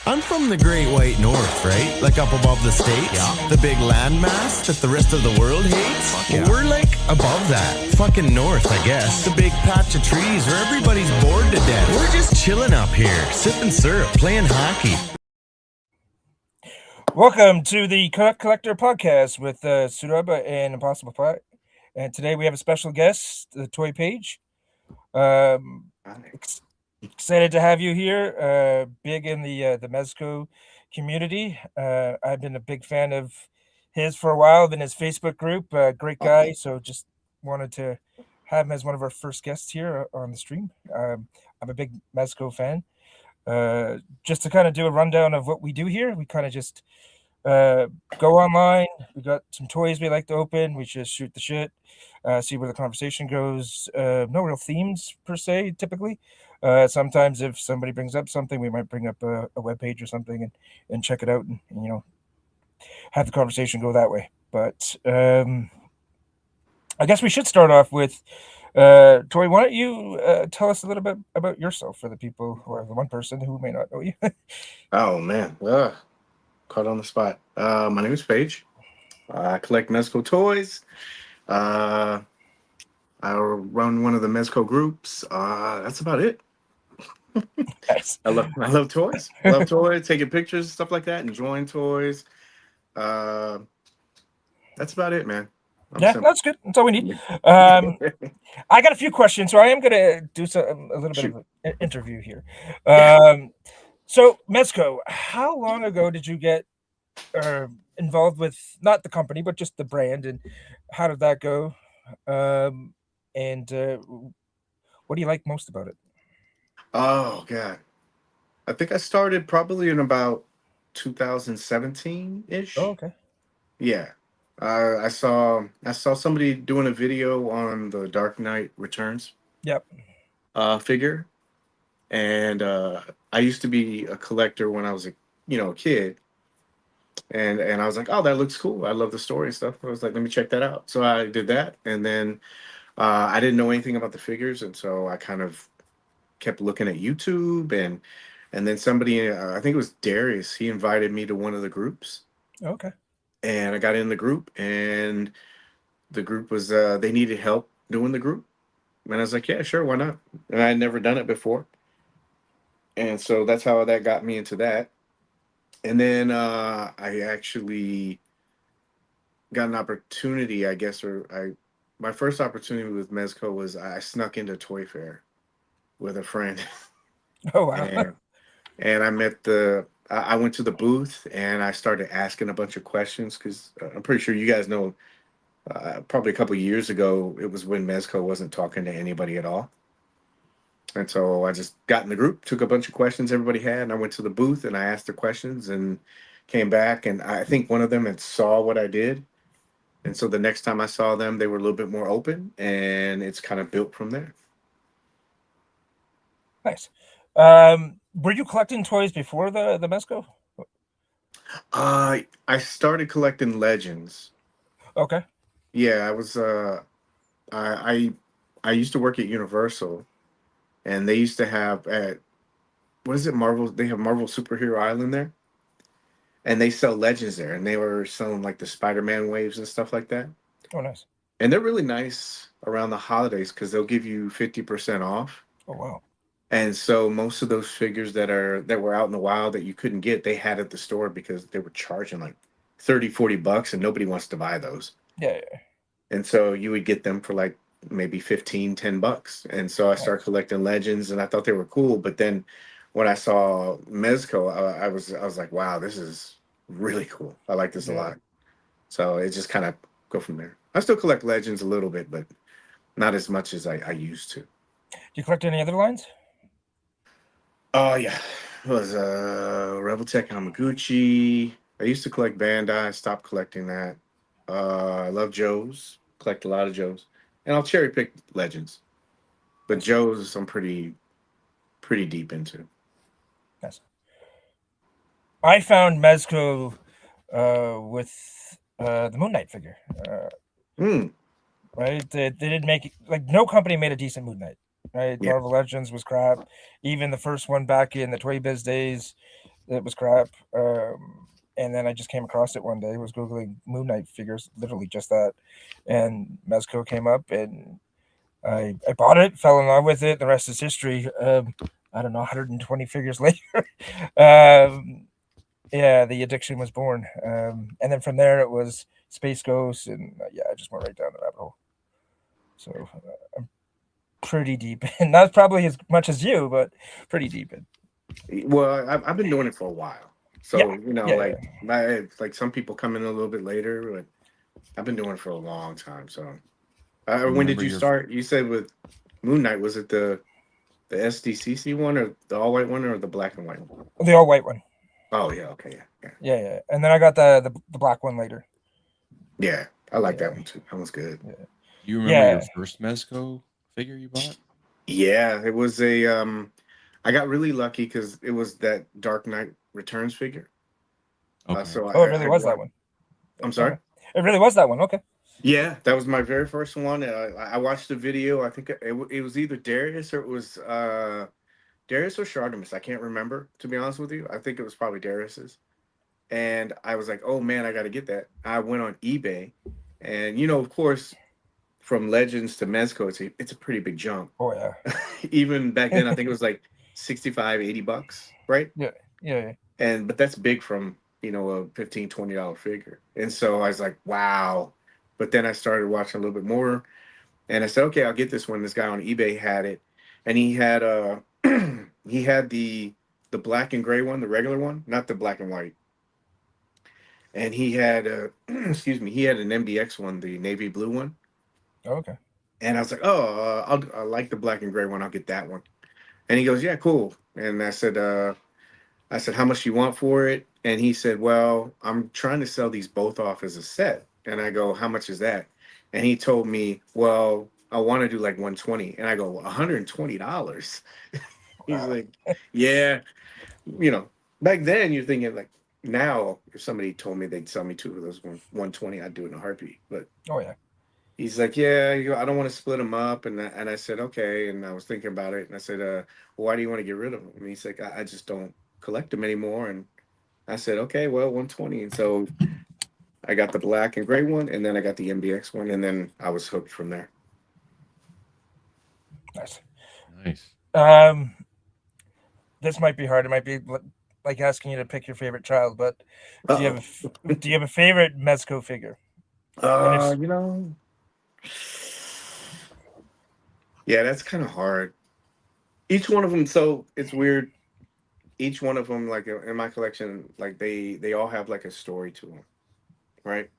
I'm from the Great White North, right? Like up above the states. Yeah. The big landmass that the rest of the world hates. Fuck Well, yeah. we're like above that. Fucking north, I guess. The big patch of trees where everybody's bored to death. We're just chilling up here, sipping syrup, playing hockey. Welcome to the Canuck Collector podcast with Suraba and Impossible Pie. And today we have a special guest, Toy Paige. Excited to have you here. Big in the Mezco community. I've been a big fan of his for a while. Been his Facebook group. Great guy. So just wanted to have him as one of our first guests here on the stream. I'm a big Mezco fan. Just to kind of do a rundown of what we do here, we kind of just go online. We got some toys we like to open. We just shoot the shit, see where the conversation goes. No real themes per se, typically. Sometimes if somebody brings up something, we might bring up a web page or something and check it out and have the conversation go that way. But I guess we should start off with Tori. Why don't you tell us a little bit about yourself for the people or the one person who may not know you? Oh man, caught on the spot. My name is Paige. I collect Mezco toys. I run one of the Mezco groups. That's about it. Nice. I love toys. Love toys, taking pictures, stuff like that, enjoying toys. That's about it, man. Yeah, that's good. That's all we need. I got a few questions, so I am going to do a little bit of an interview here. So, Mezco, how long ago did you get involved with not the company, but just the brand, and how did that go? And what do you like most about it? Oh God, I think I started probably in about 2017-ish. Oh, okay. Yeah. I saw somebody doing a video on the Dark Knight Returns Yep. figure, and I used to be a collector when I was a kid, and I was like, oh, that looks cool. I love the story and stuff. I was like, let me check that out. So I did that, and then I didn't know anything about the figures, and so I kind of kept looking at YouTube, and then somebody, I think it was Darius, he invited me to one of the groups. Okay. And I got in the group, and the group was they needed help doing the group, and I was like, yeah, sure, why not? And I had never done it before, and so that's how that got me into that. And then I actually got an opportunity, I guess, my first opportunity with Mezco was I snuck into Toy Fair with a friend. Oh, wow. And I met I went to the booth and I started asking a bunch of questions because I'm pretty sure you guys know, probably a couple of years ago, it was when Mezco wasn't talking to anybody at all. And so I just got in the group, took a bunch of questions everybody had, and I went to the booth and I asked the questions and came back. And I think one of them had saw what I did. And so the next time I saw them, they were a little bit more open, and it's kind of built from there. Nice. Were you collecting toys before the Mezco? I started collecting legends. Okay. Yeah, I was I used to work at Universal, and they used to have at what is it, Marvel? They have Marvel Superhero Island there, and they sell legends there, and they were selling like the Spider-Man waves and stuff like that. Oh, nice. And they're really nice around the holidays because they'll give you 50% off. Oh, wow. And so most of those figures that were out in the wild that you couldn't get, they had at the store because they were charging like 30-40 bucks, and nobody wants to buy those. Yeah. And so you would get them for like maybe 15-10 bucks. And so I started collecting legends, and I thought they were cool. But then when I saw Mezco, I was like, wow, this is really cool. I like this a lot. So it just kind of go from there. I still collect legends a little bit, but not as much as I used to. Do you collect any other lines? Oh yeah, it was Rebel Tech Hamaguchi. I used to collect Bandai. I stopped collecting that. I love Joe's. Collect a lot of Joe's, and I'll cherry pick legends. But Joe's, I'm pretty deep into. Yes. I found Mezco with the Moon Knight figure. Right? They didn't make it, like, no company made a decent Moon Knight. Right? Yeah. Marvel Legends was crap. Even the first one back in the Toy Biz days, It was crap. And then I just came across it one day. I was googling Moon Knight figures, literally just that, and Mezco came up, and I bought it, fell in love with it. The rest is history. I don't know, 120 figures later. um, yeah, the addiction was born. And then from there, it was Space Ghost, and yeah, I just went right down the rabbit hole. So I'm pretty deep in. Not probably as much as you, but pretty deep in. Well, I've been doing it for a while, so Yeah, you know, yeah, like some people come in a little bit later, but I've been doing it for a long time. So, You when did remember you your start? You said with Moon Knight, was it the SDCC one, or the all white one, or the black and white one? the all white one. Oh yeah, okay, yeah, Yeah. And then I got the black one later. yeah. I like that Yeah. one too. That was good. you remember your Yeah. first Mezco figure you bought? Yeah, it was a I got really lucky because it was that Dark Knight Returns figure. Okay. So Oh, it really was that bought. one. I'm sorry. Okay. It really was that one. Okay. Yeah, that was my very first one. I watched the video. I think it was either Darius or it was Darius or Shardamus. I can't remember, to be honest with you. I think it was probably Darius's. And I was like, oh man, I got to get that. I went on eBay, and you know, of course, from Legends to Mezco, it's a pretty big jump. Oh yeah. Even back then, I think it was like 65, $80, right? Yeah. But that's big from, you know, a $15, $20 figure. And so I was like, wow. But then I started watching a little bit more, and I said, okay, I'll get this one. This guy on eBay had it, and he had he had the black and gray one, the regular one, not the black and white. And he had excuse me, he had an MDX one, the navy blue one. Okay. And I was like, oh, I like the black and gray one. I'll get that one. And he goes, yeah, cool. And I said, how much do you want for it? And he said, well, I'm trying to sell these both off as a set. And I go, how much is that? And he told me, well, I want to do like 120. And I go, $120. He's Wow. like, yeah, you know, back then you're thinking like, now if somebody told me they'd sell me two of those 120, I'd do it in a heartbeat. But Oh yeah. he's like, yeah, I don't want to split them up. And I said, okay. And I was thinking about it. And I said, well, why do you want to get rid of them? And he's like, I just don't collect them anymore. And I said, okay, well, 120. And so I got the black and gray one, and then I got the MBX one, and then I was hooked from there. Nice. Nice. This might be hard. It might be like asking you to pick your favorite child, but do you have a favorite Mezco figure? You know, yeah, that's kind of hard. Each one of them, so it's weird. Each one of them, like in my collection, like they all have like a story to them, right?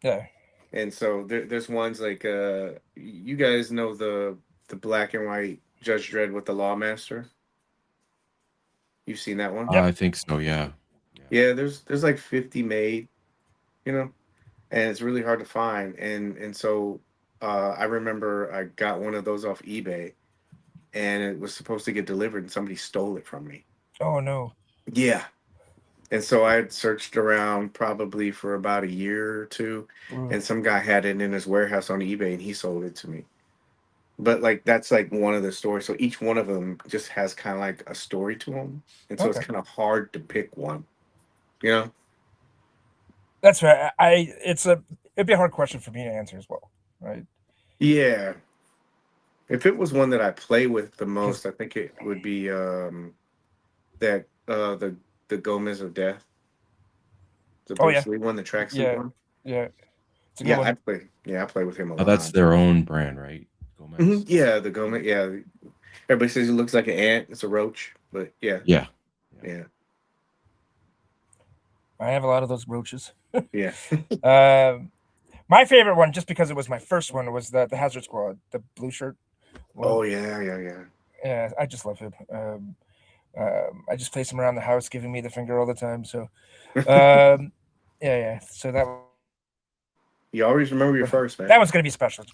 Yeah. And so there's ones like you guys know the black and white Judge Dredd with the Lawmaster. You've seen that one? Yep. I think so. Yeah. Yeah, there's like 50 made, you know, and it's really hard to find. And so I remember I got one of those off eBay, and it was supposed to get delivered, and somebody stole it from me. Oh no. Yeah. And so I had searched around probably for about a year or two, and some guy had it in his warehouse on eBay, and he sold it to me. But like that's like one of the stories. So each one of them just has kind of like a story to them, and so it's Okay. kind of hard to pick one, you know? That's right. It'd be a hard question for me to answer as well, right? Yeah. If it was one that I play with the most, I think it would be that the Gomez of Death, the Oh, Bruce yeah. Lee one, the tracksuit Yeah. one. Yeah. It's a good Yeah, one. I play with him a Oh, lot. that's their own brand, right? Gomez. Mhm. Yeah, the Gomez. Yeah, everybody says it looks like an ant. It's a roach, but yeah, Yeah. yeah, I have a lot of those roaches. yeah. My favorite one, just because it was my first one, was the Hazard Squad, the blue shirt one. Oh yeah. Yeah, I just love him. I just place him around the house, giving me the finger all the time. So, yeah. So You always remember your first, man. that one's gonna be special.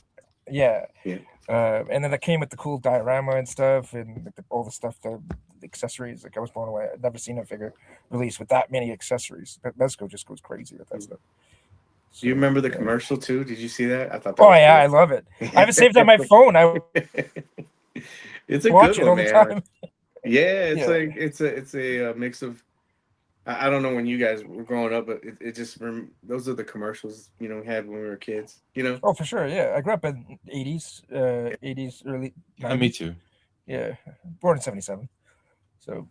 Yeah. Yeah. And then that came with the cool diorama and stuff, and all the stuff, the accessories. Like I was blown away. I'd never seen a figure released with that many accessories. Mezco just goes crazy with that stuff. Do you remember the yeah. commercial too? Did you see that? I thought that Oh was yeah, I cool. love it. I have it saved on my phone. I It's a watch good it all one, the man. time. Yeah, it's Yeah. like it's a mix of I don't know when you guys were growing up, but it just those are the commercials we had when we were kids. Oh, for sure. Yeah, I grew up in 80s, 80s, early Yeah, me 90s. too. Yeah, born in 77. So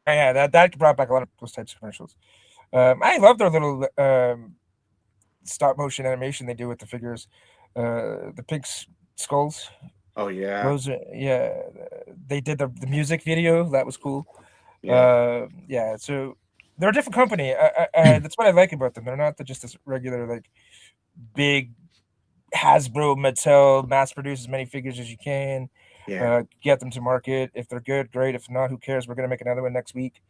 yeah, that brought back a lot of those types of commercials. I love their little stop motion animation they do with the figures, the pink skulls. Oh yeah, Those are, yeah, they did the music video. That was cool. yeah, Yeah, so they're a different company. That's what I like about them. They're not just this regular like big Hasbro, Mattel, mass produce as many figures as you can. yeah. Get them to market. If they're good, great. If not, who cares? We're gonna make another one next week.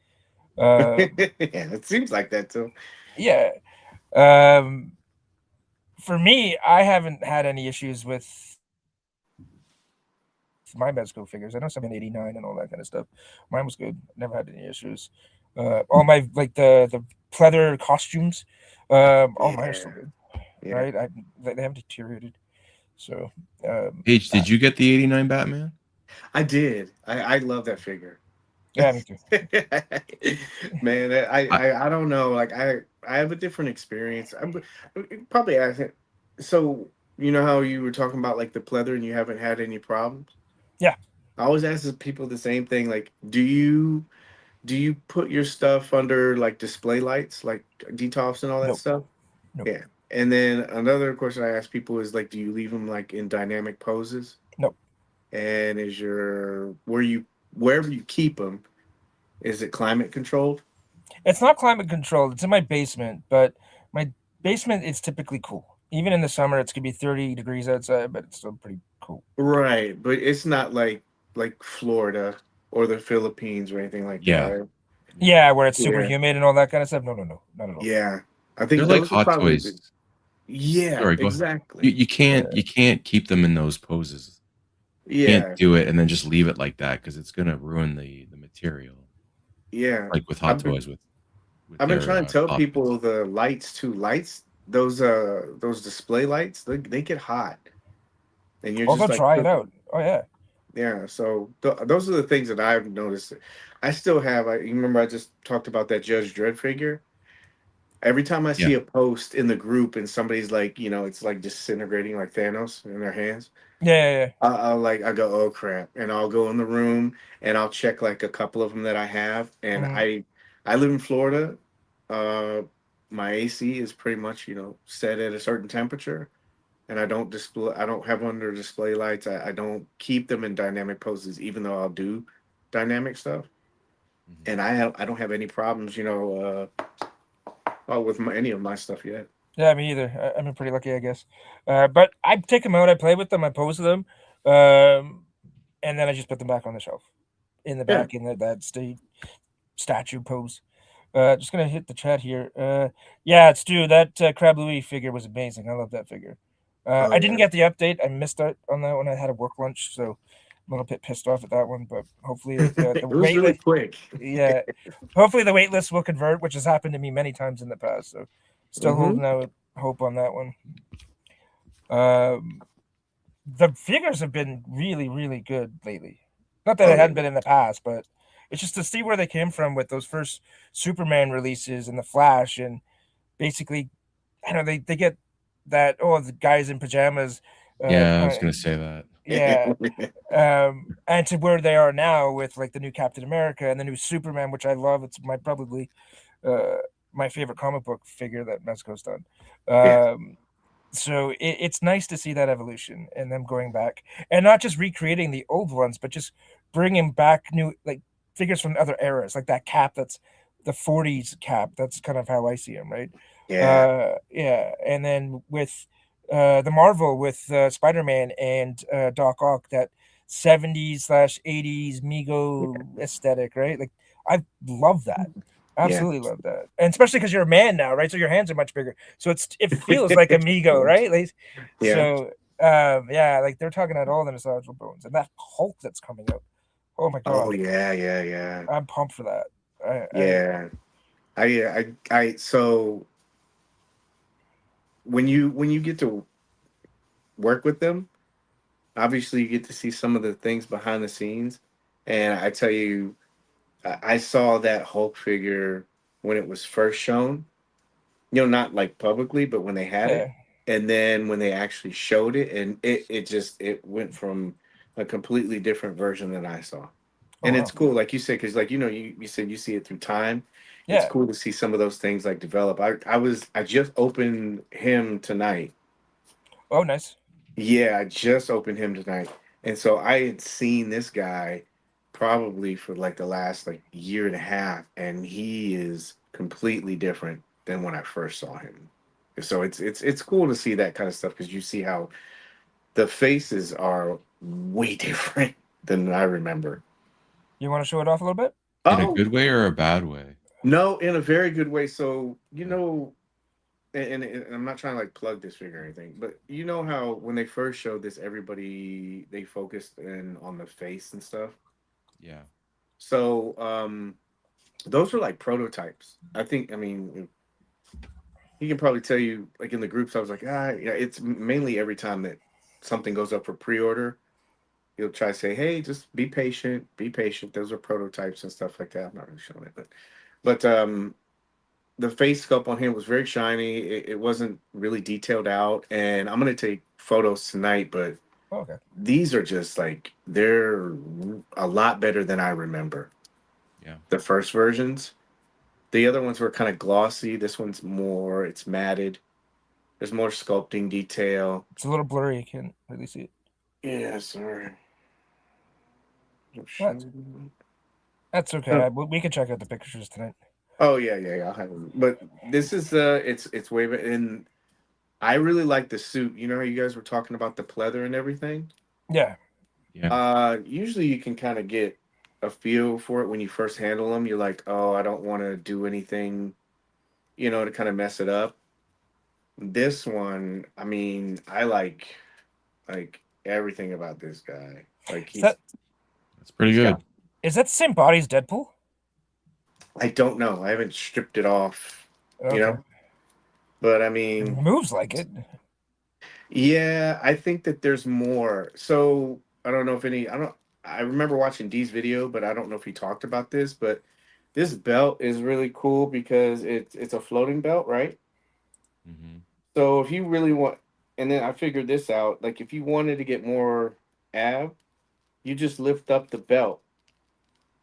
Yeah, Uh, it seems like that too. yeah. Um, for me, I haven't had any issues with my Mezco figures. I know some in '89 and all that kind of stuff. Mine was good. Never had any issues. All my like the pleather costumes, all mine are still Yeah, good. yeah. Right? They haven't deteriorated. So Paige, did you get the '89 Batman? I did. I love that figure. yeah, me too. Man, I, I don't know. Like I have a different experience. I'm probably asking. So you know how you were talking about like the pleather and you haven't had any problems. Yeah. I always ask people the same thing. Like, do you put your stuff under like display lights, like detox and all that Nope. stuff? Nope. Yeah. And then another question I ask people is like, do you leave them like in dynamic poses? Nope. And is wherever you keep them, is it climate controlled? It's not climate controlled. It's in my basement, but my basement is typically cool. Even in the summer, it's gonna be 30 degrees outside, but it's still pretty cool. Right, but it's not like Florida or the Philippines or anything like that, yeah, right? Yeah, where it's super Yeah, humid and all that kind of stuff. No, no, no, not at all. yeah. I they're think like those are hot probably toys. yeah, Sorry, go ahead. You, exactly. you can't you can't keep them in those poses. Can't Yeah, do it and then just leave it like that because it's gonna ruin the material. yeah. Like with hot I've been toys with I've been their trying to tell pockets. people the lights too. Lights, those display lights, they get hot, and you're Also, just like try it out. cooking. Oh yeah. Yeah, so those are the things that I've noticed. I still have. You remember I just talked about that Judge Dredd figure. Every time I Yeah, see a post in the group and somebody's like, it's like disintegrating like Thanos in their hands. Yeah, yeah, yeah. I go, oh crap, and I'll go in the room and I'll check like a couple of them that I have. And Mhm. I live in Florida. Uh, my AC is pretty much set at a certain temperature, and I don't have under display lights. I don't keep them in dynamic poses, even though I'll do dynamic stuff. mhm. And I don't have any problems, with any of my stuff yet. Yeah, me either. I'm pretty lucky, I guess. But I take them out. I play with them. I pose them, and then I just put them back on the shelf in the Yeah. back in that statue pose. Just gonna hit the chat here. Yeah, Stu, that Crab Louie figure was amazing. I love that figure. Oh I didn't yeah. get the update. I missed out on that one. I had a work lunch, so I'm a little bit pissed off at that one. But hopefully the It was wait really list, quick. yeah, hopefully the wait list will convert, which has happened to me many times in the past. So still Hmm. holding out hope on that one. Um, the figures have been really, really good lately. Not that Oh it yeah. hadn't been in the past, but it's just to see where they came from with those first Superman releases and the Flash, and basically, I don't know, they get that, oh, the guys in pajamas, Yeah, I was kind of, gonna say that. yeah, and to where they are now with like the new Captain America and the new Superman, which I love. It's probably uh, my favorite comic book figure that Mezco's done. Yeah. So it's nice to see that evolution and them going back and not just recreating the old ones, but just bringing back new like figures from other eras, like that cap that's the '40s cap. That's kind of how I see him, right? Yeah. Yeah, and then with the Marvel with Spider-Man and Doc Ock, that '70s/'80s Mego aesthetic, right? Like I love that. Yeah. Absolutely love that, and especially because you're a man now, right? So your hands are much bigger, so it feels like Amigo, right? Like, Yeah. so yeah, like they're talking about all the nostalgical bones and that Hulk that's coming out. Oh my Oh god, yeah. Yeah. Yeah. I'm pumped for that. I Yeah. So when you get to work with them, obviously you get to see some of the things behind the scenes, and I tell you, I saw that Hulk figure when it was first shown. Not like publicly, but when they had it, Yeah. and then when they actually showed it, and it went from a completely different version than I saw. Oh And it's wow. cool, like you said, because like you said you see it through time. It's Yeah. cool to see some of those things like develop. I just opened him tonight. Oh nice. Yeah, I just opened him tonight. And so I had seen this guy probably for like the last like year and a half, and he is completely different than when I first saw him. So it's cool to see that kind of stuff because you see how the faces are way different than I remember. You want to show it off a little bit? In a Oh good way or a bad way? no, in a very good way. So and I'm not trying to like plug this figure or anything, but you know how when they first showed this, everybody they focused in on the face and stuff. Yeah. So those were like prototypes. I mean, he can probably tell you like in the groups. I was like, yeah. It's mainly every time that something goes up for pre-order, he'll try to say, hey, just be patient, be patient. Those are prototypes and stuff like that. I'm not really showing it, but the face sculpt on him was very shiny. It wasn't really detailed out, and I'm gonna take photos tonight. But Oh, okay. these are just like they're a lot better than I remember. Yeah. The first versions, the other ones were kind of glossy. This one's more, it's matted. There's more sculpting detail. It's a little blurry. You can't really see it. Yeah, sorry. That's that's okay. Oh, We can check out the pictures tonight. oh yeah. I'll have them. But this is it's way better. And I really like the suit. You know how you guys were talking about the pleather and everything. Yeah. Yeah. Usually you can kind of get a feel for it when you first handle them. You're like, oh, I don't want to do anything, to kind of mess it up. This one, I mean, I like everything about this guy. Like Is that That's pretty he's good. got. is that the same body as Deadpool? I don't know. I haven't stripped it off, you Okay. know. But I It mean, moves like it. yeah, I think that there's more. So I don't know if any. I don't. I remember watching D's video, but I don't know if he talked about this. But this belt is really cool because it's a floating belt, right? Hmm. So if you really want, and then I figured this out. Like if you wanted to get more ab, you just lift up the belt,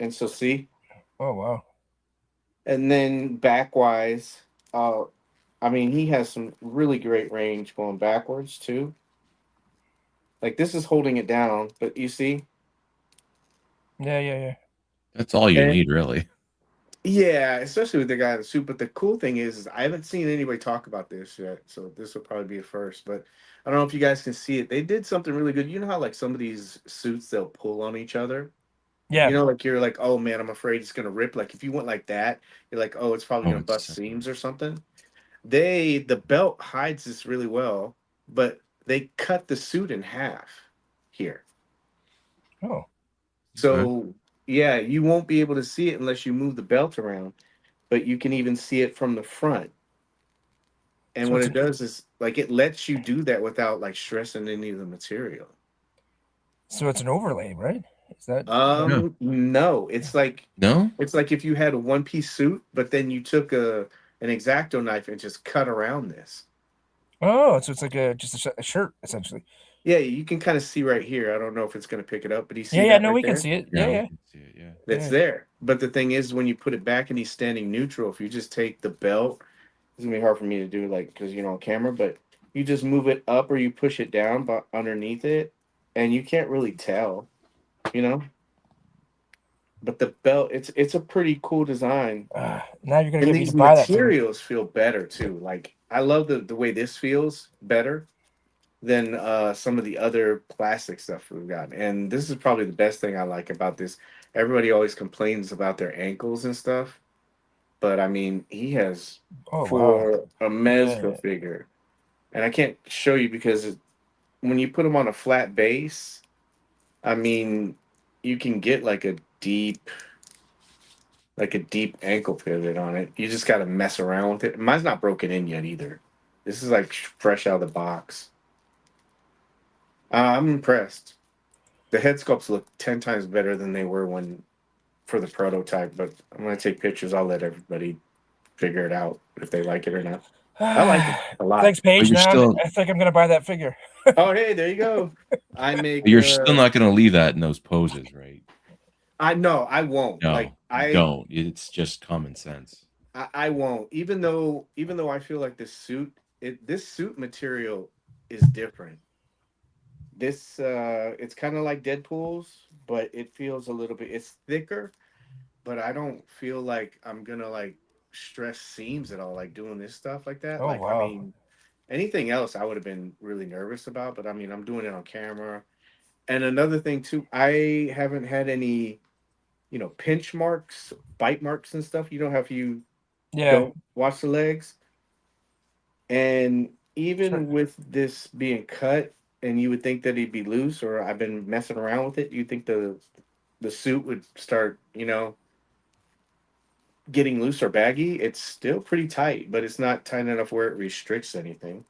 and so see, Oh wow. and then backwise, uh, I mean he has some really great range going backwards too. Like this is holding it down, but you see. Yeah. That's all you And need, really. yeah, especially with the guy in the suit. But the cool thing is I haven't seen anybody talk about this yet, so this will probably be a first. But I don't know if you guys can see it. They did something really good. You know how like some of these suits they'll pull on each other. Yeah. Like you're like, oh man, I'm afraid it's gonna rip. Like if you went like that, you're like, oh, it's probably Oh, gonna it's bust so seams or something. The belt hides this really well, but they cut the suit in half here. Oh. okay. So yeah, you won't be able to see it unless you move the belt around, but you can even see it from the front. And So what it's it does is like it lets you do that without like stressing any of the material. an overlay, right? Is that Yeah. No, No? it's like if you had a one piece suit, but then you took an X-Acto knife and just cut around this. Oh, so it's like a shirt essentially. Yeah, you can kind of see right here. I don't know if it's going to pick it up, but you see Yeah. that No, right we can there? see it. Yeah, we Yeah. can see it. Yeah. That's Yeah. there. But the thing is, when you put it back and he's standing neutral, if you just take the belt, it's gonna be hard for me to do like because on camera, but you just move it up or you push it down but underneath it, and you can't really tell, you know. But the belt, it's a pretty cool design, Now you're gonna and get me to these buy that thing. materials feel better too. Like I love the way this feels better than some of the other plastic stuff we've got. And this is probably the best thing I like about this. Everybody always complains about their ankles and stuff, but I mean, he has Oh wow. for a Mezco Yeah. figure, and I can't show you because when you put them on a flat base, I mean, you can get like a deep ankle pivot on it. You just got to mess around with it. Mine's not broken in yet either. This is like fresh out of the box. I'm impressed. The head sculpts look 10 times better than they were when for the prototype, but I'm gonna take pictures. I'll let everybody figure it out if they like it or not. I like it a lot. Thanks, But Paige. you're Now still I think I'm gonna buy that figure. Oh, hey, there you go. I make. you're still not gonna leave that in those poses, right? I know I won't. Like No, you don't. It's just common sense. I won't. Even though I feel like this suit material is different. This it's kind of like Deadpool's, but it feels a little bit. It's thicker, but I don't feel like I'm gonna like stress seams at all. Like doing this stuff like that. Oh Like I wow. mean, anything else I would have been really nervous about, but I mean I'm doing it on camera. And another thing too, I haven't had any, pinch marks, bite marks and stuff. You know how if you Yeah. don't wash the legs. And Sure. even with this being cut, and you would think that it'd be loose, or I've been messing around with it, you think the suit would start, getting loose or baggy. It's still pretty tight, but it's not tight enough where it restricts anything.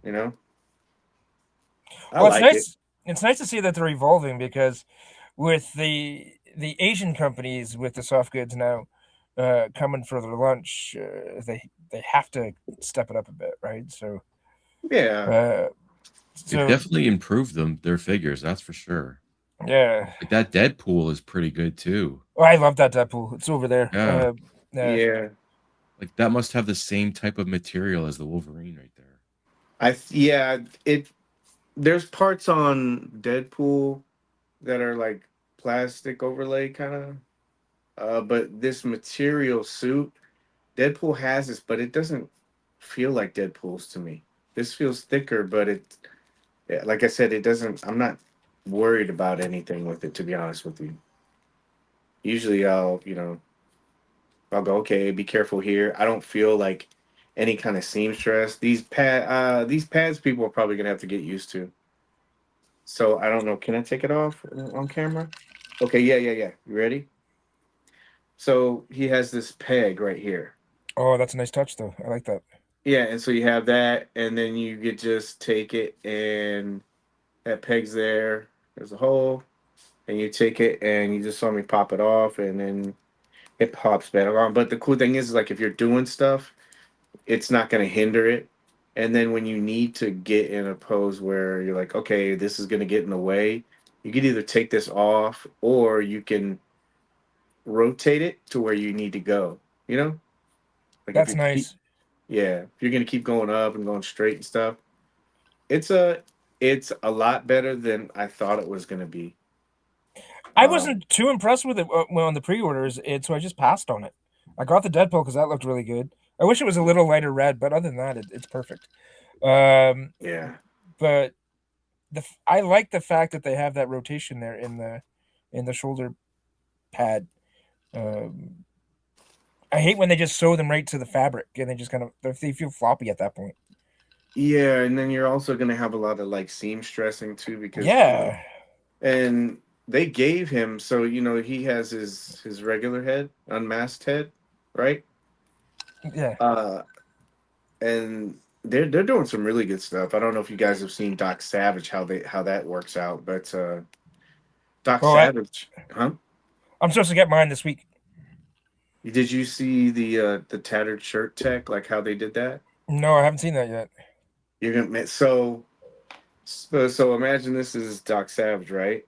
You know, I Well, it's like it. nice. It's nice to see that they're evolving because with the Asian companies with the soft goods now coming for their lunch, they have to step it up a bit, right? Yeah, Uh, They've so definitely improved their figures, that's for sure. yeah. Like that Deadpool is pretty good too. Oh, I love that Deadpool. It's over there. Yeah. Yeah. yeah. Like that must have the same type of material as the Wolverine right there. Yeah. There's parts on Deadpool that are like plastic overlay kind of. But this material suit, Deadpool has this, but it doesn't feel like Deadpool's to me. This feels thicker, but yeah, like I said, it doesn't. I'm not worried about anything with it, to be honest with you. Usually, I'll go, okay, be careful here. I don't feel like any kind of seam stress. These pads, people are probably gonna have to get used to. So I don't know. Can I take it off on camera? Okay, yeah. You ready? So he has this peg right here. Oh, that's a nice touch, though. I like that. Yeah, and so you have that, and then you could just take it, and that peg's there. There's a hole, and you take it, and you just saw me pop it off, and then it pops back on. But the cool thing is, like, if you're doing stuff, it's not going to hinder it. And then when you need to get in a pose where you're like, okay, this is going to get in the way, you could either take this off or you can rotate it to where you need to go. You know, like if That's you keep, nice. yeah, if you're going to keep going up and going straight and stuff. It's a it's a lot better than I thought it was gonna be. I Um, wasn't too impressed with it when on the pre-orders, so I just passed on it. I got the Deadpool because that looked really good. I wish it was a little lighter red, but other than that, it's perfect. Um, yeah, but I like the fact that they have that rotation there in the shoulder pad. Um, I hate when they just sew them right to the fabric and they just kind of they feel floppy at that point. yeah, and then you're also gonna have a lot of like seam stressing too because Yeah, and they gave him so he has his regular head, unmasked head, right? yeah. Uh, and they're doing some really good stuff. I don't know if you guys have seen Doc Savage how that works out, but Doc Oh, Savage, huh? I'm supposed to get mine this week. Did you see the tattered shirt tech like how they did that? No, I haven't seen that yet. You're gonna so imagine this is Doc Savage, right?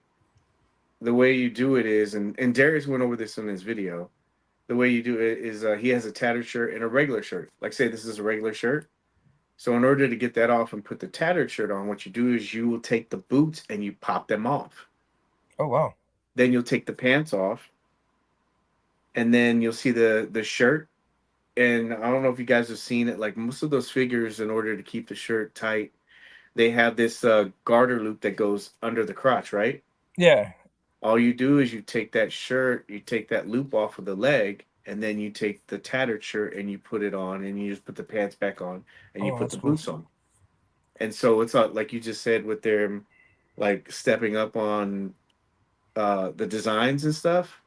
The way you do it is, and Darius went over this in his video. The way you do it is he has a tattered shirt and a regular shirt. Like say this is a regular shirt. So in order to get that off and put the tattered shirt on, what you do is you will take the boots and you pop them off. Oh wow. Then you'll take the pants off, and then you'll see the shirt. And I don't know if you guys have seen it. Like most of those figures, in order to keep the shirt tight, they have this garter loop that goes under the crotch, right? Yeah. All you do is you take that shirt, you take that loop off of the leg, and then you take the tattered shirt and you put it on, and you just put the pants back on, and you Oh, put that's the cool. boots on. And so it's not like you just said with their like stepping up on the designs and stuff.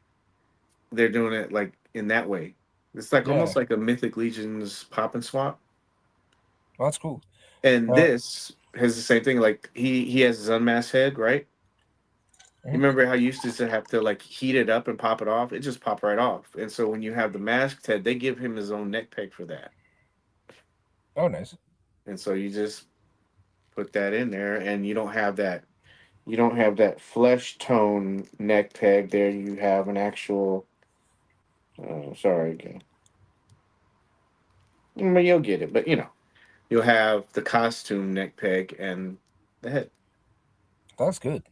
They're doing it like in that way. It's like Yeah. almost like a Mythic Legion's pop and swap. Well, that's cool. And Uh, this has the same thing. Like he has his unmasked head, right? You remember how you used to have to like heat it up and pop it off? It just popped right off. And so when you have the masked head, they give him his own neck peg for that. Oh, nice. And so you just put that in there, and you don't have that flesh tone neck peg there. You have an actual. Sorry again. You'll get it, but you'll have the costume neck peg and the head. That's good.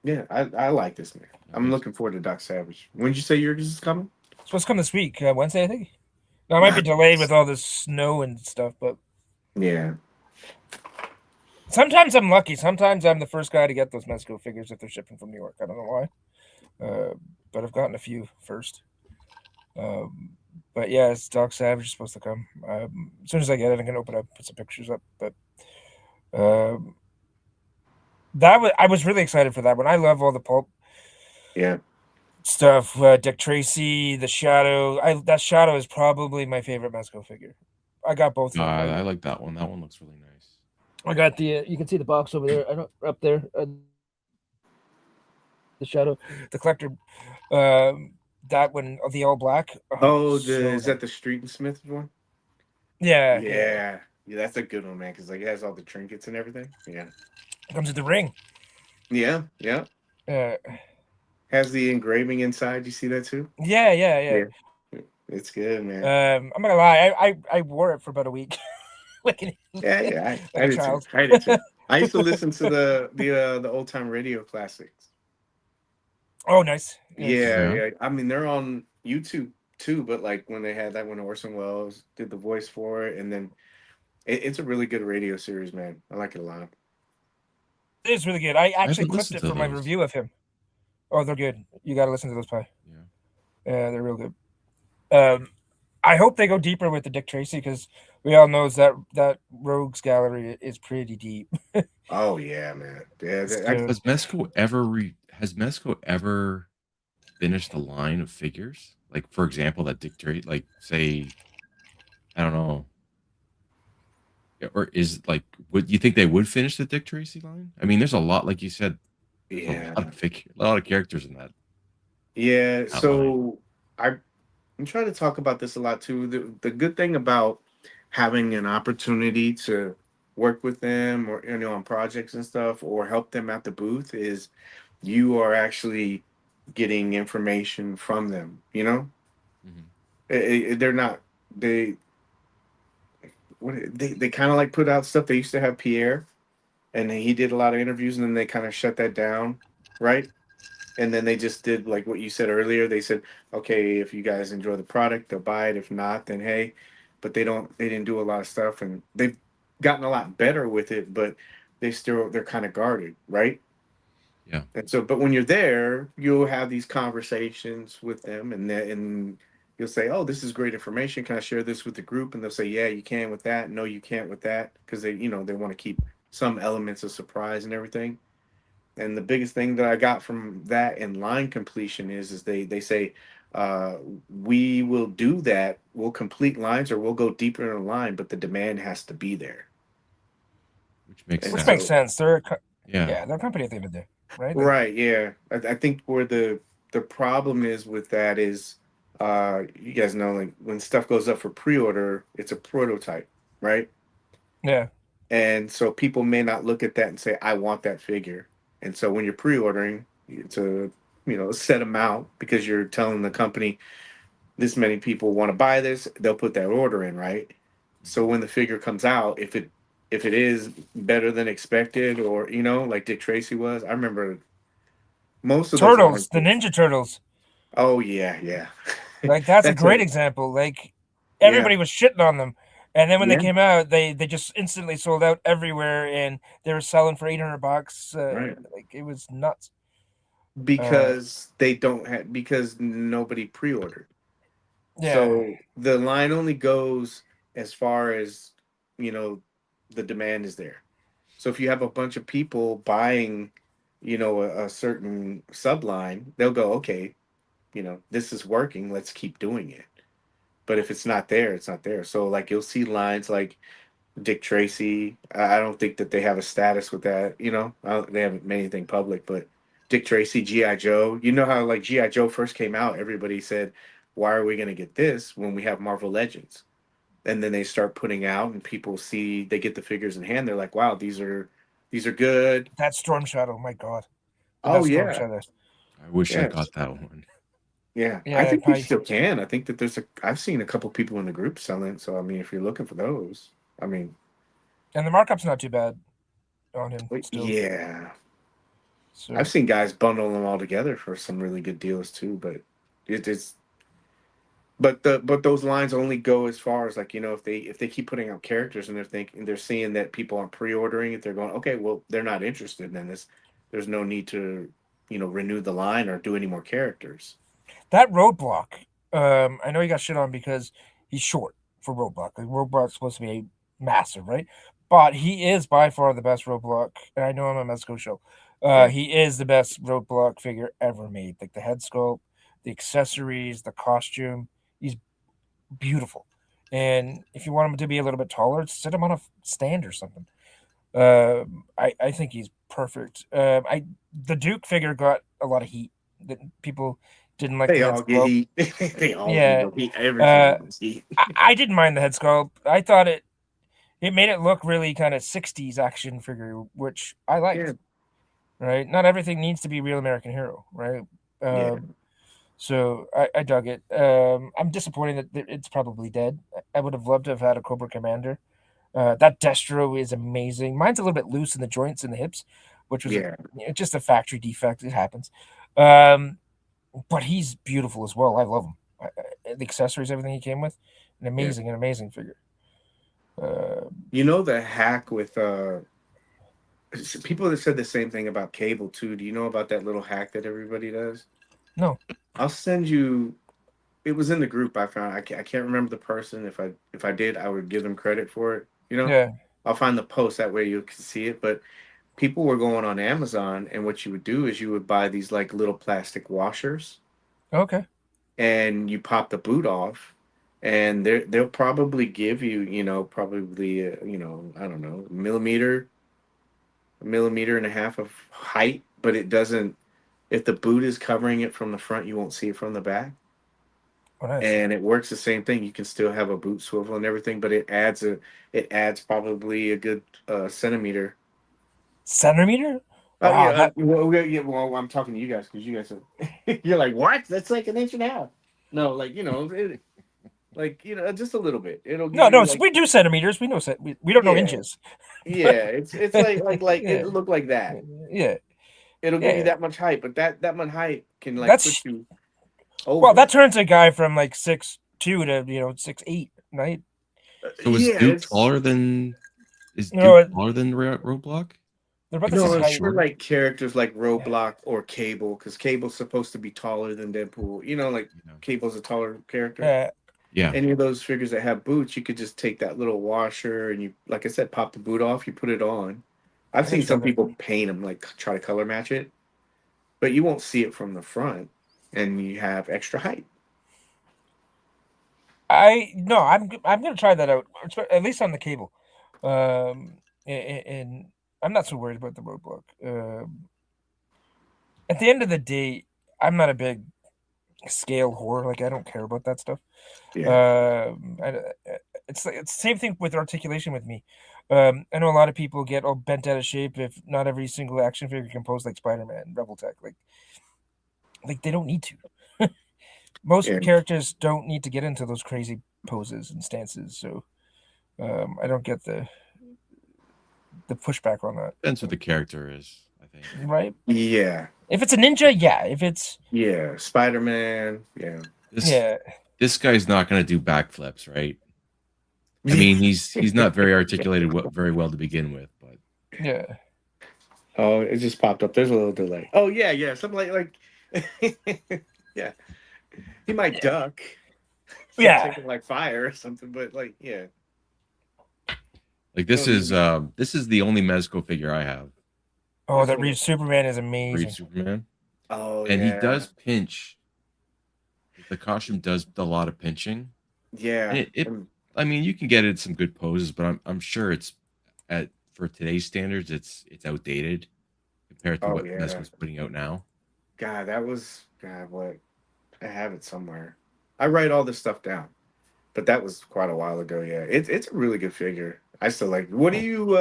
Yeah, I like this, man. I'm Nice. looking forward to Doc Savage. When did you say yours is coming? It's supposed to come this week, Wednesday, I think. Now, it might be delayed with all this snow and stuff, but Yeah. sometimes I'm lucky. Sometimes I'm the first guy to get those Mezco figures if they're shipping from New York. I don't know why, but I've gotten a few first. But yeah, it's Doc Savage is supposed to come. As soon as I get it, I'm gonna open it up, put some pictures up. But I was really excited for that one. I love all the pulp Yeah. stuff. Dick Tracy, the Shadow. That Shadow is probably my favorite Mezco figure. I got both of them. I like that one. That one looks really nice. I got the. You can see the box over there. I don't up there. The Shadow, the collector. That one, the all black. Is that the Street and Smith one? Yeah. Yeah, that's a good one, man. Because like it has all the trinkets and everything. Yeah. It comes with the ring. Yeah. Uh, Has the engraving inside. You see that too? yeah. It's good, man. I'm not gonna lie. I wore it for about a week. Yeah. I a did too. child. I did too. I used to listen to the old time radio classics. Oh, nice. Yeah. I mean, they're on YouTube too, but like when they had that when Orson Welles did the voice for it, and then it's a really good radio series, man. I like it a lot. It is really good. I actually haven't clipped listened it to for my those. review of him. Oh, they're good. You got to listen to those, Pie. Yeah. Yeah, they're real good. I hope they go deeper with the Dick Tracy because we all know that Rogues Gallery is pretty deep. Oh yeah, man. Yeah, Has Mezco ever finished a line of figures? Like, for example, that Dick Tracy, like, say, I don't know, or is like, would you think they would finish the Dick Tracy line? I mean, there's a lot, like you said, yeah, a lot of characters in that. yeah. That line. So I'm trying to talk about this a lot too. The good thing about having an opportunity to work with them or on projects and stuff or help them at the booth is you are actually getting information from them. They're not they they kind of like put out stuff. They used to have Pierre, and he did a lot of interviews, and then they kind of shut that down, right? And then they just did like what you said earlier. They said, okay, if you guys enjoy the product, they'll buy it. If not, then hey. But they didn't do a lot of stuff, and they've gotten a lot better with it. But they're kind of guarded, right? Yeah. And so, but when you're there, you'll have these conversations with them, and you'll say, "Oh, this is great information. Can I share this with the group?" And they'll say, "Yeah, you can with that. No, you can't with that," because they want to keep some elements of surprise and everything. And the biggest thing that I got from that in line completion is they say, uh, "We will do that. We'll complete lines, or we'll go deeper in a line, but the demand has to be there." Which makes And Which sense. makes sense. They're Yeah. they're a company at the end of the day, right? Right, yeah. I think where the problem is with that is you guys know like when stuff goes up for pre-order, it's a prototype, right? Yeah. And so people may not look at that and say, I want that figure. And so when you're pre-ordering, it's a set amount because you're telling the company this many people want to buy this, they'll put that order in, right? So when the figure comes out, if it is better than expected or like Dick Tracy was, I remember most of those lines. Turtles, the Ninja Turtles. Oh yeah. Like that's a That's great example. Like yeah, everybody was shitting on them, and then when they yeah, came out, they just instantly sold out everywhere, and they were selling for $800. right. Like it was nuts. Because nobody pre-ordered. Yeah. So the line only goes as far as you know the demand is there. So if you have a bunch of people buying, a certain subline, they'll go, okay, this is working. Let's keep doing it. But if it's not there, it's not there. So like you'll see lines like Dick Tracy. I don't think that they have a status with that. They haven't made anything public, but Dick Tracy, GI Joe. You know how like GI Joe first came out, everybody said, "Why are we going to get this when we have Marvel Legends?" And then they start putting out, and people see they get the figures in hand. They're like, "Wow, these are good." That Storm Shadow, my God, the Oh best Storm yeah, Shadows. I wish I yeah, got that one. yeah. I Yeah, think you still can. I think that I've seen a couple people in the group selling. So I mean, if you're looking for those, I mean, and the markup's not too bad on him still. yeah. I've So seen guys bundle them all together for some really good deals too, but it's but those lines only go as far as like if they keep putting out characters and they're seeing that people aren't pre-ordering it, they're going, okay, well they're not interested in this. There's no need to renew the line or do any more characters. that Roadblock, I know he got shit on because he's short for Roadblock. Like Roadblock's supposed to be massive, right? But he is by far the best Roadblock. And I know I'm a Mezco show. Yeah, He is the best Roadblock figure ever made. Like the head sculpt, the accessories, the costume. He's beautiful. And if you want him to be a little bit taller, sit him on a stand or something. I think he's perfect. The Duke figure got a lot of heat. That people didn't like they the head all get sculpt. heat. They all Yeah, get heat. Every uh, figure gets heat. I didn't mind the head sculpt. I thought it made it look really kind of 60s action figure, which I Yeah, liked. Right? Not everything needs to be real American Hero, right? yeah, So I dug it. I'm disappointed that it's probably dead. I would have loved to have had a Cobra Commander. That Destro is amazing. Mine's a little bit loose in the joints and the hips, which was yeah, just a factory defect. It happens. Um, but he's beautiful as well. I love him. The accessories, everything he came with, yeah. an amazing figure. The hack with people that said the same thing about Cable too. Do you know about that little hack that everybody does? No, I'll send you. It was in the group I found. I can't remember the person. If I did, I would give them credit for it. yeah, I'll find the post that way you can see it. But people were going on Amazon, and what you would do is you would buy these like little plastic washers, okay. and you pop the boot off, and they'll probably give you probably I don't know a millimeter and a half of height, but it doesn't. If the boot is covering it from the front, you won't see it from the back. Oh, nice. And it works the same thing. You can still have a boot swivel and everything, but it adds probably a good centimeter. Centimeter? Oh yeah, Wow, that well, I'm talking to you guys because you guys are, you're like, what? That's like an inch and a half. No, like just a little bit. It'll give no. you So like, we do centimeters. We know we don't know yeah, inches. yeah. It's like Yeah, it look like that. yeah, It'll give you yeah. that much height, but that much height can like put That's you well, over. that turns a guy from like 6'2" to 6'8", right? So is Yeah, Duke it's taller than is You know, Duke taller than Roadblock? they're about the Is same no, he it's height. for shorter? like characters like Yeah, Roblox or Cable, because Cable's supposed to be taller than Deadpool. Like Yeah. Cable's a taller character. yeah. Yeah. Any of those figures that have boots, you could just take that little washer and you, like I said, pop the boot off. You put it on. I've I seen gotta try some that. people paint them, like try to color match it, but you won't see it from the front, and you have extra height. I'm gonna try that out, at least on the Cable. And I'm not so worried about the roadblock. At the end of the day, I'm not a big scale whore. Like I don't care about that stuff. Yeah, It's the same thing with articulation with me. I know a lot of people get all bent out of shape if not every single action figure can pose like Spider-Man, Rebel Tech. Like they don't need to. Most yeah. characters don't need to get into those crazy poses and stances. So I don't get the pushback on that. Depends what the character is, I think. Right? Yeah, If it's a ninja, yeah. If it's yeah. Spider-Man. Yeah. yeah, This guy's not going to do backflips, right? I mean, he's not very articulated very well to begin with, but yeah. Oh, it just popped up. There's a little delay. Oh yeah, yeah. Something yeah. He might duck. Yeah. Something like fire or something, but like yeah. like this is the only Mezco figure I have. Oh, that Reeves Superman is Reed amazing. Superman. Oh And yeah. he does pinch. The costume does a lot of pinching. Yeah. I mean, you can get it some good poses, but I'm sure it's for today's standards, it's outdated. compared to Oh what yeah. Mezco's putting out now. God, that was God. What I have it somewhere. I write all this stuff down, but that was quite a while ago. Yeah, it's a really good figure. I still like. What do Oh, you?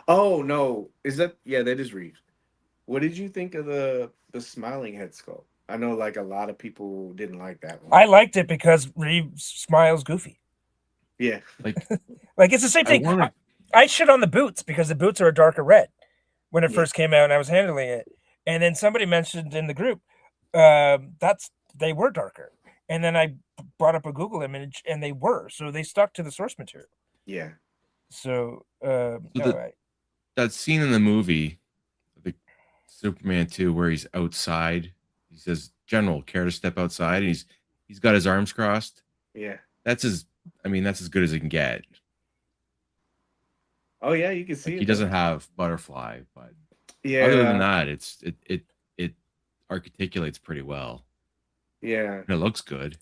Oh no, is that? Yeah, that is Reeves. What did you think of the smiling head sculpt? I know like a lot of people didn't like that one. I liked it because Reeves smiles goofy. Yeah, like Like it's the same I thing. want to. I shit on the boots because the boots are a darker red when it yeah. first came out and I was handling it. And then somebody mentioned in the group that's they were darker. And then I brought up a Google image and they were. So they stuck to the source material. Yeah. So So no, that scene in the movie, the Superman 2, where he's outside, he says, "General, care to step outside?" And he's got his arms crossed. Yeah. That's as I mean, that's as good as it can get. Oh yeah, you can see Like he it there. doesn't have butterfly, but other than Yeah. that, it articulates pretty well. Yeah. And it looks good.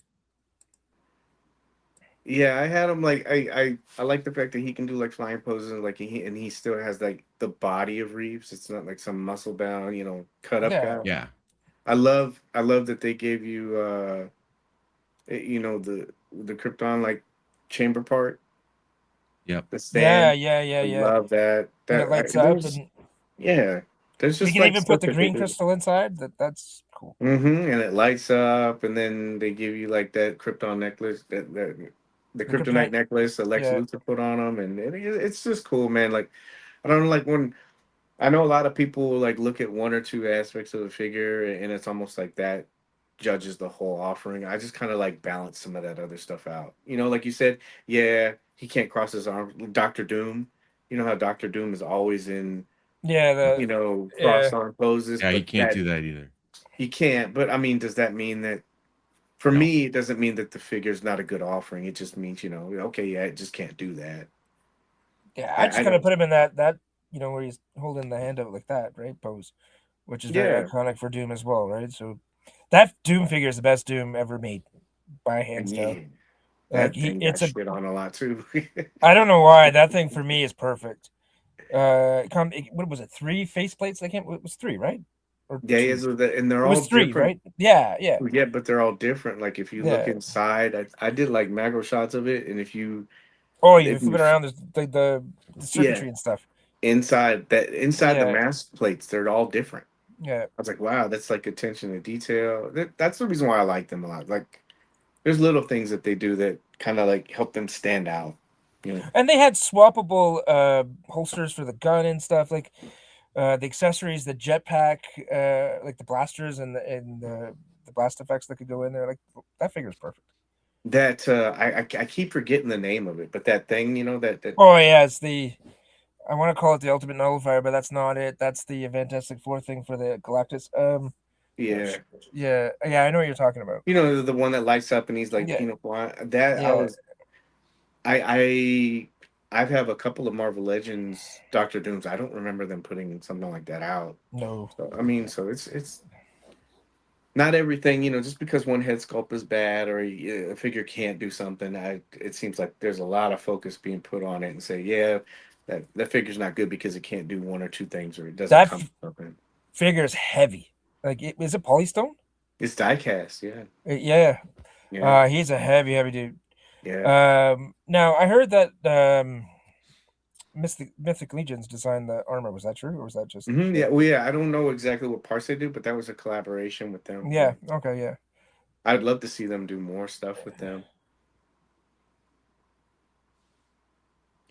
Yeah, I had him like I like the fact that he can do like flying poses and like he still has like the body of Reeves. It's not like some muscle bound, cut up yeah. guy. Yeah. I love that they gave you the Krypton like chamber part, Yep. the Yeah, stand. yeah, yeah, I yeah. love that. And it lights up There's and yeah, there's we just can like even put stuff the that they green do. crystal inside. That's cool. And it lights up, and then they give you like that Krypton necklace, that the The kryptonite kryptonite. necklace that Lex Yeah. Luthor put on him, and it's just cool, man. Like I don't know, like when I know a lot of people like look at one or two aspects of the figure, and it's almost like that judges the whole offering. I just kind of like balance some of that other stuff out. Like you said, yeah, he can't cross his arms. Doctor Doom, you know how Doctor Doom is always in, Yeah, cross arm poses, Yeah, he but can't that do that either. he can't. But I mean, does that mean that? For No. me, it doesn't mean that the figure's not a good offering. It just means, okay, yeah, it just can't do that. yeah. I just I kind of don't. put him in that where he's holding the hand out like that, right? Pose, which is very Yeah, iconic for Doom as well, right? So that Doom figure is the best Doom ever made by hands and down. yeah, Like that thing got it's a. shit on a lot too. I don't know why that thing for me is perfect. What was it? 3 faceplates? They came. It was 3, right? Or Yeah, 2? and they're It all was 3, different. right? Yeah, yeah, Yeah, but they're all different. Like if you look yeah. inside, I did like macro shots of it, and Oh, you if flip you, it around. There's the yeah, circuitry and stuff. inside the Yeah, mask plates, they're all different. yeah. I was like, wow, that's like attention to detail. That's the reason why I like them a lot. Like, there's little things that they do that kind of like help them stand out. You know. And they had swappable holsters for the gun and stuff, like the accessories, the jetpack, like the blasters and the blast effects that could go in there. Like that figure's perfect. That I keep forgetting the name of it, but that thing, that Oh yeah, it's the I want to call it the ultimate nullifier, but that's not it. That's the Fantastic Four thing for the Galactus. yeah, Yeah, yeah, I know what you're talking about. the one that lights up and he's like Yeah, flying. That I yeah, was I have a couple of Marvel Legends Doctor Dooms. I don't remember them putting something like that out. no, So I mean, so it's not everything, just because one head sculpt is bad or a figure can't do something. It seems like there's a lot of focus being put on it and say, yeah, that figure's not good because it can't do one or two things or it doesn't that come with something. figure's heavy. Like, is it Polystone? It's diecast, yeah, Yeah, yeah, he's a heavy, heavy dude. yeah. Now I heard that Mythic Legions designed the armor. Was that true, or was that just? Yeah, well, yeah. I don't know exactly what parts they do, but that was a collaboration with them. Yeah, Yeah. Okay. Yeah. I'd love to see them do more stuff with them.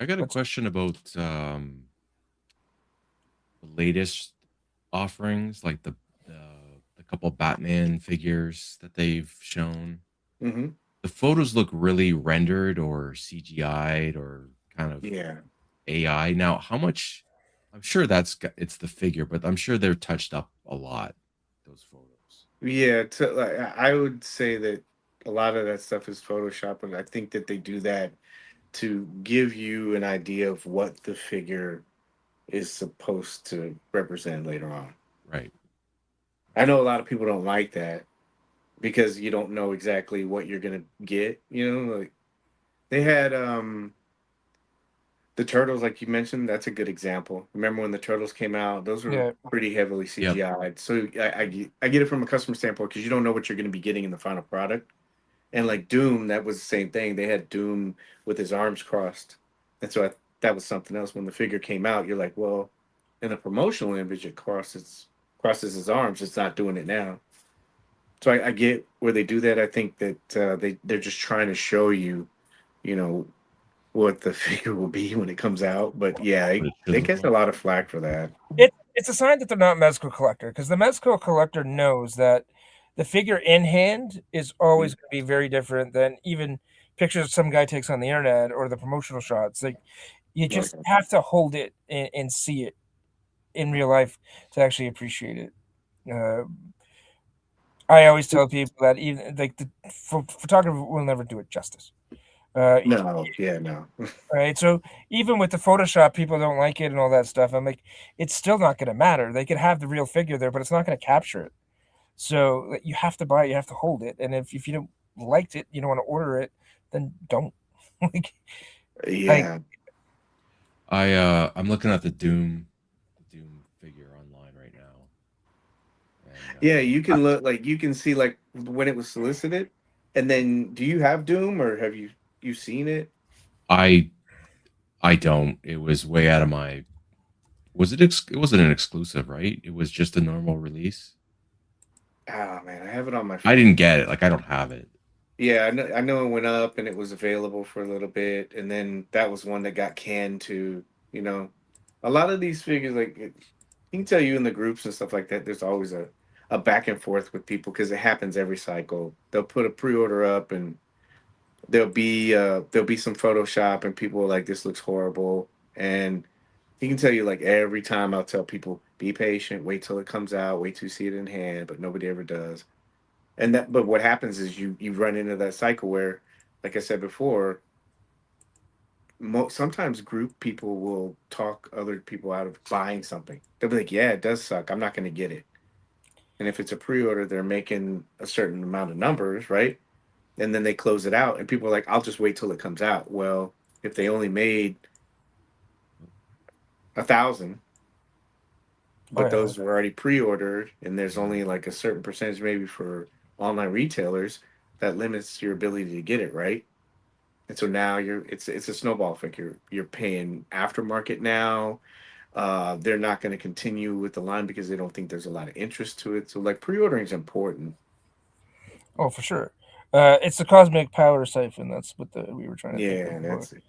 I got a What's question about the latest offerings, like the couple Batman figures that they've shown. Hmm. The photos look really rendered or CGI'd or kind of Yeah, AI. Now, how much? I'm sure it's the figure, but I'm sure they're touched up a lot. Those photos. yeah. Like, I would say that a lot of that stuff is Photoshop, and I think that they do that to give you an idea of what the figure is supposed to represent later on. Right. I know a lot of people don't like that because you don't know exactly what you're gonna get. Like they had The turtles, like you mentioned, that's a good example. Remember when the turtles came out? Those were Yeah. pretty heavily Yep. CGI'd. So I get it from a customer standpoint because you don't know what you're going to be getting in the final product. And like Doom, that was the same thing. They had Doom with his arms crossed, and so that was something else. When the figure came out, you're like, well, in a promotional image, it crosses his arms. It's not doing it now. So I get where they do that. I think that they're just trying to show you, you know, what the figure will be when it comes out. But yeah, What it should they look get a like. lot of flack for that. It's a sign that they're not a Mezco collector, because the Mezco collector knows that the figure in hand is always going to be very different than even pictures some guy takes on the internet or the promotional shots. Like, you Right. just have to hold it and see it in real life to actually appreciate it. Uh, I always tell people that even like the photographer will never do it justice. Uh, No, yeah, no. right. So even with the Photoshop, people don't like it and all that stuff. I'm like, it's still not going to matter. They could have the real figure there, but it's not going to capture it. So like, you have to buy it, you have to hold it, and if you don't liked it, you don't want to order it, then don't. like, like Yeah. I'm looking at the Doom figure online right now, and Yeah, you can look like you can see like when it was solicited, and then do you have Doom or have you seen it? I I don't. It was way out of my. Was it? It wasn't an exclusive, right? It was just a normal release. Oh man, I have it on my I phone. didn't get it. Like I don't have it. Yeah, I know it went up and it was available for a little bit, and then that was one that got canned too. You know, a lot of these figures, like you can tell you in the groups and stuff like that, there's always a back and forth with people because it happens every cycle. They'll put a pre-order up and there'll be some Photoshop and people are like, this looks horrible. And he can tell you like every time I'll tell people, be patient, wait till it comes out, wait till you see it in hand, but nobody ever does. And that but what happens is you run into that cycle where, like I said before, sometimes group people will talk other people out of buying something. They'll be like, yeah, it does suck. I'm not gonna get it. And if it's a pre-order, they're making a certain amount of numbers, right? And then they close it out and people are like, I'll just wait till it comes out. Well, if they only made 1,000, oh but yeah, those were already pre-ordered and there's only like a certain percentage maybe for online retailers, that limits your ability to get it, right? And so now it's a snowball effect. You're paying aftermarket now. They're not going to continue with the line because they don't think there's a lot of interest to it. So like pre-ordering is important. oh for sure. It's the cosmic power siphon. That's what we were trying to think of Yeah, before. that's it.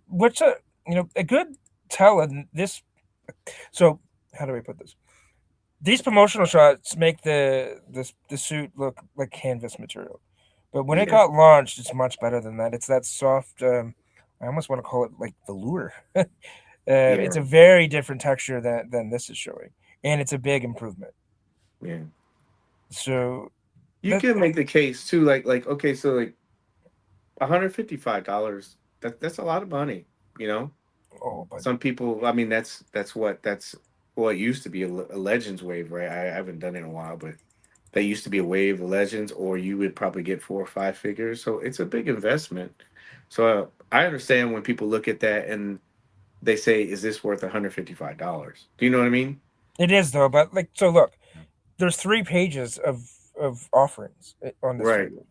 What's a good tell in this. So how do I put this? These promotional shots make the suit look like canvas material, but when it Yeah, got launched, it's much better than that. It's that soft. I almost want to call it like velour. It's yeah, a very different texture than this is showing, and it's a big improvement. yeah. So You that can make the case too, like okay, so like $155, that's a lot of money, you know? oh, but Some people, I mean, that's well, it used to be a Legends wave, right? I haven't done it in a while, but that used to be a wave of Legends, or you would probably get 4 or 5 figures. So it's a big investment. So I understand when people look at that and they say, "Is this worth $155?" Do you know what I mean? it is though. But like, so look, Yeah. there's 3 pages of offerings on this Right. figure.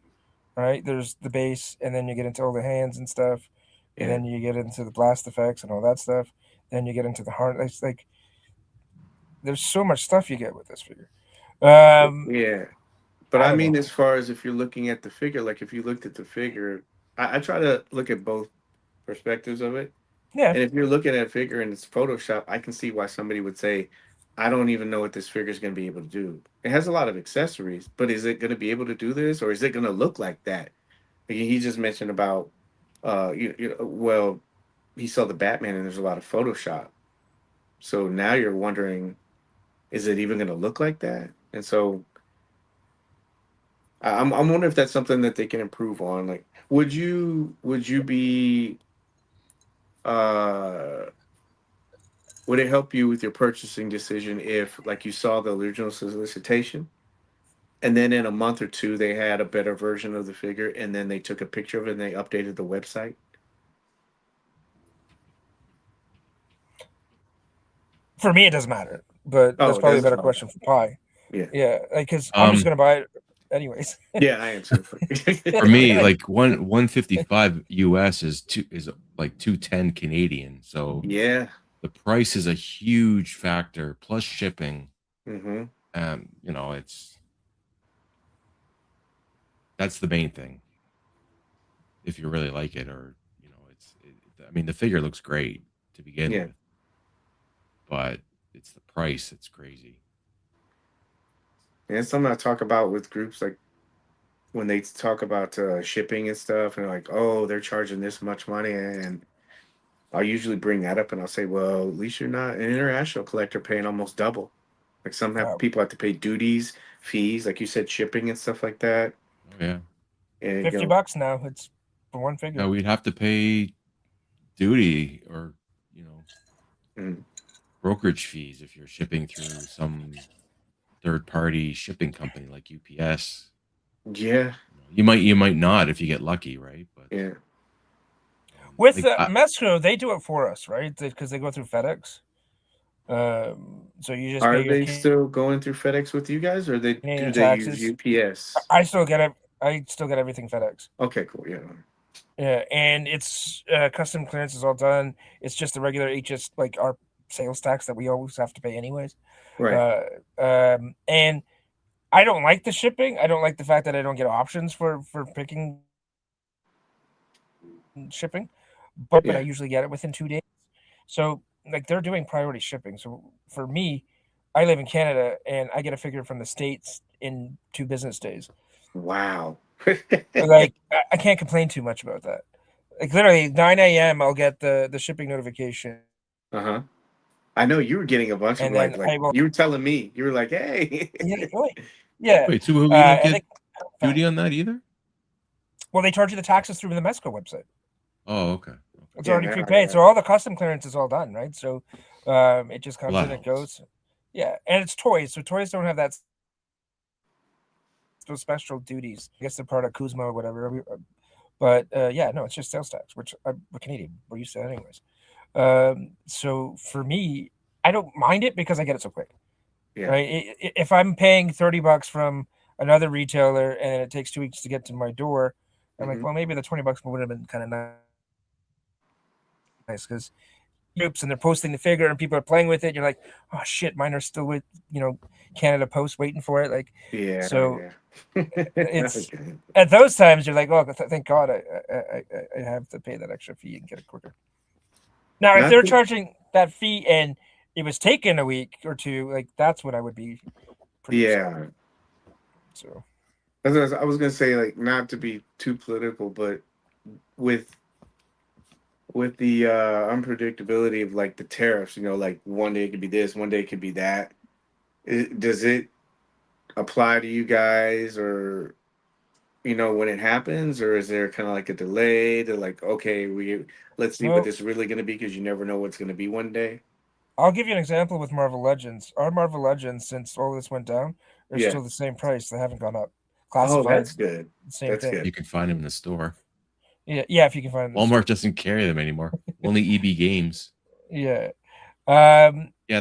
Right? There's the base, and then you get into all the hands and stuff, and Yeah. then you get into the blast effects and all that stuff. Then you get into the harness. Like, there's so much stuff you get with this figure. Um, Yeah. But I I don't mean, know. as far as if you're looking at the figure, like if you looked at the figure, I try to look at both perspectives of it. Yeah, And if you're looking at a figure and it's Photoshop, I can see why somebody would say, I don't even know what this figure is going to be able to do. It has a lot of accessories, but is it going to be able to do this or is it going to look like that? Like he just mentioned about, well, he saw the Batman and there's a lot of Photoshop. So now you're wondering, is it even going to look like that? And so I'm wondering if that's something that they can improve on. Like, would you be uh would it help you with your purchasing decision if like you saw the original solicitation and then in a month or two they had a better version of the figure and then they took a picture of it and they updated the website? For me, it doesn't matter, but Oh, that's it probably a doesn't better matter. question for Pi. Yeah. Yeah, because I'm just Um, gonna buy it anyways. Yeah, I am too. for me, like 155 US is like 210 Canadian. So Yeah. the price is a huge factor, plus shipping. Mm-hmm. You know, that's the main thing. If you really like it, or you know, I mean, the figure looks great to begin Yeah. with, but it's the price that's crazy. And it's something I talk about with groups, like when they talk about shipping and stuff, and they're like, oh, they're charging this much money. And I'll usually bring that up and I'll say, well, at least you're not an international collector paying almost double. Like some have Wow, people have to pay duties, fees, like you said, shipping and stuff like that. Oh yeah, And $50 now. It's for one yeah. figure. We'd have to pay duty, or you know, mm, brokerage fees if you're shipping through some third party shipping company like UPS. yeah, You might not if you get lucky, right? But yeah. With like Mesco, they do it for us, right? Because they go through FedEx. So you just Are pay your they still going through FedEx with you guys, or do Canadian they use taxes. UPS? I still get it. I still get everything FedEx. Okay, cool. Yeah. Yeah, and it's custom clearance is all done. It's just the regular HS, like our sales tax that we always have to pay anyways. Right. And I don't like the shipping. I don't like the fact that I don't get options for picking shipping, but I Yeah. usually get it within 2 days. So like they're doing priority shipping. So for me, I live in Canada and I get a figure from the States in 2 business days. Wow. Like I can't complain too much about that. Like literally 9 a.m. I'll get the shipping notification, Uh-huh. I know you were getting a bunch of and then like I will. you were telling me, you were like, hey. Yeah, wait, yeah. wait, so you don't And get duty on that either? well, they charge you the taxes through the Mesco website. Oh, okay. It's Yeah, already prepaid, so all the custom clearance is all done, right? So it just comes Well, in, that it helps. goes. Yeah, and it's toys, so toys don't have those special duties. I guess they're part of Kuzma or whatever. But yeah, no, it's just sales tax, which we're Canadian. We're used to it anyways. So for me, I don't mind it because I get it so quick. Yeah. Right? If I'm paying $30 from another retailer and it takes 2 weeks to get to my door, I'm like, Mhm. well, maybe the $20 would have been kind of nice because groups and they're posting the figure and people are playing with it. You're like, oh shit, mine are still with Canada Post waiting for it. Like, Yeah, so yeah. it's Okay. at those times you're like, oh, thank God I have to pay that extra fee and get it quicker. Now, if Not they're to- charging that fee and it was taken a week or two, like that's when I would be pretty upset. yeah. So I was gonna say, like, not to be too political, but with the unpredictability of like the tariffs, like one day it could be this, one day it could be that. Does it apply to you guys, or when it happens, or is there kind of like a delay to like, okay, let's see what well, this is really gonna be, because you never know what's gonna be one day. I'll give you an example with Marvel Legends. Our Marvel Legends, since all this went down, are Yeah. still the same price. They haven't gone up. Oh, Classified, that's good. same That's thing. good. You can find them in the store. Yeah, if you can find them. In the store. Walmart doesn't carry them anymore. Only EB Games. Yeah. Yeah,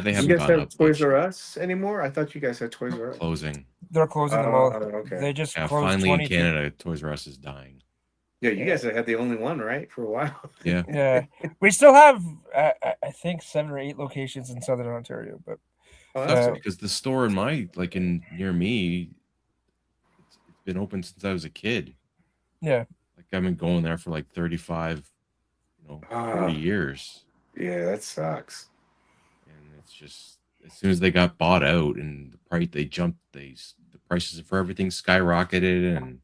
they Do you haven't guys gone have up Toys much. R Us anymore? I thought you guys had Toys R Us. Closing. They're closing them all. Okay. They just Yeah, closed finally in 22. Canada, Toys R Us is dying. Yeah, you guys had the only one, right, for a while. Yeah. Yeah, we still have I think 7 or 8 locations in Southern Ontario, but Oh, that's Sucks cool. because the store in near me, it's been open since I was a kid. yeah. Like I've been going there for like 35, 40 years. Yeah, that sucks. And it's just as soon as they got bought out and the price they jumped, the prices for everything skyrocketed, and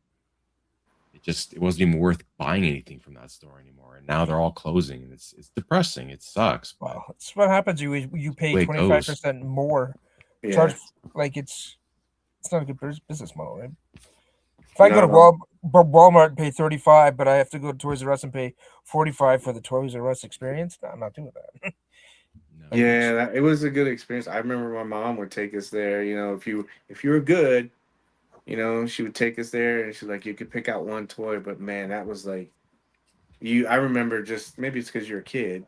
it wasn't even worth buying anything from that store anymore. And now they're all closing, and it's depressing. It sucks, but Well, that's what happens. You pay way it 25% more. Yeah. Charge like it's not a good business model, right? If I go to No. Walmart and pay 35, but I have to go to Toys R Us and pay 45 for the Toys R Us experience, no, I'm not doing that. no. Yeah, it was a good experience. I remember my mom would take us there. If you were good, she would take us there, and she's like, you could pick out one toy, but man, that was like I remember, just maybe it's because you're a kid,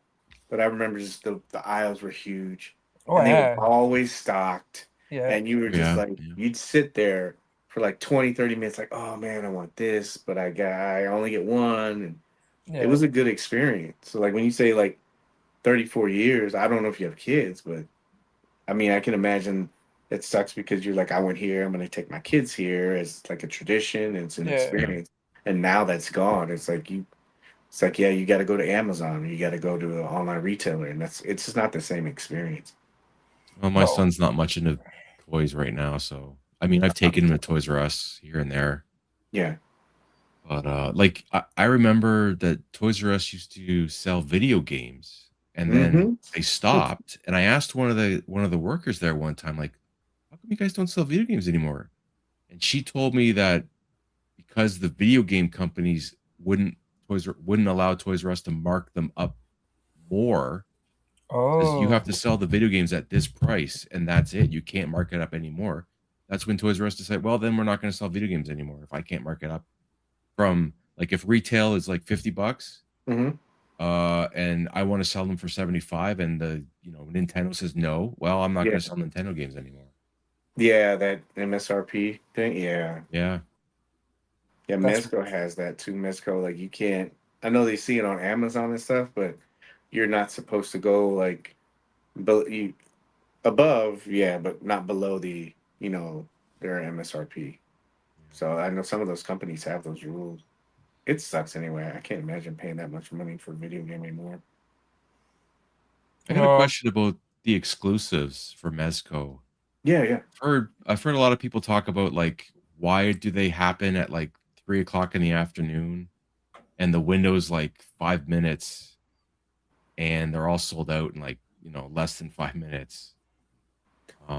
but I remember just the aisles were huge. Oh, and I they were have. always stocked. Yeah. And you were just Yeah, like, yeah. you'd sit there for like 20, 30 minutes, like, oh man, I want this, but I only get one. And it Yeah. was a good experience. So like when you say like 34 years, I don't know if you have kids, but I mean, I can imagine it sucks because you're like, I went here, I'm going to take my kids here as like a tradition, and it's an Yeah. Yeah. experience. And now that's gone. It's like, yeah, you got to go to Amazon, or you got to go to an online retailer, and it's just not the same experience. Well, my No. son's not much into toys right now, so I mean, I've taken him to Toys R Us here and there, Yeah. but like I remember that Toys R Us used to sell video games, and then Mm-hmm. they stopped. And I asked one of the workers there one time, like, "How come you guys don't sell video games anymore?" And she told me that because the video game companies wouldn't allow Toys R Us to mark them up more. Says you have Oh. to sell the video games at this price, and that's it. You can't mark it up anymore. That's when Toys R Us decided, well, then we're not going to sell video games anymore if I can't mark it up from like if retail is like $50, Mm-hmm. and I want to sell them for 75, and the Nintendo says no, well, I'm not Yeah. going to sell Nintendo games anymore. Yeah, that MSRP thing. Yeah. Yeah. Yeah, That's Mezco has that too. Mezco, like you can't. I know they see it on Amazon and stuff, but you're not supposed to go like, but you above, yeah, but not below their MSRP. So I know some of those companies have those rules. It sucks anyway. I can't imagine paying that much money for a video game anymore. I got a no. question about the exclusives for Mezco. Yeah, yeah. I've heard a lot of people talk about like why do they happen at like 3 o'clock in the afternoon and the window's like 5 minutes and they're all sold out in like less than 5 minutes.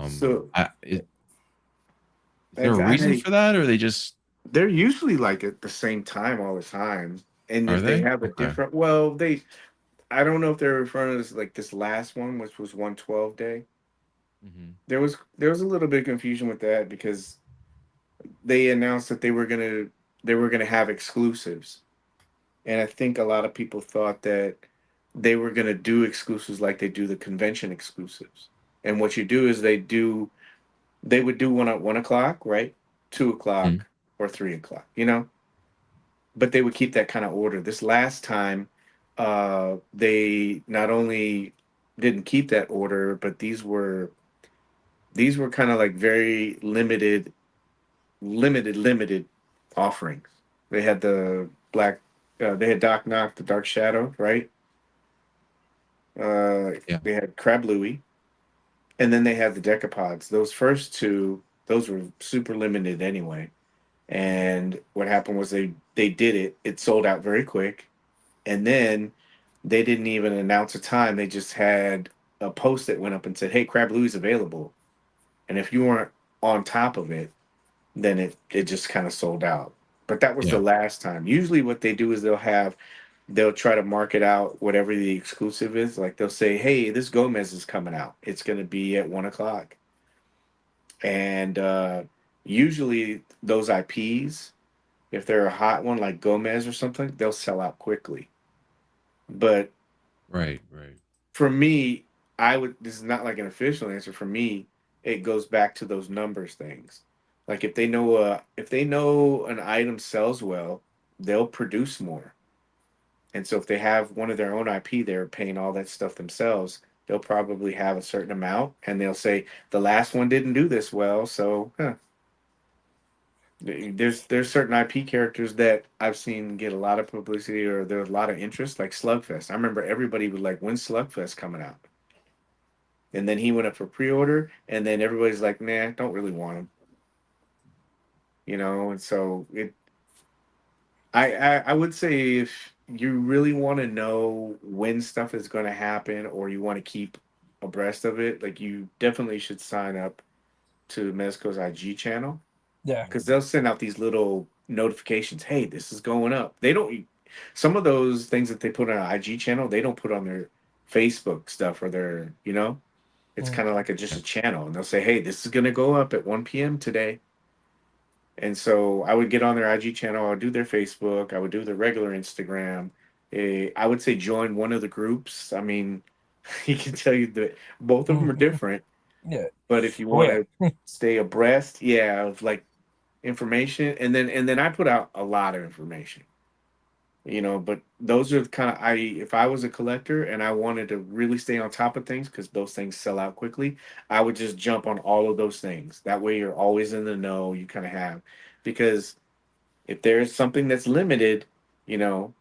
So Is there a reason for that, or they just they're usually like at the same time all the time. And are if they they have a okay? different, well, I don't know if they're referring to this like this last one, which was 112 day. Hmm. There was a little bit of confusion with that because they announced that they were gonna have exclusives, and I think a lot of people thought that they were gonna do exclusives like they do the convention exclusives. And what you do is they would do one at 1 o'clock, right, 2 o'clock, or 3 o'clock, but they would keep that kind of order. This last time, they not only didn't keep that order, but these were kind of like very limited offerings. They had the they had Doc Knock, the Dark Shadow, right? Yeah. They had Crab Louie, and then they had the Decapods. Those first two, those were super limited anyway. And what happened was they did it. It sold out very quick, and then they didn't even announce a time. They just had a post that went up and said, "Hey, Crab Louie's available." And if you weren't on top of it, then it just kind of sold out. But that was the Yeah. last time. Usually, what they do is they'll try to market out whatever the exclusive is. Like they'll say, "Hey, this Gomez is coming out. It's going to be at 1 o'clock." And usually, those IPs, if they're a hot one like Gomez or something, they'll sell out quickly. But Right. Right. for me, this is not like an official answer. For me, it goes back to those numbers things. Like if they know an item sells well, they'll produce more. And so if they have one of their own IP, they're paying all that stuff themselves. They'll probably have a certain amount, and they'll say the last one didn't do this well, so there's certain IP characters that I've seen get a lot of publicity or there's a lot of interest, like Slugfest. I remember everybody was like, "When's Slugfest coming out?" And then he went up for pre-order, and then everybody's like, "Nah, don't really want him," And so I would say if you really want to know when stuff is going to happen, or you want to keep abreast of it, like you definitely should sign up to Mezco's IG channel Yeah. because they'll send out these little notifications. Hey, this is going up. They don't. Some of those things that they put on an IG channel, they don't put on their Facebook stuff or their. It's Mm. kind of like just Yeah. a channel, and they'll say, "Hey, this is going to go up at 1 p.m. today." And so I would get on their IG channel, I would do their Facebook, I would do their regular Instagram. I would say join one of the groups. I mean, He can tell you that both of them are different. Yeah. But if you Oh want yeah. to stay abreast, yeah, of like information, and then I put out a lot of information, but those are kind of I if I was a collector and I wanted to really stay on top of things because those things sell out quickly, I would just jump on all of those things. That way you're always in the know, you kind of have because if there's something that's limited, you know,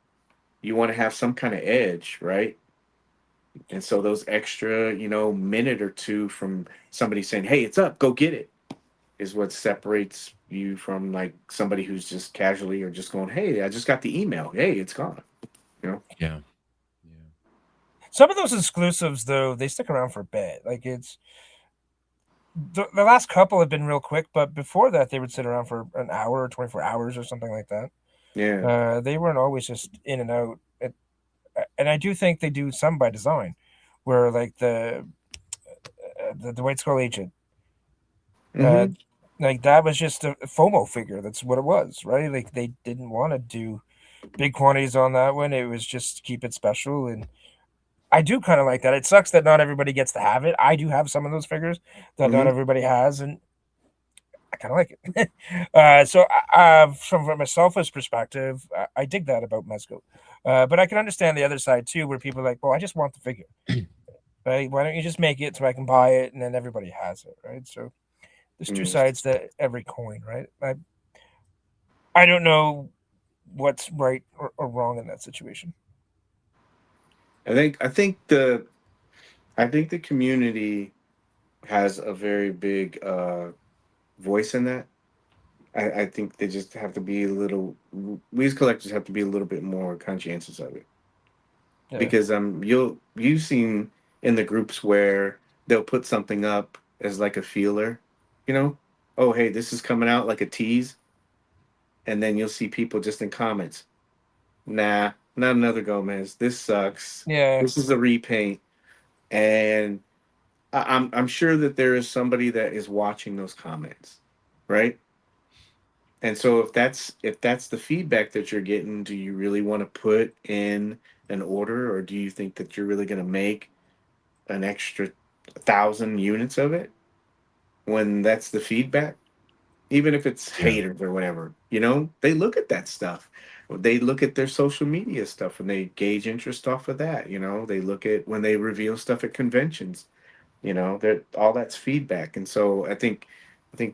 you want to have some kind of edge, right? And so those extra, minute or two from somebody saying, "Hey, it's up, go get it," is what separates you from like somebody who's just casually or just going, "Hey, I just got the email. Hey, it's gone." You know? Yeah. Yeah. Some of those exclusives though, they stick around for a bit. Like it's the last couple have been real quick, but before that they would sit around for an hour or 24 hours or something like that. Yeah. They weren't always just in and out. And I do think they do some by design, where like the White Skull agent, uh, Mm-hmm. like that was just a FOMO figure. That's what it was, right? Like they didn't want to do big quantities on that one. It was just keep it special, and I do kind of like that. It sucks that not everybody gets to have it. I do have some of those figures that not Mm-hmm. everybody has, and I kind of like it. From a selfish perspective, I dig that about Mezco. But I can understand the other side too, where people are like, "Well, I just want the figure, right? Why don't you just make it so I can buy it, and then everybody has it, right?" So there's two Mm. sides to every coin, right? I don't know what's right or wrong in that situation. I think the community has a very big voice in that. I think they just have to be a little. We as collectors have to be a little bit more conscientious of it Yeah, because you've seen in the groups where they'll put something up as like a feeler, you know, oh hey, this is coming out like a tease, and then you'll see people just in comments, nah, not another Gomez. This sucks. yeah, This is a repaint, and I'm sure that there is somebody that is watching those comments, right? And so if that's the feedback that you're getting, do you really want to put in an order, or do you think that you're really going to make an extra 1,000 units of it when that's the feedback? Even if it's Yeah. haters or whatever, they look at that stuff. They look at their social media stuff and they gauge interest off of that. They look at when they reveal stuff at conventions. That all that's feedback. And so I think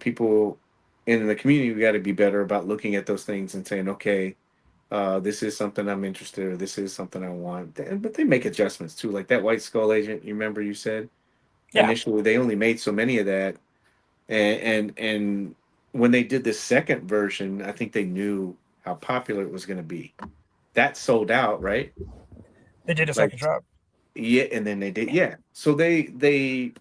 people in the community, we got to be better about looking at those things and saying, okay, this is something I'm interested in, or this is something I want. But they make adjustments too. Like that White Skull agent, you remember you said yeah. initially they only made so many of that, and when they did the second version, I think they knew how popular it was going to be. That sold out, right? They did a Like second drop. yeah, and then they did yeah. So they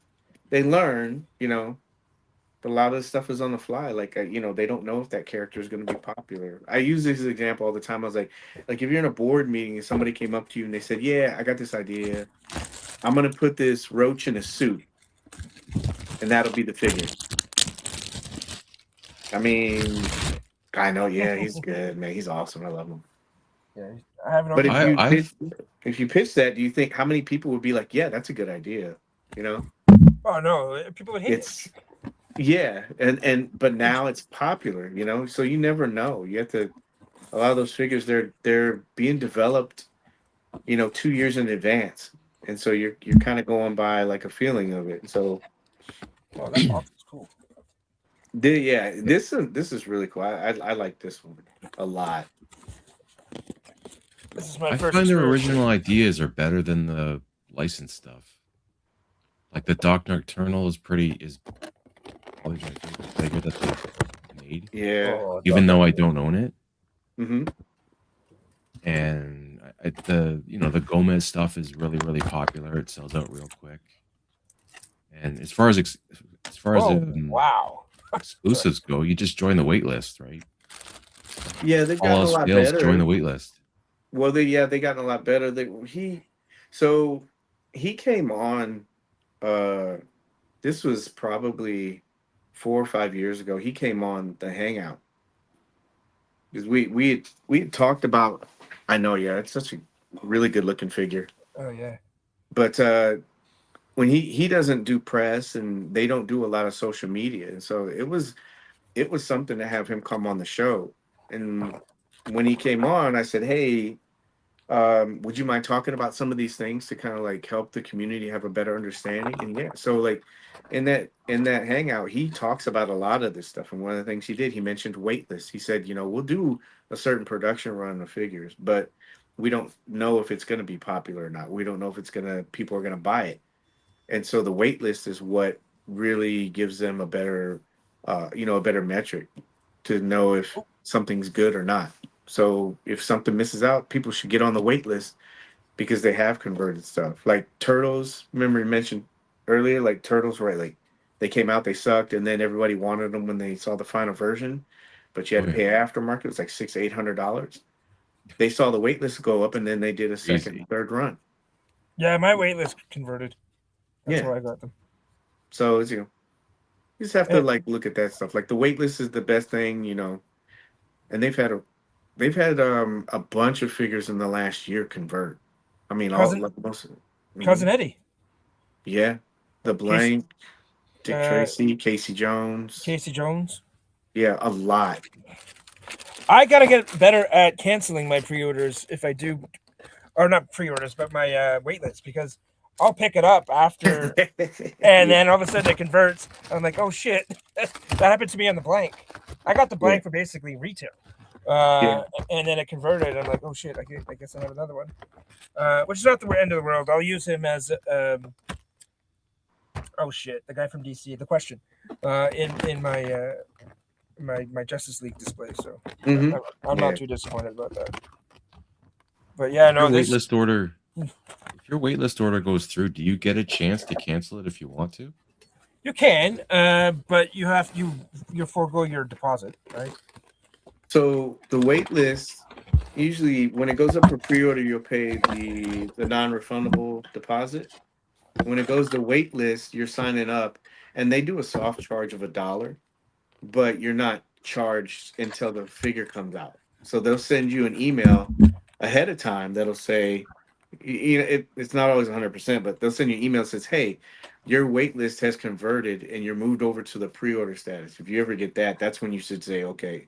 learn, but a lot of the stuff is on the fly. Like they don't know if that character is going to be popular. I use this example all the time. I was like if you're in a board meeting and somebody came up to you and they said, "Yeah, I got this idea. I'm going to put this roach in a suit, and that'll be the figure." I mean, I know, yeah, he's good, man. He's awesome. I love him. Yeah, I have it on But if DVD. you I've pitch, if you pitch that, do you think how many people would be like, "Yeah, that's a good idea"? You know, Oh no, people would hate it. it's yeah, and but now it's popular. So you never know. You have to a lot of those figures they're being developed, 2 years in advance, and so you're kind of going by like a feeling of it. So Oh, that box is cool. yeah, this is really cool. I like this one a lot. This is my I first find their experience with original ideas are better than the licensed stuff. Like the Doc Nocturnal is probably my favorite figure that they made, Yeah. Oh, even Doc though I Ock. don't own it. Mm-hmm. And the Gomez stuff is really really popular. It sells out real quick. And as far as Oh wow. Sorry. exclusives go, you just join the wait list, right? Yeah, they've All gotten a else lot fails, join the better. wait list. Well, they gotten a lot better. So he came on. Uh, this was probably 4 or 5 years ago. He came on the Hangout because we had talked about. I know, yeah, it's such a really good looking figure. Oh yeah. but when he doesn't do press and they don't do a lot of social media, and so it was something to have him come on the show. And when he came on, I said, "Hey, would you mind talking about some of these things to kind of like help the community have a better understanding?" And yeah, so like in that hangout, he talks about a lot of this stuff. And one of the things he did, he mentioned waitlist. He said, we'll do a certain production run of figures, but we don't know if it's going to be popular or not. We don't know if people are going to buy it. And so the wait list is what really gives them a better metric to know if something's good or not. So if something misses out, people should get on the wait list because they have converted stuff. Like turtles, remember you mentioned earlier, like turtles, right? Like they came out, they sucked, and then everybody wanted them when they saw the final version, but you had Oh, to yeah. pay aftermarket. It was like $600-800. They saw the wait list go up, and then they did a second, Crazy. third run. Yeah, my waitlist converted. That's Yeah. why I got them. So it's you just have to And like look at that stuff. Like the wait list is the best thing, and they've had a bunch of figures in the last year convert. I mean, all cousin like most of it. cousin Eddie, Yeah, the Casey, blank, Dick uh, Tracy, Casey Jones. Casey Jones. Yeah, a lot. I gotta get better at canceling my pre-orders if I do, or not pre-orders, but my waitlist, because I'll pick it up after, and Yeah, then all of a sudden it converts. I'm like, oh shit, that happened to me on the blank. I got the yeah, blank for basically retail, yeah. and then it converted. I'm like, oh shit, I guess I have another one, which is not the end of the world. I'll use him as oh shit, the guy from DC, the Question, in my my Justice League display. So Mm-hmm. I'm Yeah. not too disappointed about that. But yeah, Your no, this waitlist order. If your waitlist order goes through, do you get a chance to cancel it if you want to? you can, but you forego your deposit, right? So the wait list, usually when it goes up for pre-order, you'll pay the non-refundable deposit. When it goes to wait list, you're signing up, and they do a soft charge of $1, but you're not charged until the figure comes out. So they'll send you an email ahead of time that'll say, it's not always 100%, but they'll send you an email that says, "Hey, your wait list has converted and you're moved over to the pre-order status." If you ever get that, that's when you should say, "Okay,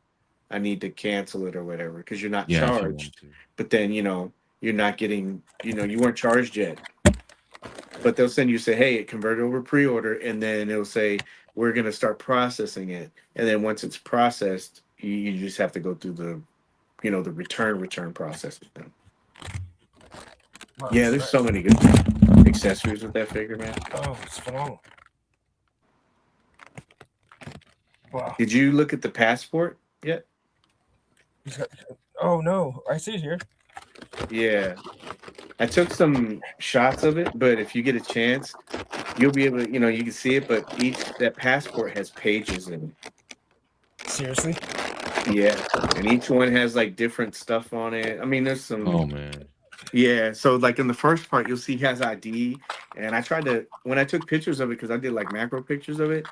I need to cancel it," or whatever, because you're not Yeah, if you want charged. to. But then, you're not getting, you weren't charged yet. But they'll send you say, "Hey, it converted over pre-order," and then it'll say, "We're going to start processing it." And then once it's processed, you just have to go through the return process with them. Wow, Yeah, that's there's so nice. many good accessories with that figure, man. Oh, it's phenomenal. Wow. Did you look at the passport yet? Oh no, I see it here. Yeah, I took some shots of it, but if you get a chance, you'll be able to, you can see it, but that passport has pages in it. Seriously? Yeah, and each one has like different stuff on it. I mean, there's some. Oh man. Yeah, so like in the first part, you'll see he has ID, and I tried to when I took pictures of it because I did like macro pictures of it.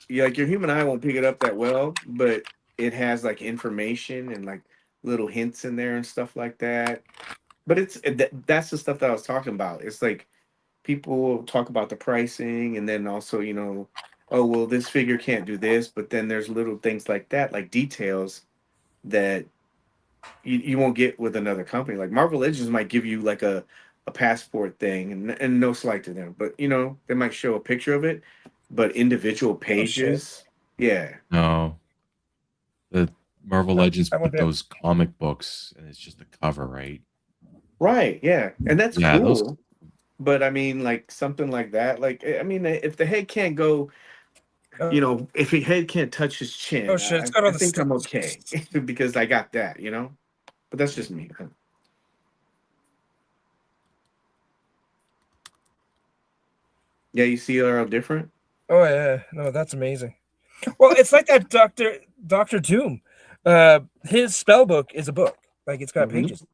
Like your human eye won't pick it up that well, but it has like information and like little hints in there and stuff like that. But that's the stuff that I was talking about. It's like people will talk about the pricing, and then also oh well, this figure can't do this, but then there's little things like that, like details that you won't get with another company. Like Marvel Legends might give you like a passport thing, and no slight to them, but they might show a picture of it, but individual Oh shit. pages, yeah, No. The Marvel Legends I went put there. those comic books, and it's just the cover, right? right, yeah, and that's Yeah, those. cool. But I mean, like something like that, like I mean, if the head can't go, if your head can't touch his Oh chin, shit, it's I, got all I the think I'm okay because I got that. But that's just me. Yeah, you see, they're all different. Oh yeah, no, that's amazing. Well, it's like that Doctor Doom. His spell book is a book. Like it's got Hmm. pages.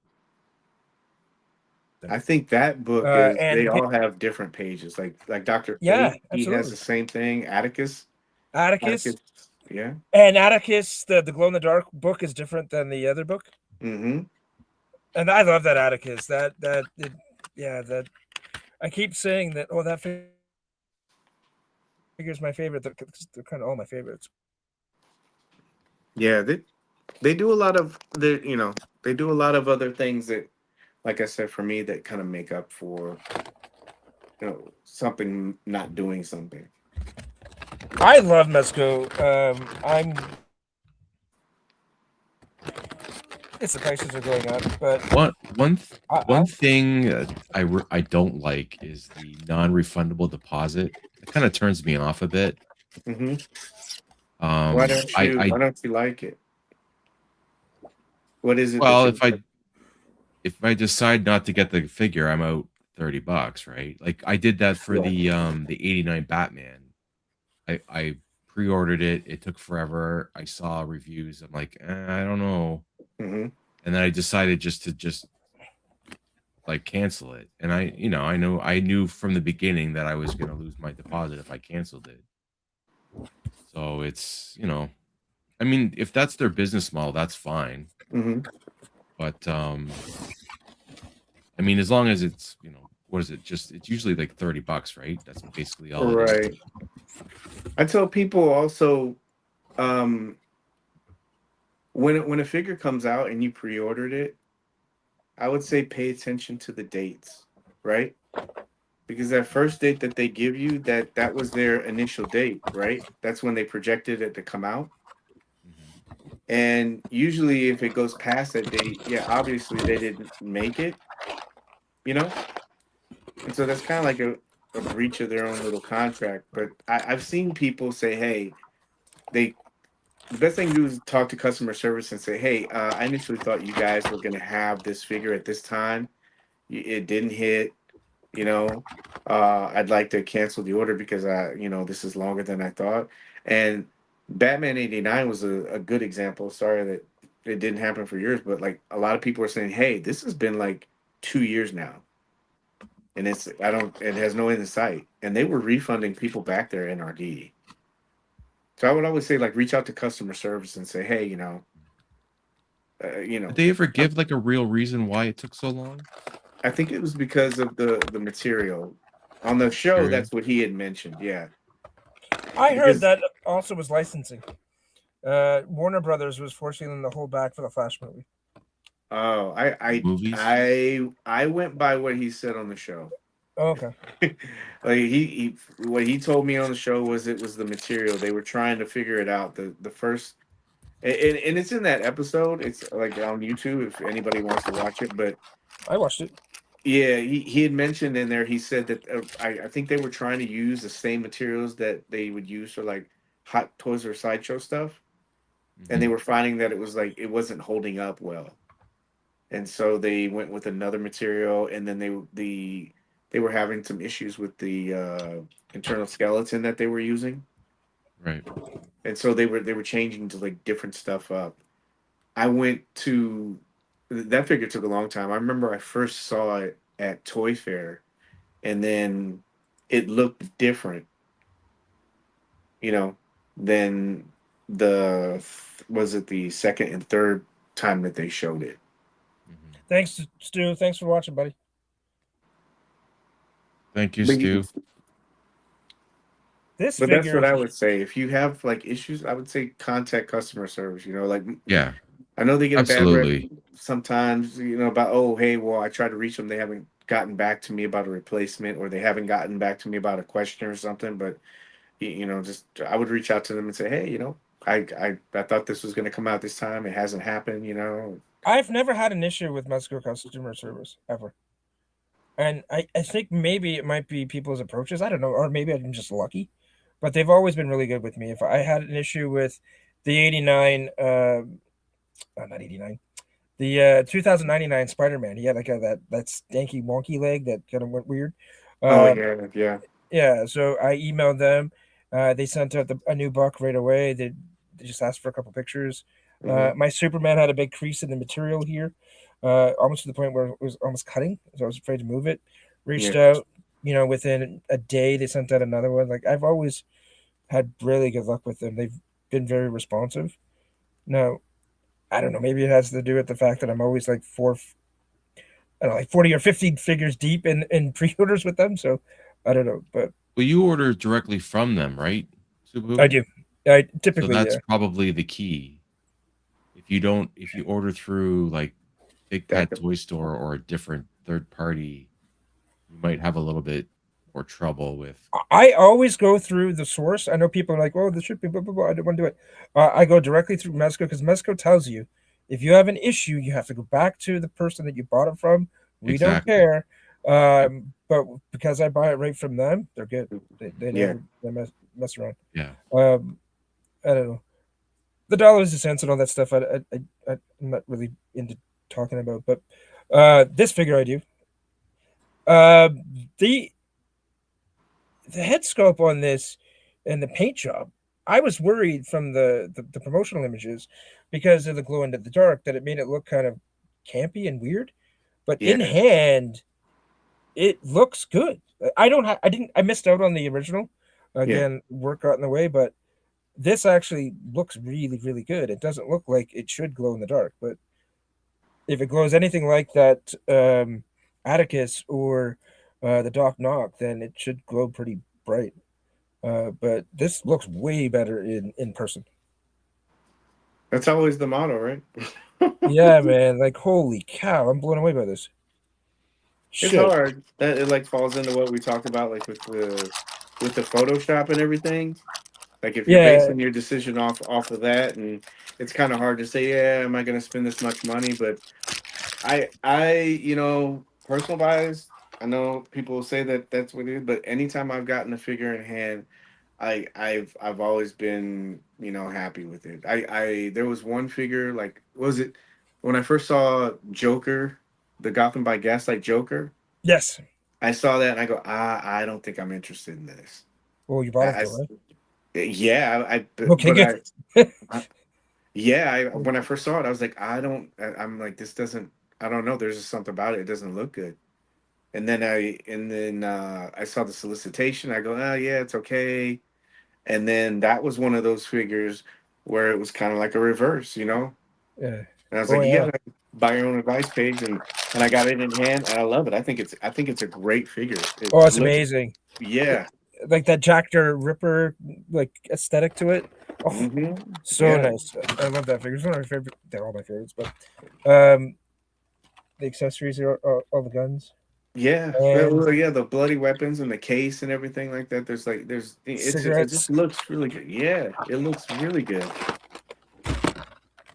I think that book is And they all have different pages. Like Dr. yeah, Fate, he has absolutely. the same thing. Atticus, Atticus yeah. and Atticus, the glow in the dark book is different than the other book. Mm-hmm. And I love that Atticus. That yeah, that I keep saying that. Oh, that figure's my favorite. They're kind of all my favorites. Yeah, they do a lot of they do a lot of other things that, like I said, for me, that kind of make up for something not doing something. I love Mezco. I'm. It's the prices are going up, but One thing I don't like is the non-refundable deposit. It kind of turns me off a bit. Hmm. Um, I Why don't you like it? What is it that well, you like? if I decide not to get the figure, I'm out $30, right? Like I did that for Yeah. the '89 Batman. I pre-ordered it. It took forever. I saw reviews. I'm like, I don't know. Hmm. And then I decided just like cancel it. And I knew from the beginning that I was going to lose my deposit if I canceled it. So it's. I mean, if that's their business model, that's fine. Hmm. But I mean, as long as it's, what is it? It's usually like $30, right? That's basically all it is. Right. I tell people also, um, when a figure comes out and you pre-ordered it, I would say pay attention to the dates, right? Because that first date that they give you, that was their initial date, right? That's when they projected it to come out. Mhm. And usually if it goes past that date, yeah, obviously they didn't make it, you know? And so that's kind of like a breach of their own little contract. But I've seen people say, hey, they the best thing to do is talk to customer service and say, hey, I initially thought you guys were going to have this figure at this time. It didn't hit, you know. I'd like to cancel the order because this is longer than I thought. And Batman '89 was a good example. Sorry that it didn't happen for years, but like a lot of people are saying, hey, this has been like 2 years now. And it has no end in sight. And they were refunding people back their NRD. So I would always say, like, reach out to customer service and say, hey, uh, you Did know, they ever give like a real reason why it took so long? I think it was because of the material on the show. Material? That's what he had mentioned. Yeah, I heard because that also was licensing. Warner Brothers was forcing them to hold back for the Flash movie. oh, Movies? I went by what he said on the show. Oh, okay. Like he what he told me on the show was it was the material. They were trying to figure it out. The first and it's in that episode. It's like on YouTube if anybody wants to watch it. But I watched it. yeah, he had mentioned in there. He said that I think they were trying to use the same materials that they would use for like Hot Toys or Sideshow stuff, and they Mhm. were finding that it was like it wasn't holding up well, and so they went with another material, and then they were having some issues with the internal skeleton that they were using, Right. and so they were changing to like different stuff up. I went to that figure took a long time. I remember I first saw it at Toy Fair, and then it looked different, you know, than the was it the second and third time that they showed it. Mhm. Thanks, Stu. Thanks for watching, buddy. Thank you, But Stu. This but that's figure what is I would say. If you have like issues, I would say contact customer service. Like Yeah, I know they get a bad rep absolutely. sometimes, about, oh, hey, well, I tried to reach them. They haven't gotten back to me about a replacement, or they haven't gotten back to me about a question or something. But just I would reach out to them and say, hey, I thought this was going to come out this time. It hasn't happened. I've never had an issue with Mezco customer service ever. And I think maybe it might be people's approaches. I don't know, or maybe I'm just lucky. But they've always been really good with me. If I had an issue with the 89 not 89, the 2099 Spider-Man, he had like that stanky wonky leg that kind of went weird. Oh Um, yeah, yeah. yeah, so I emailed them. They sent out a new buck right away. They just asked for a couple pictures. Hmm. My Superman had a big crease in the material here, almost to the point where it was almost cutting. So I was afraid to move it. Reached Yeah. out, within a day they sent out another one. Like I've always had really good luck with them. They've been very responsive. Now I don't know. Maybe it has to do with the fact that I'm always like I don't know, like 40 or 50 figures deep in pre-orders with them. So I don't know, but Well, you order directly from them, right, Subu? I do. I So typically, that's yeah. probably the key. If you order through like Big That Pet Toy Store or a different third party, you might have a little bit more trouble with. I always go through the source. I know people are like, "Oh, this should be blah blah blah." I don't want to do it. I go directly through Mezco because Mezco tells you if you have an issue, you have to go back to the person that you bought it from. We don't Exactly. care. Yep. But because I buy it right from them, they're good. They Yeah. never mess around. Yeah. I don't know the dollars and cents and all that stuff. I'm not really into talking about, but this figure I do. Uh, the the head sculpt on this and the paint job, I was worried from the promotional images because of the glow into the dark that it made it look kind of campy and weird. But in Yeah. hand, it looks good. I missed out on the original. Yeah. Again, work got in the way, but this actually looks really, really good. It doesn't look like it should glow in the dark, but if it glows anything like that Atticus or the Doc Knock, then it should glow pretty bright. But this looks way better in person. That's always the motto, right? Yeah, man. Like, holy cow, I'm blown away by this. It's Shit. hard. That it like falls into what we talked about, like with the Photoshop and everything. Like if you're Yeah, basing your decision off of that, and it's kind of hard to say, yeah, am I going to spend this much money? But you know, personal bias. I know people will say that that's what it is, but anytime I've gotten a figure in hand, I've always been, you know, happy with it. There was one figure, like, what was it when I first saw Joker, the Gotham by Gaslight Joker? yes. I saw that and I go, I don't think I'm interested in this. Well, you bought it though, right? Yeah, Okay, but good. yeah, when I first saw it, I was like, I'm like, this doesn't, I don't know. There's just something about it. It doesn't look good. And then I saw the solicitation. I go, oh yeah, it's okay. And then that was one of those figures where it was kind of like a reverse, you know. Yeah. And I was Oh like, you yeah. gotta buy your own advice page, and I got it in hand, and I love it. I think it's a great figure. Oh, it's It looks, amazing. yeah, Like that Jack the Ripper like aesthetic to it. Oh, so yeah, nice. I love that figure. It's one of my favorite. They're all my favorites, but um, the accessories are all the guns. yeah. And Well, yeah, the bloody weapons and the case and everything like that. It cigarettes. just looks really good. Yeah, it looks really good.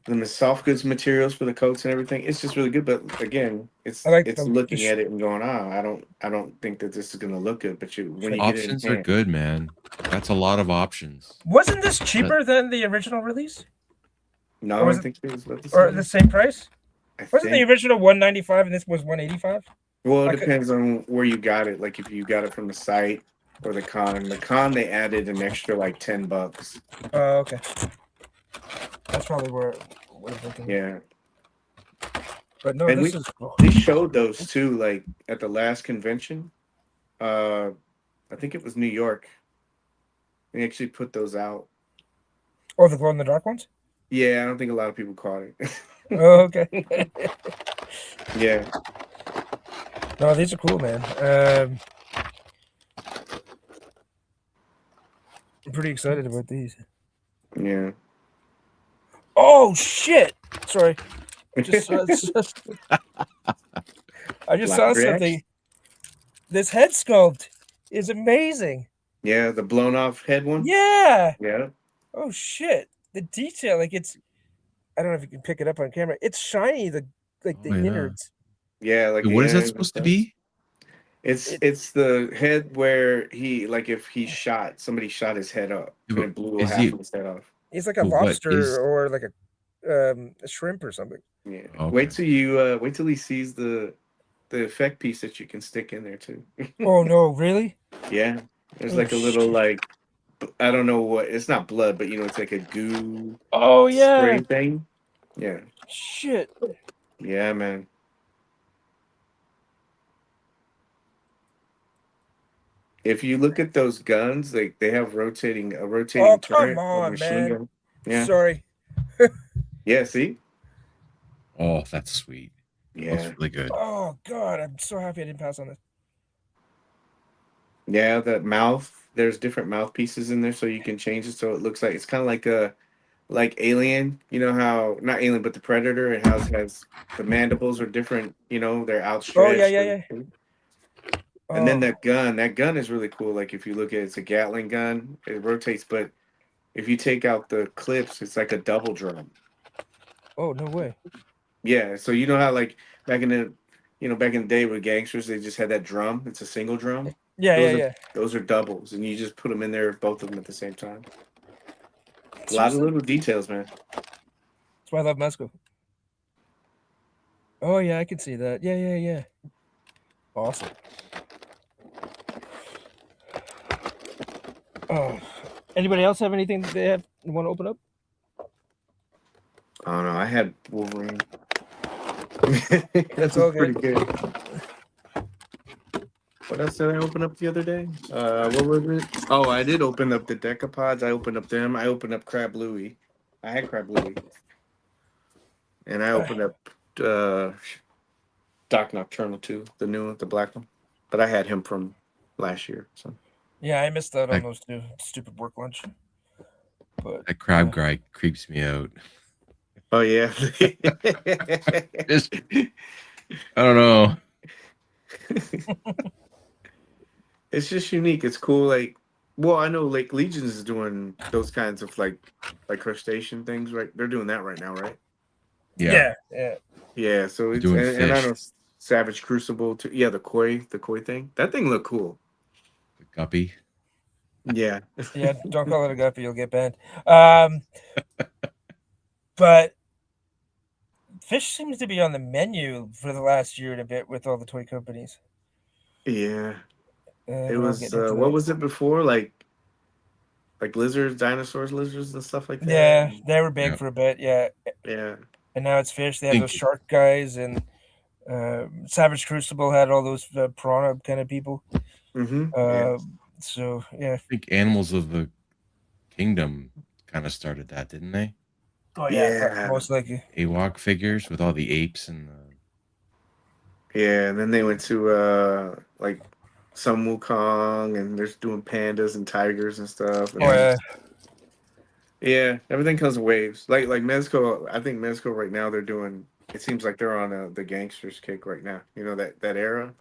And the soft goods materials for the coats and everything, it's just really good. But again, I like it's the looking at it and going, I don't think that this is gonna look good. But when you get it in Options are hand, good, man. That's a lot of options. Wasn't this cheaper than the original release? no, Or was I it think it was about the or same. the same price? I Wasn't the think. original 195 and this was 185? Well, it I could. depends on where you got it. Like if you got it from the site or the con. The con they added an extra like $10. Okay. That's probably where I'm thinking. Yeah, But no, and this is they showed those too, like at the last convention. Uh, I think it was New York. They actually put those out. oh, the glow in the dark ones? Yeah, I don't think a lot of people caught it. Oh, okay. Yeah, No, these are cool, man. I'm pretty excited about these. yeah. Oh shit! Sorry. I just saw Black Rex? something. This head sculpt is amazing. Yeah, the blown off head one. Yeah. Yeah, Oh shit. The detail, like it's I don't know if you can pick it up on camera. It's shiny, the Oh, the yeah. innards. yeah. Like What the is that innards and supposed to stuff. be? It's the head where he like if he shot somebody shot his head up Yeah, and but it blew is half he of his head off. It's like a what lobster is or like a shrimp or something. Yeah. okay? Wait till he sees the effect piece that you can stick in there too. Oh no, really? Yeah. There's Oh, like a little shit. like I don't know what it's not blood, but you know it's like a goo Oh spray yeah. thing. Yeah. Shit. Yeah, man. If you look at those guns, like they have a rotating Oh come turret or on, machine man. gun. Yeah. Sorry. Yeah, see? Oh, that's sweet. Yeah. Looks really good. Oh God, I'm so happy I didn't pass on this. Yeah, that mouth. There's different mouthpieces in there, so you can change it so it looks like it's kind of like a like Alien. You know how not Alien, but the Predator. It has the mandibles are different. You know, they're Oh yeah, outstretched. yeah, yeah. And then Oh, that gun is really cool. Like if you look at it, it's a Gatling gun. It rotates, but if you take out the clips, it's like a double drum. oh no way. Yeah, so you know how like back in the back in the day with gangsters, they just had that drum. It's a single drum. Yeah, yeah, Those are yeah. those are doubles, and you just put them in there, both of them at the same time. A lot of Seriously? little details, man. That's why I love Mezco. Oh yeah, I can see that. Yeah, yeah, yeah. Awesome. Oh, anybody else have anything that they want to open up? I don't know. I had Wolverine. That's That was all pretty good. good. What else did I open up the other day? What was it? Oh, I did open up the Decapods. I opened up them. I opened up Crab Louie. I had Crab Louie, and I opened up uh, Doc Nocturnal too, the new one, the black one. But I had him from last year. So Yeah, I missed out on That, those two stupid work lunch. But that crab guy creeps me out. oh yeah. Just, I don't know. It's just unique. It's cool. Like, well, I know Lake Legions is doing those kinds of like crustacean things, right? They're doing that right now, right? Yeah, yeah. Yeah. So they're it's doing and I fish, know Savage Crucible too. Yeah, the koi thing. That thing looked cool. the guppy. Yeah. Yeah, don't call it a guppy, you'll get banned. But fish seems to be on the menu for the last year and a bit with all the toy companies. Yeah. It They're all was getting into what that. was it before? Like lizards, dinosaurs, lizards and stuff like that. Yeah, they were big Yeah, for a bit, yeah. Yeah. And now it's fish. They I have those think shark guys, and Savage Crucible had all those piranha kind of people. Mm-hmm. Yeah. Uh, so yeah. I think Animals of the Kingdom kind of started that, didn't they? Oh yeah, Yeah. most likely. Awok figures with all the apes and the Yeah. And then they went to like some Wukong and they're doing pandas and tigers and stuff. And Oh yeah. then yeah, yeah, everything comes in waves. Like Mezco, I think Mezco right now they're doing. It seems like they're on the gangsters kick right now. You know that era.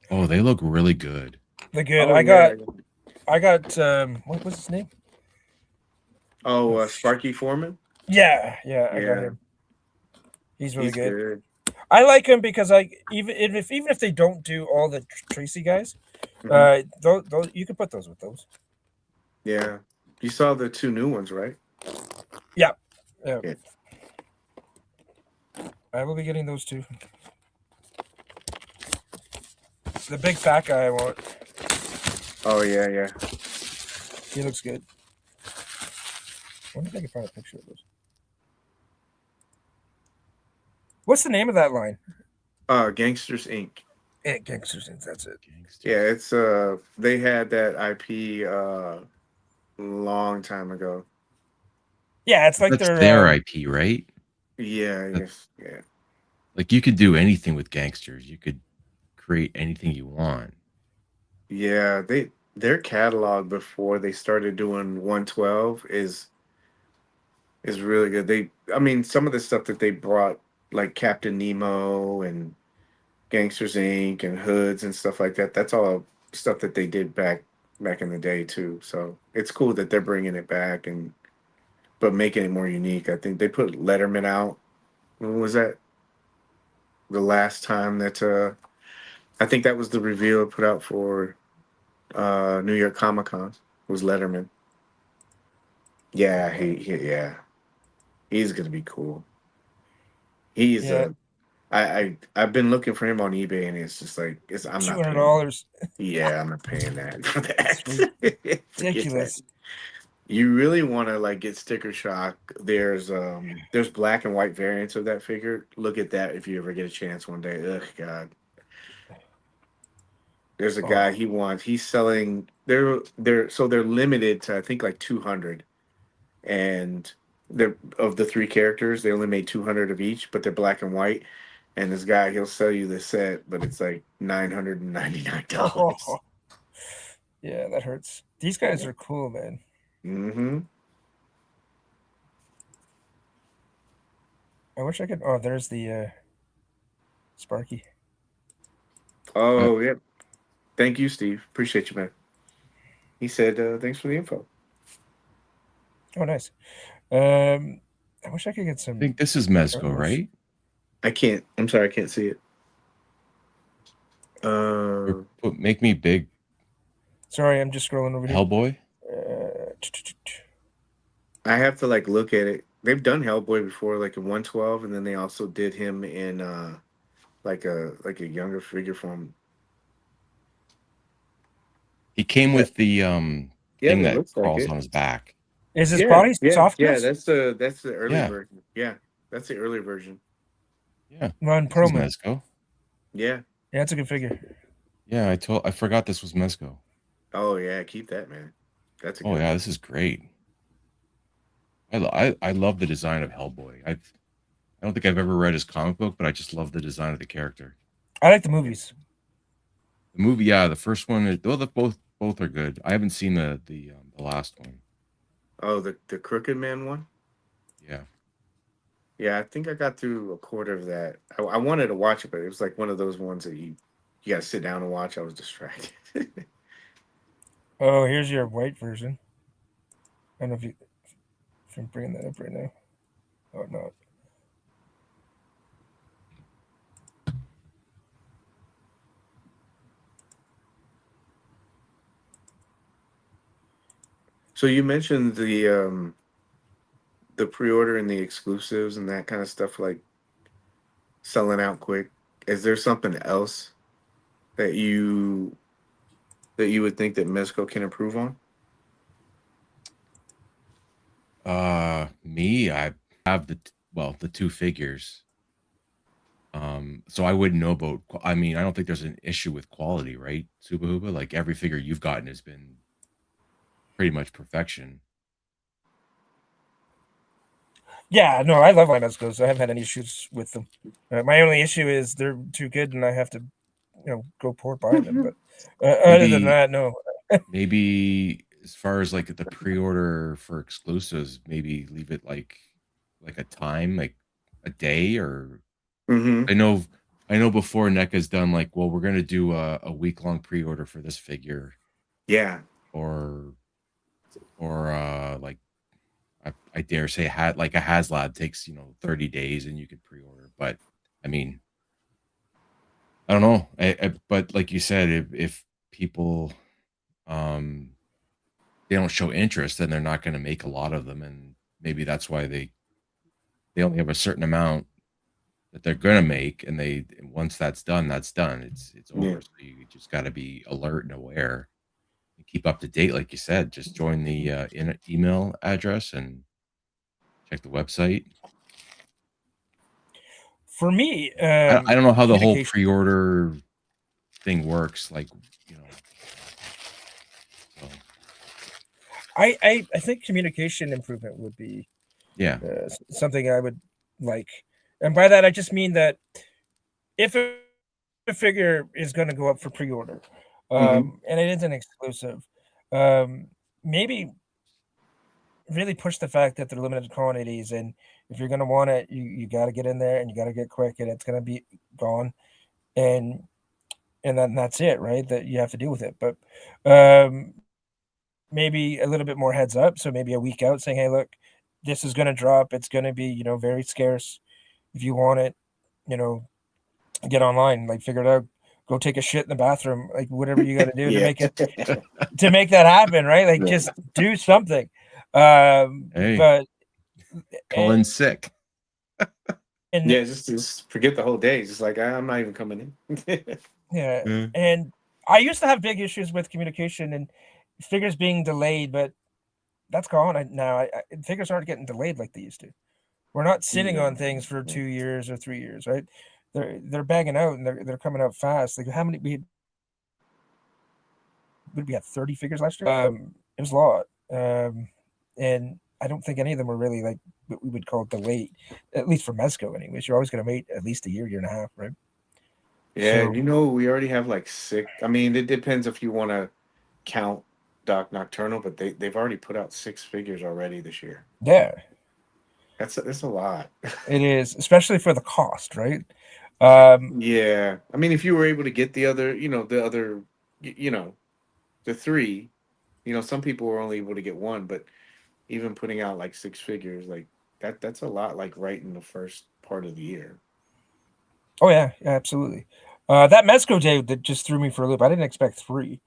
Oh, they look really good. they're good. Oh I yeah. got what was his name? Oh, Sparky Foreman. Yeah, I got Yeah, him. He's really he's good. good. I like him because even if they don't do all the Tracy guys, Hmm. those you can put those with those. Yeah, you saw the two new ones, right? Yeah. Yeah. I will be getting those two. The big fat guy I want. Oh yeah, yeah. He looks good. I wonder if I can find a picture of those. What's the name of that line? Gangsters Inc. Gangsters. That's it. Gangsters. Yeah, it's they had that IP long time ago. Yeah, it's like That's their their IP, right? Yeah, That, yes, yeah. like you could do anything with gangsters. You could create anything you want. Yeah, their catalog before they started doing 112 is really good. I mean, some of the stuff that they brought, like Captain Nemo and Gangsters Inc. and Hoods and stuff like that. That's all stuff that they did back in the day too. So it's cool that they're bringing it back and but making it more unique. I think they put Letterman out. When was that? The last time that I think that was the reveal put out for New York Comic Con was Letterman. Yeah, yeah. He's gonna be cool. He's yeah I've been looking for him on eBay and it's just like I'm not paying. $200. Yeah, I'm not paying that for Sweet. that. Forget that. Ridiculous. You really want to like get sticker shock. There's black and white variants of that figure. Look at that if you ever get a chance one day. Ugh, God. There's a guy Oh, he's selling they're limited to I think like 200 and they're of the three characters they only made 200 of each but they're black and white and this guy, he'll sell you the set, but it's like $999. Yeah, that hurts. These guys are cool, man. Mm-hmm. I wish I could. Oh, there's the Sparky. Oh, yeah. Thank you, Steve. Appreciate you, man. He said, thanks for the info. Oh, nice. I wish I could get some. I think this is Mezco, right? I'm sorry, I can't see it. Make me big. Sorry, I'm just scrolling over here. Hellboy. I have to like look at it. They've done Hellboy before, like in 112, and then they also did him in like a younger figure form. He came with the Yeah, thing it that looks like crawls it. on his back. Is his body soft? Yeah, that's the early Yeah. version. Yeah, that's the early version. Yeah. On This is promo. Mezco. Yeah. Yeah, that's a good figure. Yeah, I forgot this was Mezco. Oh yeah, keep that, man. That's a good Oh yeah, one. this is great. I love the design of Hellboy. I don't think I've ever read his comic book, but I just love the design of the character. I like the movies. The movie, yeah, the first one. Well, both are good. I haven't seen the last one. Oh, the Crooked Man one. Yeah. Yeah, I think I got through a quarter of that. I wanted to watch it, but it was like one of those ones that you got to sit down and watch. I was distracted. Oh, here's your white version. I don't know if I'm bringing that up right now. Oh no. So you mentioned the pre-order and the exclusives and that kind of stuff, like selling out quick. Is there something else that you would think that Mezco can improve on? Me, I have the two figures. So I wouldn't know about. I mean, I don't think there's an issue with quality, right, Suba Huba? Like every figure you've gotten has been pretty much perfection. Yeah, no, I love Mezcos. I haven't had any issues with them. My only issue is they're too good, and I have to, go poor buying them. But other than that, no. Maybe as far as like the pre-order for exclusives, maybe leave it like a time, like a day, or Mm-hmm. I know before NECA's done like, well, we're gonna do a week-long pre-order for this figure. Yeah. Or like I dare say like a HasLab takes 30 days and you could pre-order. But I mean, I don't know. But like you said, if people they don't show interest, then they're not going to make a lot of them, and maybe that's why they only have a certain amount that they're going to make, and once that's done, it's over. Yeah. So you just got to be alert and aware and keep up to date. Like you said, just join the email address and check the website. For me, I don't know how the whole pre-order thing works. Like, so. I think communication improvement would be something I would like, and by that I just mean that if a figure is going to go up for pre-order, and it is an exclusive, maybe really push the fact that they're limited quantities, and if you're going to want it, you got to get in there and you got to get quick, and it's going to be gone, and then that's it, right? That you have to deal with it. But maybe a little bit more heads up, so maybe a week out, saying, hey, look, this is going to drop, it's going to be very scarce. If you want it, get online, like figure it out, go take a shit in the bathroom, like whatever you got to do to make that happen, right? Like just do something. Hey, but call in sick. And just forget the whole day. Just like, I'm not even coming in. Yeah. And I used to have big issues with communication and figures being delayed, but that's gone now. Figures aren't getting delayed like they used to. We're not sitting on things for 2 years or 3 years, right? They're bagging out and they're coming out fast. Like how many we had 30 figures last year? It was a lot. And I don't think any of them were really like what we would call delayed, at least for Mezco, anyways. You're always going to wait at least a year, year and a half, right? Yeah, So we already have like six. I mean, it depends if you want to count Doc Nocturnal, but they've already put out six figures already this year. yeah, That's a lot. it is, especially for the cost, right? Um, Yeah, I mean, if you were able to get the other, the other, the three, some people were only able to get one, but even putting out like six figures, like that's a lot, like right in the first part of the year. oh yeah, absolutely. That Mezco day that just threw me for a loop. I didn't expect three,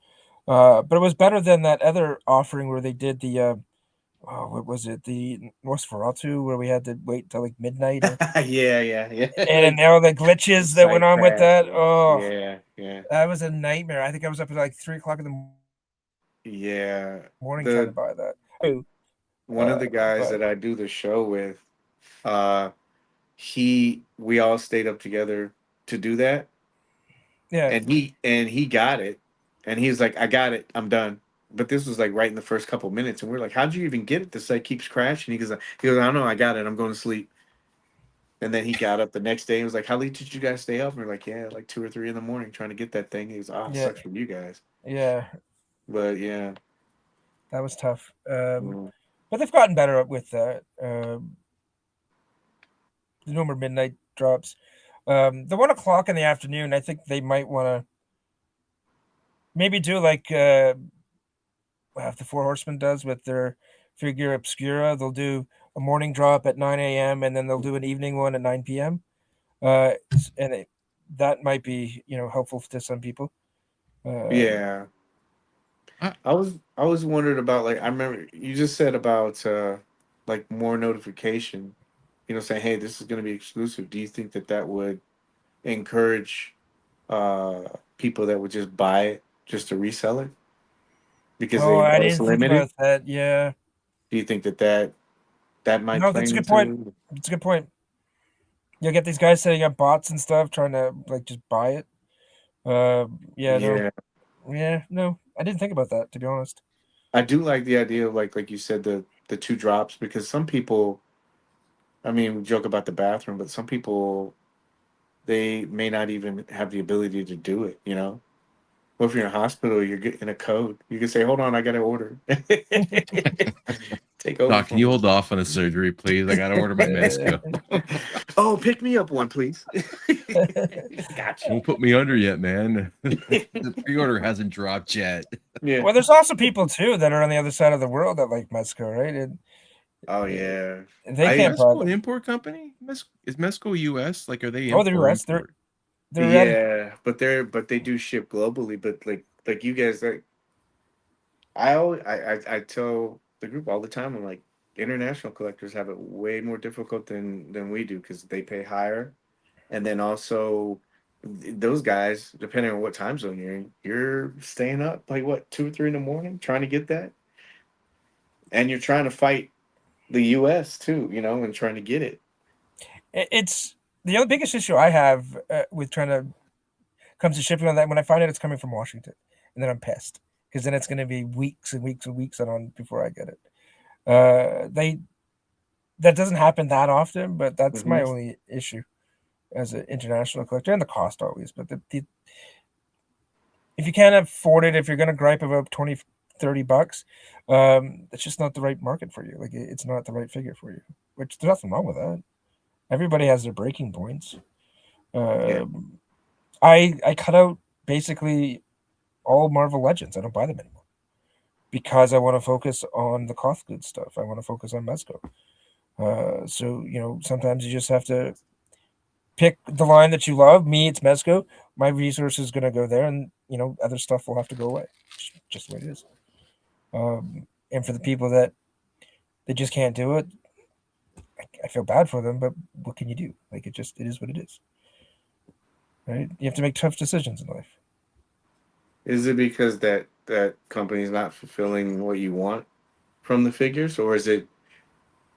but it was better than that other offering where they did the what was it, the Nosferatu, where we had to wait till like midnight, Yeah. and all the glitches that went Site on with crash. that. Oh, Yeah. that was a nightmare. I think I was up at like 3 o'clock in the Yeah. morning trying to The buy that. Oh, One of the guys but that I do the show with, uh, we all stayed up together to do that, yeah, and he got it, and he's like, I got it, I'm done. But this was like right in the first couple minutes, and we're like, how'd you even get it? The site keeps crashing. He goes, I don't know, I got it, I'm going to sleep. And then he got up the next day and was like, how late did you guys stay up? And we're like, yeah, like 2 or 3 in the morning trying to get that thing. He goes, it yeah, sucks for you guys. yeah, But yeah. that was tough. Mm. But they've gotten better with that. The no more midnight drops. The 1 o'clock in the afternoon, I think they might want to maybe do like what the Four Horsemen does with their figure obscura. They'll do a morning drop at 9 a.m. and then they'll do an evening one at 9 p.m. And that might be helpful to some people. Yeah. I, I was wondering about, like, I remember you just said about like more notification, saying, hey, this is going to be exclusive. Do you think that would encourage uh people that would just buy it just to resell it because Oh, they I know it's didn't think limited? about that. Yeah, Do you think that might no, play that's a good point. into? That's a good point. You'll get these guys setting up bots and stuff, trying to like just buy it. Yeah, no, Yeah, yeah, no, I didn't think about that, to be honest. I do like the idea of, like you said, the two drops, because some people, I mean, we joke about the bathroom, but some people, they may not even have the ability to do it, Well, if you're in a hospital, you're getting a code. You can say, "Hold on, I got to order." Take over Doc, can for you me. hold off on a surgery, please? I gotta order my Mezco. Oh, pick me up one, please. Gotcha. Won't put me under yet, man. The pre-order hasn't dropped yet. Yeah. Well, there's also people too that are on the other side of the world that like Mezco, right? And Oh yeah. they I can't buy Mezco an them. import company? Is Mezco US? Like, are they Oh, they're import US. import? They're ready. Yeah, but they do ship globally. But like you guys, like, I always I tell the group all the time. I'm like, international collectors have it way more difficult than we do, because they pay higher, and then also those guys, depending on what time zone you're in, you're staying up like what, 2 or 3 in the morning trying to get that, and you're trying to fight the U.S. too, and trying to get it. It's the other biggest issue I have with trying to comes to shipping on that when I find out it's coming from Washington, and then I'm pissed because then it's going to be weeks and weeks and weeks on before I get it. That doesn't happen that often, but that's my Hmm. only issue as an international collector, and the cost always. But if you can't afford it, if you're going to gripe about 20, $30, it's just not the right market for you. Like it's not the right figure for you, which there's nothing wrong with that. Everybody has their breaking points. Yeah. I cut out basically all Marvel Legends. I don't buy them anymore because I want to focus on the cloth good stuff. I want to focus on Mezco. So sometimes you just have to pick the line that you love. Me, it's Mezco. My resource is going to go there, and other stuff will have to go away. Just the way it is. And for the people that they just can't do it, I feel bad for them. But what can you do? Like it is what it is. Right? You have to make tough decisions in life. Is it because that company's not fulfilling what you want from the figures, or is it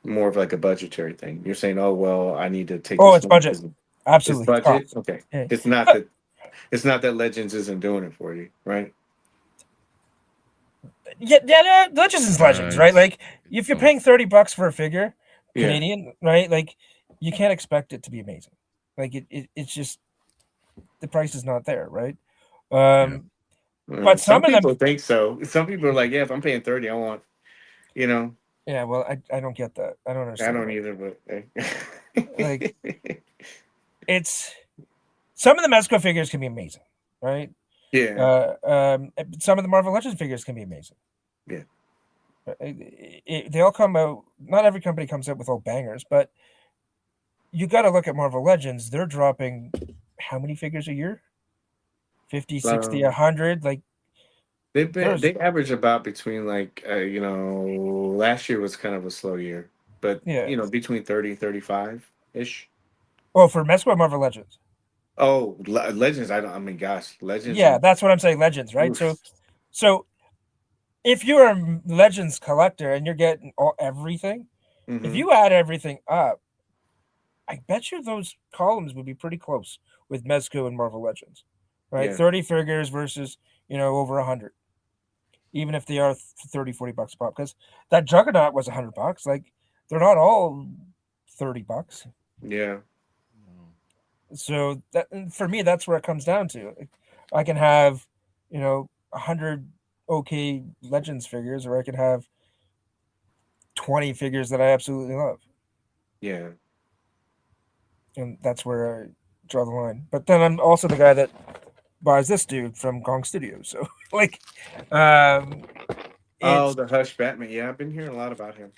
more of like a budgetary thing? You're saying, oh well, I need to take Oh, this it's one budget. because it's Absolutely. It's budget. cost. Okay, Yeah. it's not that Legends isn't doing it for you, right? Yeah, Legends is Legends, right? It's Like if you're paying $30 for a figure, Canadian, right? Like you can't expect it to be amazing. Like it's just the price is not there, right? But Some some of people them, think so. Some people are like, yeah, if I'm paying 30, I want, you know. yeah. Well, I don't get that. I don't I understand. don't that. either, but Like it's some of the Mezco figures can be amazing, right? yeah, Some of the Marvel Legends figures can be amazing. yeah. They all come out. Not every company comes out with all bangers, but you got to look at Marvel Legends. They're dropping how many figures a year? 50, 60, 100. Like They average about between like last year was kind of a slow year, but yeah. between 30 35 ish. Well, for Mezco or Marvel Legends. Oh, Legends! I mean, gosh, Legends Yeah, are that's what I'm saying. Legends, right? oof. So if you're a Legends collector and you're getting everything, if Mm-hmm. you add everything up, I bet you those columns would be pretty close with Mezco and Marvel Legends, right? Yeah, 30 figures versus, over 100, even if they are 30, 40 bucks a pop. Because that Juggernaut was 100 bucks. Like, they're not all 30 bucks. yeah, So that for me, that's where it comes down to. I can have, 100 okay Legends figures, or I can have 20 figures that I absolutely love. yeah. And that's where I draw the line. But then I'm also the guy that buys this dude from Gong Studios. So like, Oh, it's the Hush Batman. Yeah, I've been hearing a lot about him.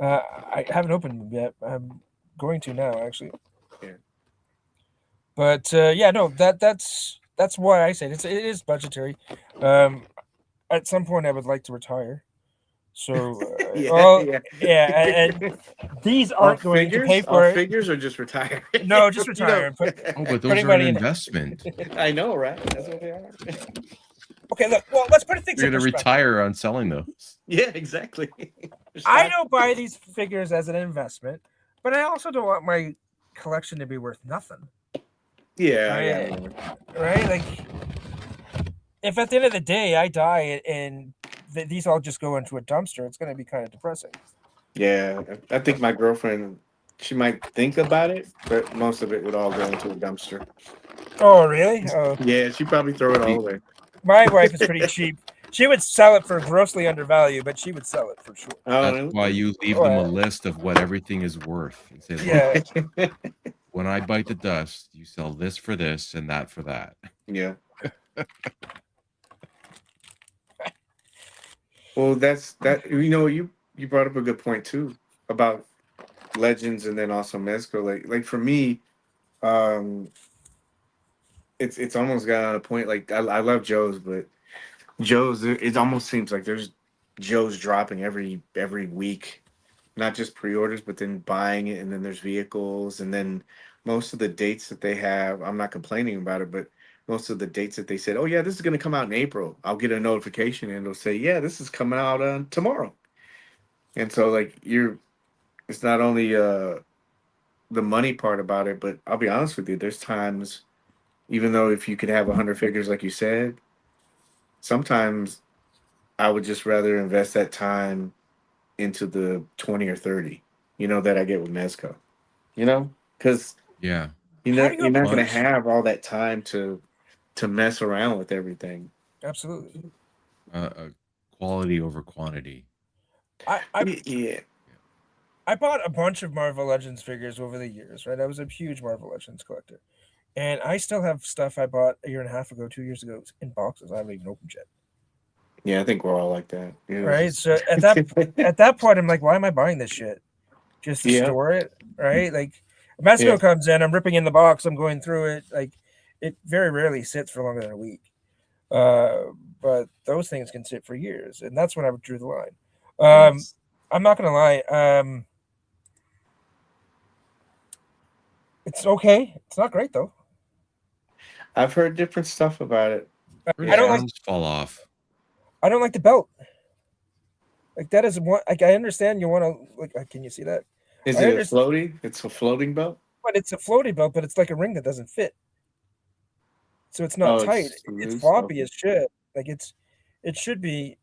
I haven't opened them yet. I'm going to now actually. Yeah. But yeah, no, that's why I said it is budgetary. At some point, I would like to retire. So, Yeah, well, yeah. yeah, and these aren't going to pay for Off it. figures, or just retire? No, just retire and put Oh, but those putting are an money in. investment. I know, right? That's what they are. Okay, look. Well, let's put things You're in going to perspective. retire on selling those. Yeah, exactly. I don't buy these figures as an investment, but I also don't want my collection to be worth nothing. Yeah, Right? Right? Like, if at the end of the day I die and these all just go into a dumpster, it's going to be kind of depressing. yeah. I think my girlfriend, she might think about it, but most of it would all go into a dumpster. Oh, really? Oh, Yeah, she'd probably throw it all away. my wife is pretty cheap. She would sell it for grossly undervalued, but she would sell it for sure. Oh, That's why you leave them a list of what everything is worth. And say, look, Yeah. when I bite the dust, you sell this for this and that for that. Yeah. Well, that's that. You brought up a good point too about Legends and then also Mezco. Like for me, it's almost got on a point. Like I love Joe's, but Joe's it almost seems like there's Joe's dropping every week, not just pre-orders, but then buying it, and then there's vehicles, and then most of the dates that they have, I'm not complaining about it, but most of the dates that they said, oh yeah, this is going to come out in April, I'll get a notification and it'll say, yeah, this is coming out tomorrow. And so like it's not only the money part about it, but I'll be honest with you, there's times, even though if you could have 100 figures like you said, sometimes I would just rather invest that time into the 20 or 30, that I get with Mezco, because Yeah. you're not going to Bunch. have all that time to mess around with everything. Absolutely. Quality over quantity. Yeah. I bought a bunch of Marvel Legends figures over the years, right? I was a huge Marvel Legends collector. And I still have stuff I bought a year and a half ago, 2 years ago in boxes I haven't even opened yet. Yeah, I think we're all like that. Yeah. Right. So at that point, I'm like, why am I buying this shit? Just to store it, right? Like Mezco comes in, I'm ripping in the box, I'm going through it. Like it very rarely sits for longer than a week. But those things can sit for years, and that's when I drew the line. I'm not gonna lie. It's okay. It's not great though. I've heard different stuff about it. I don't like fall off. I don't like the belt. Like that is one. Like I understand you want to like. Can you see that? Is it a floating? It's a floating belt. But it's a floating belt, but it's like a ring that doesn't fit. So it's not tight. It's floppy as shit. Like it should be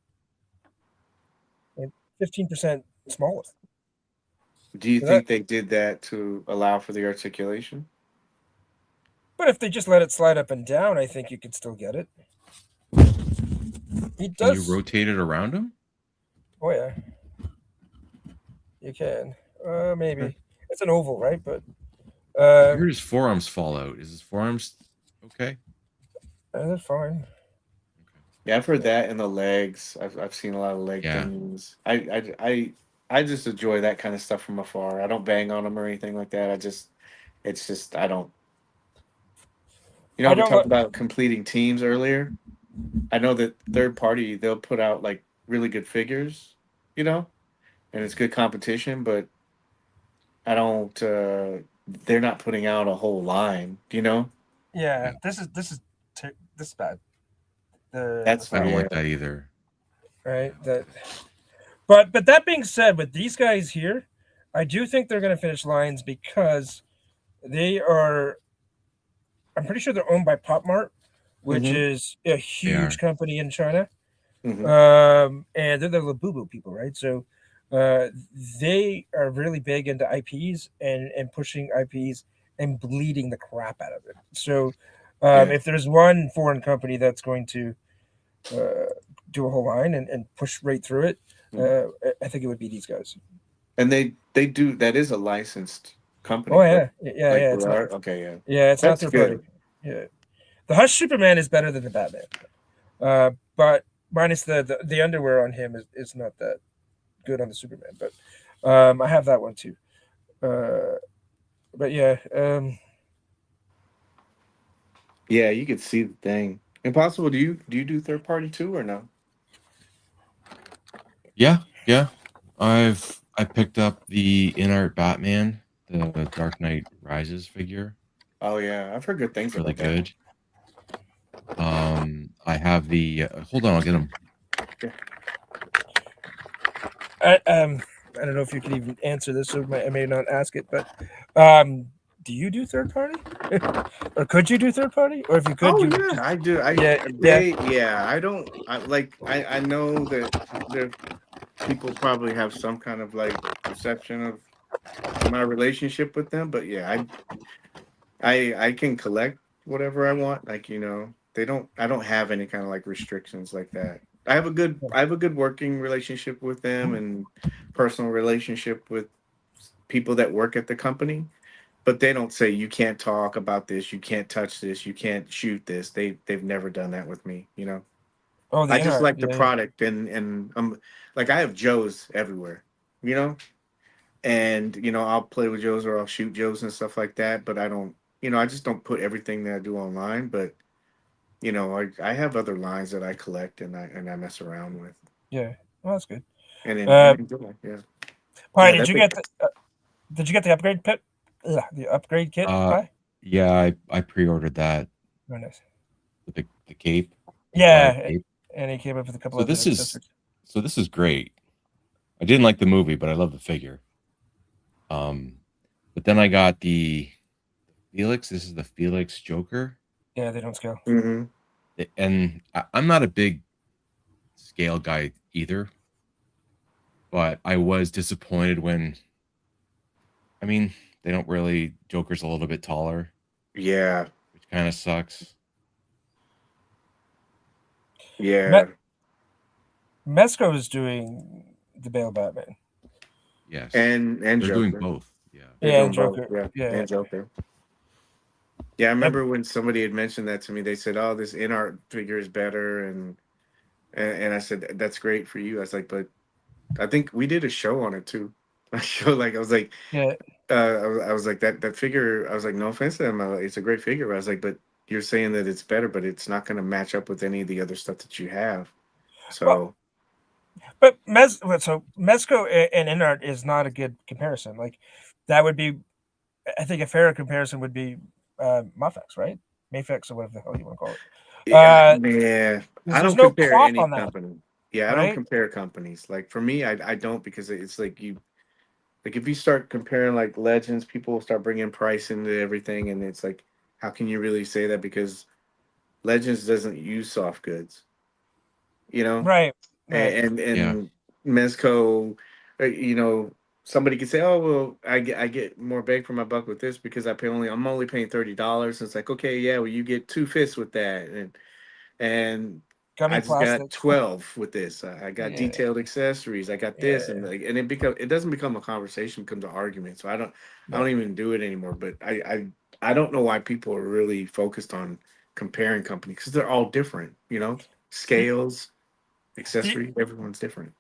15% smaller. Do you So that, think they did that to allow for the articulation? but if they just let it slide up and down, I think you could still get it. He Can you does. rotate it around him? Oh yeah, you can. Okay. Maybe it's an oval, right? But I heard his forearms fall out. Is his forearms okay? that's fine. Okay. Yeah, I've heard that in the legs. I've seen a lot of leg Yeah. things. I just enjoy that kind of stuff from afar. I don't bang on them or anything like that. It's just I don't. You know, I how we don't. talked about completing teams earlier. I know that third party they'll put out like really good figures, you know, and it's good competition, but I don't. They're not putting out a whole line, you know. Yeah, Yeah. this is bad. The That's I don't fucking yeah. like that either. right Yeah. that. But that being said, with these guys here, I do think they're going to finish lines because they are. I'm pretty sure they're owned by Pop Mart, which Mm-hmm. is a They huge are. company in China. Mm-hmm. And they're the Labubu people, right? So uh, they are really big into IPs and pushing IPs and bleeding the crap out of it. So Yeah. if there's one foreign company that's going to uh, do a whole line and push right through it, Mhm. I think it would be these guys. And they do that is a licensed company, Oh correct? yeah. Like they It's not. are okay, yeah. It's not That's third party. good. Yeah, the Hush Superman is better than the Batman, but minus the underwear on him is not that good on the Superman, but I have that one too. Uh, but yeah, Yeah, you could see the thing. Impossible. Do you do third party too or no? Yeah. Yeah. I picked up the in art Batman, the Dark Knight Rises figure. Oh yeah, I've heard good things It's really about that one. good. I have the hold on, I'll get him. I don't know if you can even answer this, so I may not ask it, but um, do you do third party, or could you do third party, or if you could, Oh you yeah, just I do. yeah yeah I don't I like I know that there people probably have some kind of like perception of my relationship with them, but yeah, I can collect whatever I want. Like, you know, they don't I don't have any kind of like restrictions like that. I have a good working relationship with them and personal relationship with people that work at the company, but they don't say you can't talk about this, you can't touch this, you can't shoot this. They've never done that with me, you know. oh I the just inart like the yeah product and like I have Joes everywhere, you know? And you know I'll play with Joes or I'll shoot Joes and stuff like that. But I don't, you know, I just don't put everything that I do online. But you know, I have other lines that I collect and I mess around with, yeah. Well, that's good. and Uh, enjoy. Yeah, Pi, yeah. That thing. did you get the upgrade pit? Ugh, the upgrade kit, Uh Pi? yeah, I pre-ordered that Very nice. with the cape, the flag Yeah, cape. and he came up with a couple So other this is accessories. so this is great. I didn't like the movie, but I love the figure. Um but then I got the Felix. This is the Felix Joker. Yeah, they don't scale. Hmm. And I'm not a big scale guy either, but I was disappointed when I mean, they don't really Joker's a little bit taller, Yeah, which kind of sucks. Me- yeah, Mesco is doing the Bale Batman. Yes. and They're doing Joker. both. Yeah. They're Yeah, and doing both. Joker. Yeah, Yeah. and Joker. Yeah, I Yep. remember when somebody had mentioned that to me. They said, "Oh, this in art figure is better," and I said, "That's great for you." I was like, "But I think we did a show on it too." I show like I was like, Yeah. I was like that figure. I was like, no offense to them, it's a great figure. I was like, but you're saying that it's better, but it's not going to match up with any of the other stuff that you have. Well, So but so Mesco and Inart is not a good comparison. Like that would be, I think, a fair comparison would be Mafex, right? Mafex or whatever the hell you want to call it. yeah, yeah, Because I there's don't no compare cloth any on that, company. Yeah, I don't right? compare companies. Like for me, I don't because it's like you like if you start comparing like legends, people will start bringing price into everything, and it's like, how can you really say that? Because Legends doesn't use soft goods, you know. Right. Right. and Yeah. and Mezco, you know, somebody could say, "Oh, well, I get more bang for my buck with this because I'm only paying $30." It's like, okay, yeah, well, you get two fists with that, and I Gummy just got plastic. 12 with this. I got Yeah, detailed accessories. I got this, and yeah, it doesn't become a conversation, it becomes an argument. So I yeah. don't even do it anymore. But I don't know why people are really focused on comparing companies because they're all different. The, Scales, the accessory, everyone's different.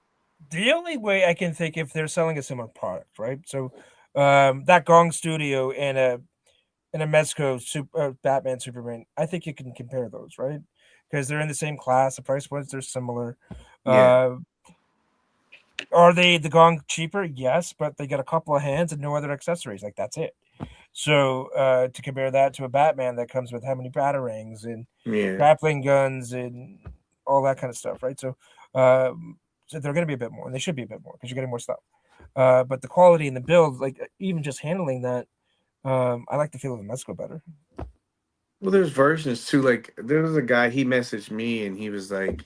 the only way I can think if they're selling a similar product, right? So, that Gong Studio and a Mezco Batman Superman, I think you can compare those, right? Because they're in the same class. The price points they're similar. Yeah. Uh, are they the Gong cheaper? Yes, but they got a couple of hands and no other accessories. Like that's it. So to compare that to a Batman that comes with how many batarangs and Yeah. grappling guns and all that kind of stuff, right? So they're going to be a bit more, and they should be a bit more because you're getting more stuff. But the quality and the build, like even just handling that, I like the feel of the Mezco better. Well, there's versions too. Like there was a guy, he messaged me and he was like,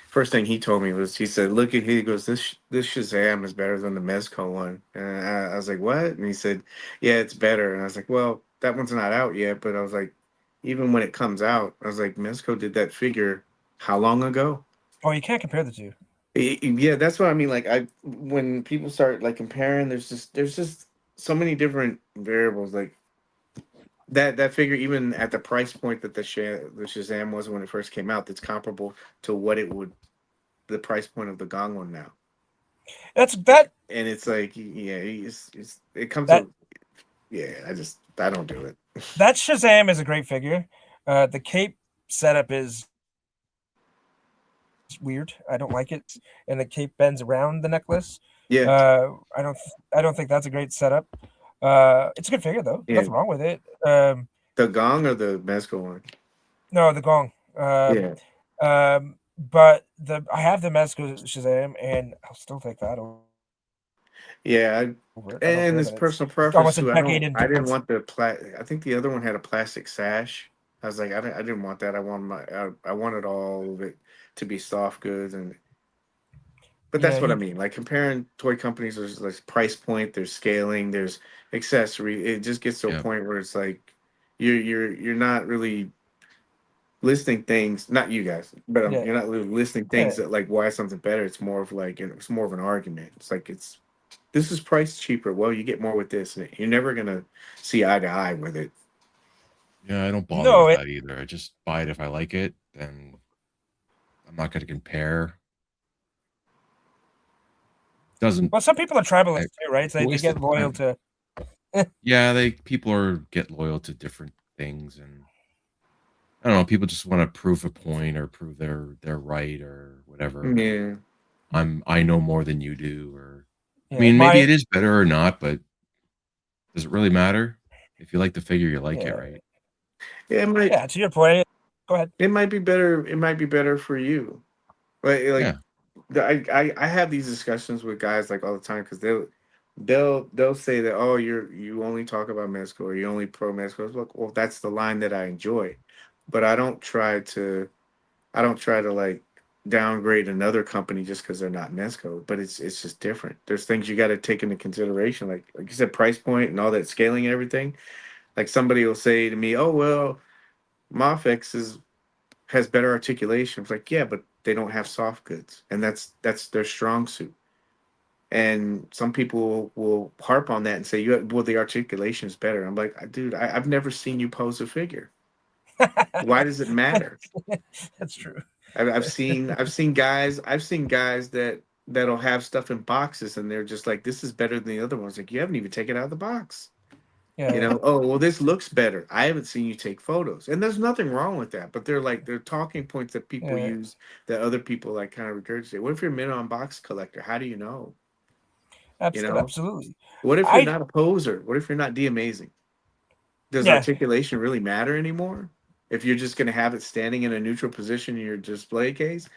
first thing he told me was, he said, "Look at here." He goes, "This Shazam is better than the Mezco one." And I was like, "What?" And he said, "Yeah, it's better." And I was like, "Well, that one's not out yet." But I was like, even when it comes out, I was like, Mezco did that figure how long ago? Oh, you can't compare the two. Yeah, that's what I mean. Like when people start like comparing, there's just so many different variables. Like that figure, even at the price point that the Shazam was when it first came out, that's comparable to what it would the price point of the Gong one now. That's that And it's like, yeah, it comes that to, yeah, I don't do it. that Shazam is a great figure. The cape setup is weird. I don't like it, and the cape bends around the necklace. Yeah, I don't think that's a great setup. It's a good figure though. yeah, Nothing wrong with it. the Gong or the Mezco one. No, the Gong. Yeah, But the I have the Mezco Shazam, and I'll still take that yeah, over it. I don't and care it's that it's personal preference almost a too. decade in I didn't advance. want I think the other one had a plastic sash. I was like, I didn't want that. I wanted all of it to be soft goods, but Yeah, that's what I he. mean. Like comparing toy companies, there's like price point, there's scaling, there's accessory. It just gets to a Yeah. point where it's like you're not really listing things. Not you guys, but Yeah, you're not really listing yeah, things that like why something better. It's more of like it's more of an argument. It's like this is priced cheaper. Well, you get more with this. And you're never gonna see eye to eye with it. Yeah, I don't bother no, with that either. I just buy it if I like it, then I'm not going to compare. Doesn't well, some people are I, tribalists too, right? it's So a they waste get of loyal time. to. Yeah, people are get loyal to different things, and I don't know. People just want to prove a point or prove they're right or whatever. Yeah, I know more than you do, or I Yeah, mean, maybe my it is better or not, but does it really matter? If you like the figure, you like it, yeah, right? yeah. yeah. To your point, go ahead. It might be better. It might be better for you. Like Yeah, I have these discussions with guys like all the time because they'll say that, oh, you only talk about Mexico or you only pro Mexico. Look, well, that's the line that I enjoy, but I don't try to like downgrade another company just because they're not Mesco. But it's just different. There's things you got to take into consideration, like you said, price point and all that scaling and everything. Like somebody will say to me, "Oh well, Mafex has better articulation." It's like, yeah, but they don't have soft goods, and that's their strong suit. And some people will harp on that and say, well, the articulation is better." I'm like, dude, I've never seen you pose a figure. Why does it matter? That's true. I've seen guys that'll have stuff in boxes and they're just like, this is better than the other ones. Like, you haven't even taken it out of the box. Yeah, Oh, well, this looks better. I haven't seen you take photos. And there's nothing wrong with that, but they're talking points that people yeah. use that other people like kind of regurgitate. What if you're a minimum box collector? How do you know? You know? Absolutely. What if you're I not a poser? What if you're not amazing? Does yeah, articulation really matter anymore? If you're just going to have it standing in a neutral position in your display case,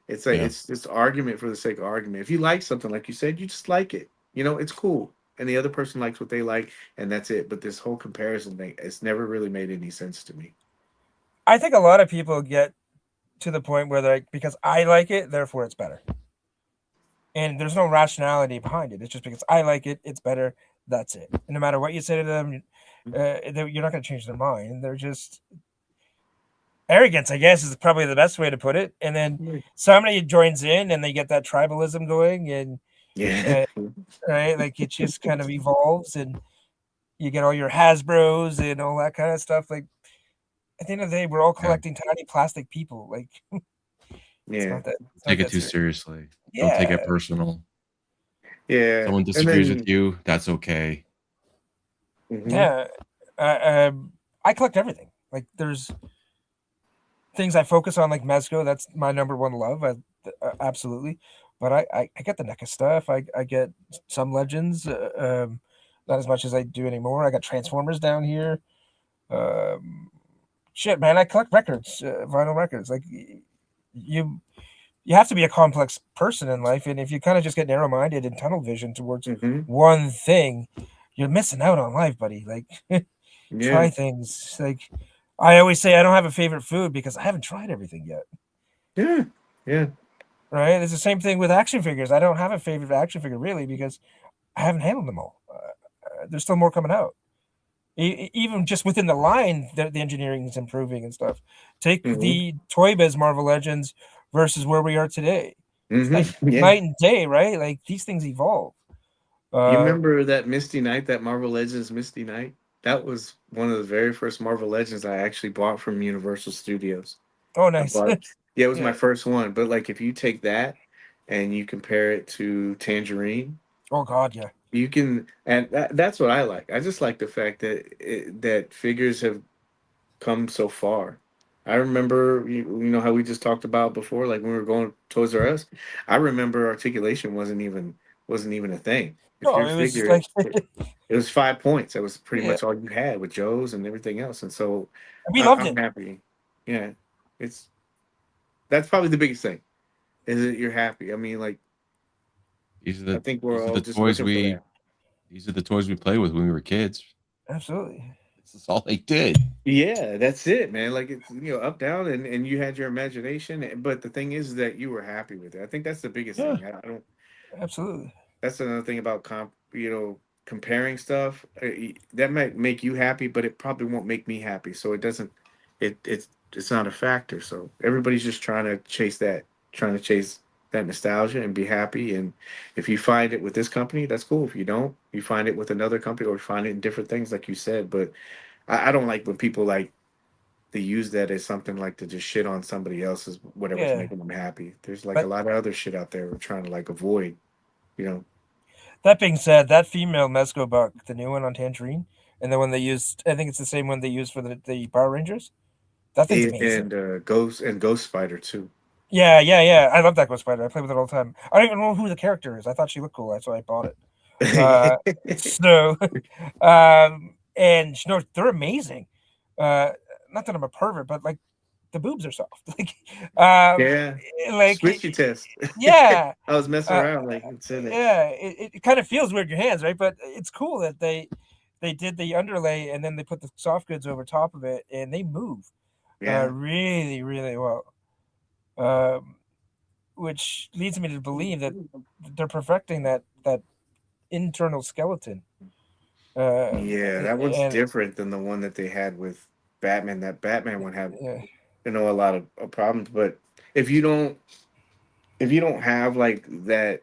it's like yeah, it's argument for the sake of argument. If you like something, like you said, you just like it. It's cool, and the other person likes what they like, and that's it. But this whole comparison thing, it's never really made any sense to me. I think a lot of people get to the point where they're like, because I like it, therefore it's better. and there's no rationality behind it. It's just because I like it, it's better. That's it. And no matter what you say to them, you're not going to change their mind. They're just arrogance, I guess, is probably the best way to put it. And then somebody joins in, and they get that tribalism going, and Yeah. uh, right, like it just kind of evolves, and you get all your Hasbros and all that kind of stuff. Like at the end of the day, we're all Yeah. collecting tiny plastic people. Like it's Yeah. not that. It's not Take it that too serious. seriously. Don't take Yeah, it personal. Yeah. Someone And disagrees with then, you, that's okay. mhm. yeah. I collect everything. Like there's things I focus on, like Mezco. That's my number one love. Absolutely. But I get the NECA stuff. I get some Legends. Not as much as I do anymore. I got Transformers down here. Um, shit, man, I collect records, vinyl records. Like you, you have to be a complex person in life, and if you kind of just get narrow minded and tunnel vision towards Mhm. one thing, you're missing out on life, buddy. Like Yeah. try things. Like I always say, I don't have a favorite food because I haven't tried everything yet. Yeah. Yeah. Right? It's the same thing with action figures. I don't have a favorite action figure really because I haven't handled them all. There's still more coming out. Even just within the line, the engineering is improving and stuff. Take Mhm. the Toy Biz Marvel Legends versus where we are today. It's Mhm. like Yeah. night and day, right? Like these things evolve. You Uh, remember that Misty Knight, that Marvel Legends Misty Knight? That was one of the very first Marvel Legends I actually bought from Universal Studios. oh, I nice. bought it. Yeah, it was my Yeah. first one. But like, if you take that and you compare it to Tangerine, Oh God, yeah. you can, and that's what I like. I just like the fact that that figures have come so far. I remember, you know how we just talked about before, like when we were going to Toys R Us. I remember articulation wasn't even a thing. If No, your it was figure, like it was 5 points. That was pretty yeah, much all you had with Joe's and everything else. And so we loved I'm it. happy. Yeah, it's that's probably the biggest thing is that you're happy. I mean, like These are I the think we're these are all the just toys looking for we that. these are the toys we played with when we were kids. Absolutely. This is all they did. Yeah, that's it, man. Like it's up down and you had your imagination, but the thing is that you were happy with it. I think that's the biggest Yeah. thing. I don't. Absolutely. That's another thing about comparing stuff. That might make you happy, but it probably won't make me happy. So it doesn't. It's not a factor. So everybody's just trying to chase that nostalgia and be happy. And if you find it with this company, that's cool. If you don't, you find it with another company or find it in different things, like you said. But I don't like when people like they use that as something like to just shit on somebody else's whatever's Yeah. making them happy. There's like a But lot of other shit out there we're trying to like avoid. You know. that being said, that female Mezco buck, the new one on Tangerine, and the one they used, I think it's the same one they used for the Power Rangers. That thing's amazing. And Ghost Spider too. Yeah. I love that Ghost Spider. I play with it all the time. I don't even know who the character is. I thought she looked cool. That's why I bought it. So, and no, they're amazing. Uh, Not that I'm a pervert, but like the boobs are soft. Yeah, Like squishy test. yeah, I was messing uh, around like it's in it. yeah. It kind of feels weird in your hands, right? But it's cool that they did the underlay and then they put the soft goods over top of it, and they move Yeah, really, really well. Um, which leads me to believe that they're perfecting that internal skeleton. yeah, that one's And different than the one that they had with Batman. That Batman one had yeah, a lot of problems. But if you don't if you don't have like that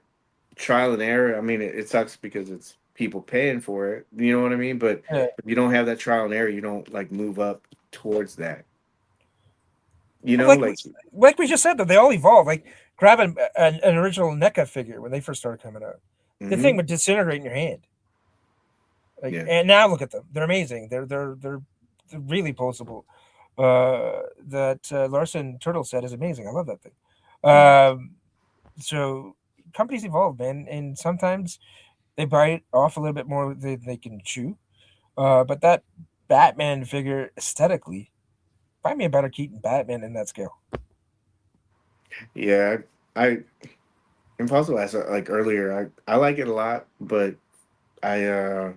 trial and error, I mean, it sucks because it's people paying for it. You know what I mean? But yeah. if you don't have that trial and error, you don't like move up towards that. You know, Like like. like we just said, that they all evolve. Like grab an original NECA figure when they first started coming out, the thing Hmm. would disintegrate in your hand. Like, Yeah. and now look at them; they're amazing. They're really posable. That Larson turtle set is amazing. I love that thing. Mhm. Um, so companies evolve, man, and sometimes they bite off a little bit more than they can chew. But that Batman figure aesthetically, find me a better Keaton Batman in that scale. Yeah, I Impossible as like earlier, I like it a lot, but I uh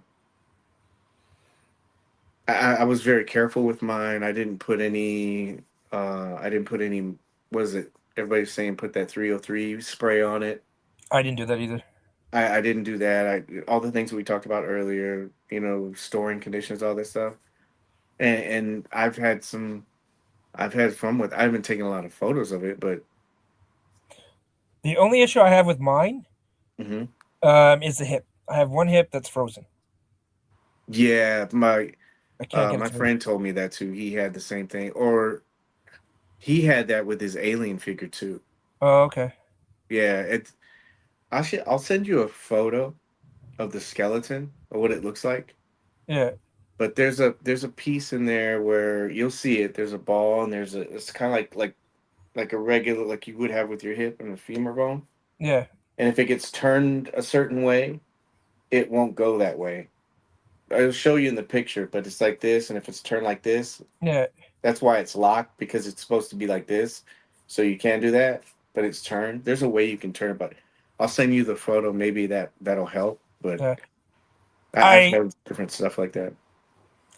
I was very careful with mine. I didn't put any, what is it? Everybody's saying put that 303 spray on it. I didn't do that either. I didn't do that. All the things we talked about earlier, storing conditions, all this stuff. And I've had fun with. I haven't taken a lot of photos of it, but The only issue I have with mine mhm. is the hip. I have one hip that's frozen. Yeah, I can't get it my to move. friend told me that too. He had the same thing, or he had that with his alien figure too. Oh, okay. Yeah, I'll send you a photo of the skeleton or what it looks like. Yeah, But there's a piece in there where you'll see it. There's a ball and it's kind of like a regular like you would have with your hip and a femur bone. yeah, And if it gets turned a certain way, it won't go that way. I'll show you in the picture, but it's like this, and if it's turned like this, yeah, that's why it's locked because it's supposed to be like this. So you can do that, but it's turned. There's a way you can turn it, but I'll send you the photo. Maybe that'll help. But yeah. I've I had different stuff like that.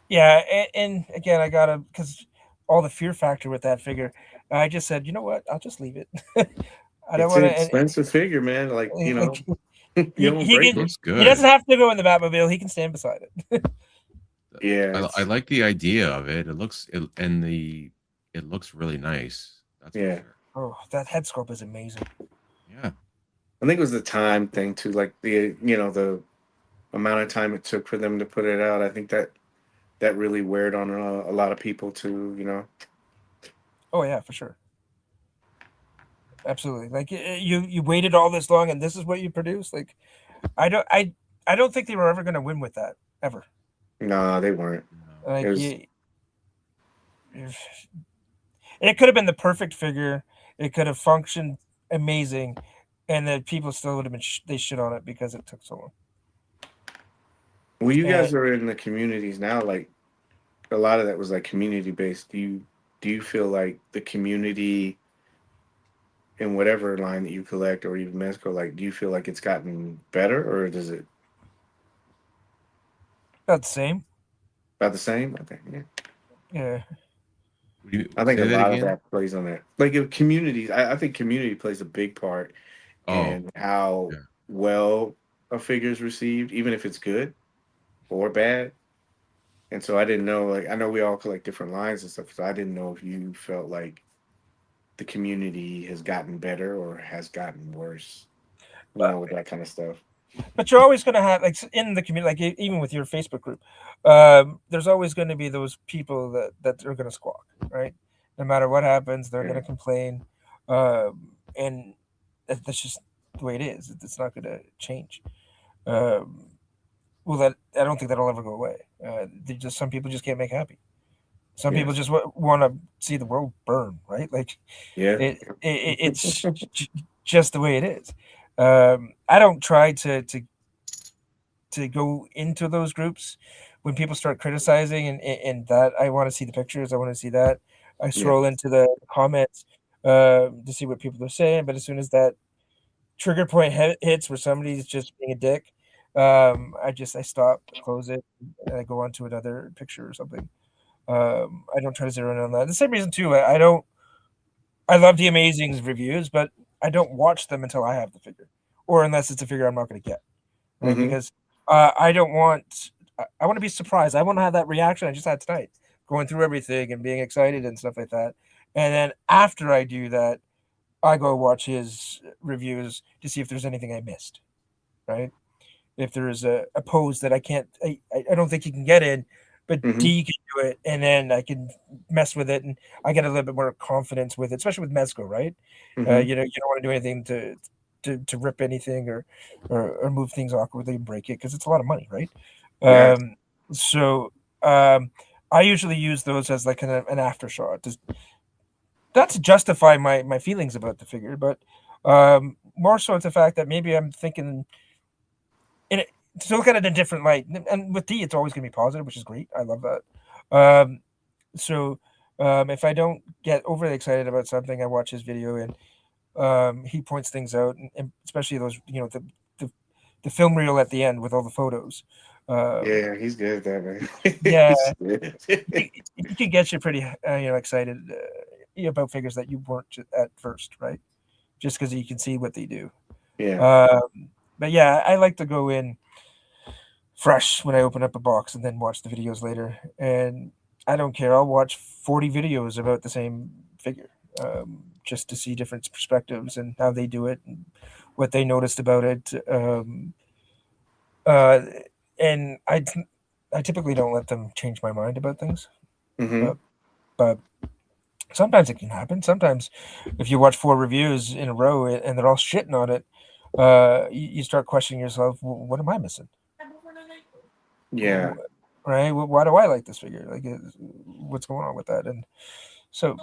Yeah, and again, I gotta because all the fear factor with that figure. I just said, you know what? I'll just leave it. I don't It's want an to. And expensive figure, man. Like like you don't he break can, it. Looks he doesn't good. have to go in the Batmobile. He can stand beside it. Yeah, I like the idea of it. It looks really nice. That's for yeah. sure. Oh, that head sculpt is amazing. Yeah. I think it was the time thing too, like the amount of time it took for them to put it out. I think that really weared on a lot of people too. Oh yeah, for sure. Absolutely. Like you waited all this long, and this is what you produced. Like I don't think they were ever going to win with that ever. Nah, they weren't. No. It Like was it could have been the perfect figure. It could have functioned amazing, and then people still would have been they shit on it because it took so long. well, you And guys are in the communities now. Like a lot of that was like community based. Do you feel like the community in whatever line that you collect or even Mezco, like do you feel like it's gotten better or does it about the same. about the same? I think yeah. Yeah. I think a Say that lot of again? that plays on that. Like if communities, I think community plays a big part Oh, in how yeah. well a figure is received, even if it's good or bad. And so I didn't know, like I know we all collect different lines and stuff, so I didn't know if you felt like the community has gotten better or has gotten worse, But with that kind of stuff. but you're always going to have like in the community, like even with your Facebook group, there's always going to be those people that are going to squawk, right? No matter what happens, they're going Yeah. to complain, and that's just the way it is. It's not going to change. Um, well, that I don't think that'll ever go away. Some people just can't make happy. Some Yeah. people just want to see the world burn, right? Like Yeah. it's just the way it is. I don't try to go into those groups when people start criticizing and that I want to see the pictures. I want to see that. I Yeah. scroll into the comments to see what people are saying. But as soon as that trigger point hits where somebody's just being a dick, I stop, close it, and I go on to another picture or something. I don't try to zero in on that. The same reason too. I don't. I love the amazing reviews, but I don't watch them until I have the figure, or unless it's a figure I'm not going to get, right? Hmm. Because I don't want. I want to be surprised. I want to have that reaction I just had tonight, going through everything and being excited and stuff like that. And then after I do that, I go watch his reviews to see if there's anything I missed, right? If there is a pose that I can't, I don't think you can get in, but Hmm. D can do it, and then I can mess with it, and I get a little bit more confidence with it, especially with Mezco, right? Hmm. You don't want to do anything to rip anything or move things awkwardly and break it because it's a lot of money, right? Yeah. Um, so um, I usually use those as like an aftershot, just not to justify my feelings about the figure, but more so it's the fact that maybe I'm thinking in it, to look at it in a different light. And with D, it's always going to be positive, which is great. I love that. So if I don't get overly excited about something, I watch his video and he points things out, and especially those, the, the film reel at the end with all the photos. Um, Yeah. He's good at that, man. yeah, He's good. he can get you pretty, excited about figures that you weren't at first, right? Just because you can see what they do. Yeah. But yeah, I like to go in fresh when I open up a box and then watch the videos later. And I don't care. I'll watch 40 videos about the same figure, just to see different perspectives and how they do it and what they noticed about it. Uh, and I typically don't let them change my mind about things, Mm-hmm. but but sometimes it can happen. Sometimes if you watch 4 reviews in a row and they're all shitting on it, you start questioning yourself. What am I missing? Yeah. Right? Why do I like this figure? Like, what's going on with that? And so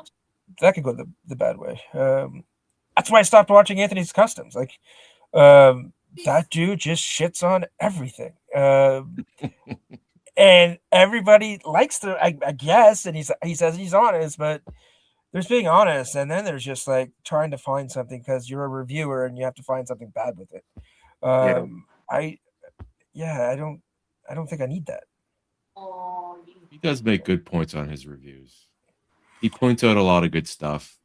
that could go the bad way. That's why I stopped watching Anthony's Customs. Like, that dude just shits on everything. And everybody likes to, I guess, and he says he's honest, but there's being honest, and then there's just like trying to find something because you're a reviewer and you have to find something bad with it. Yeah. I yeah, I don't think I need that. He does make good points on his reviews. He points out a lot of good stuff.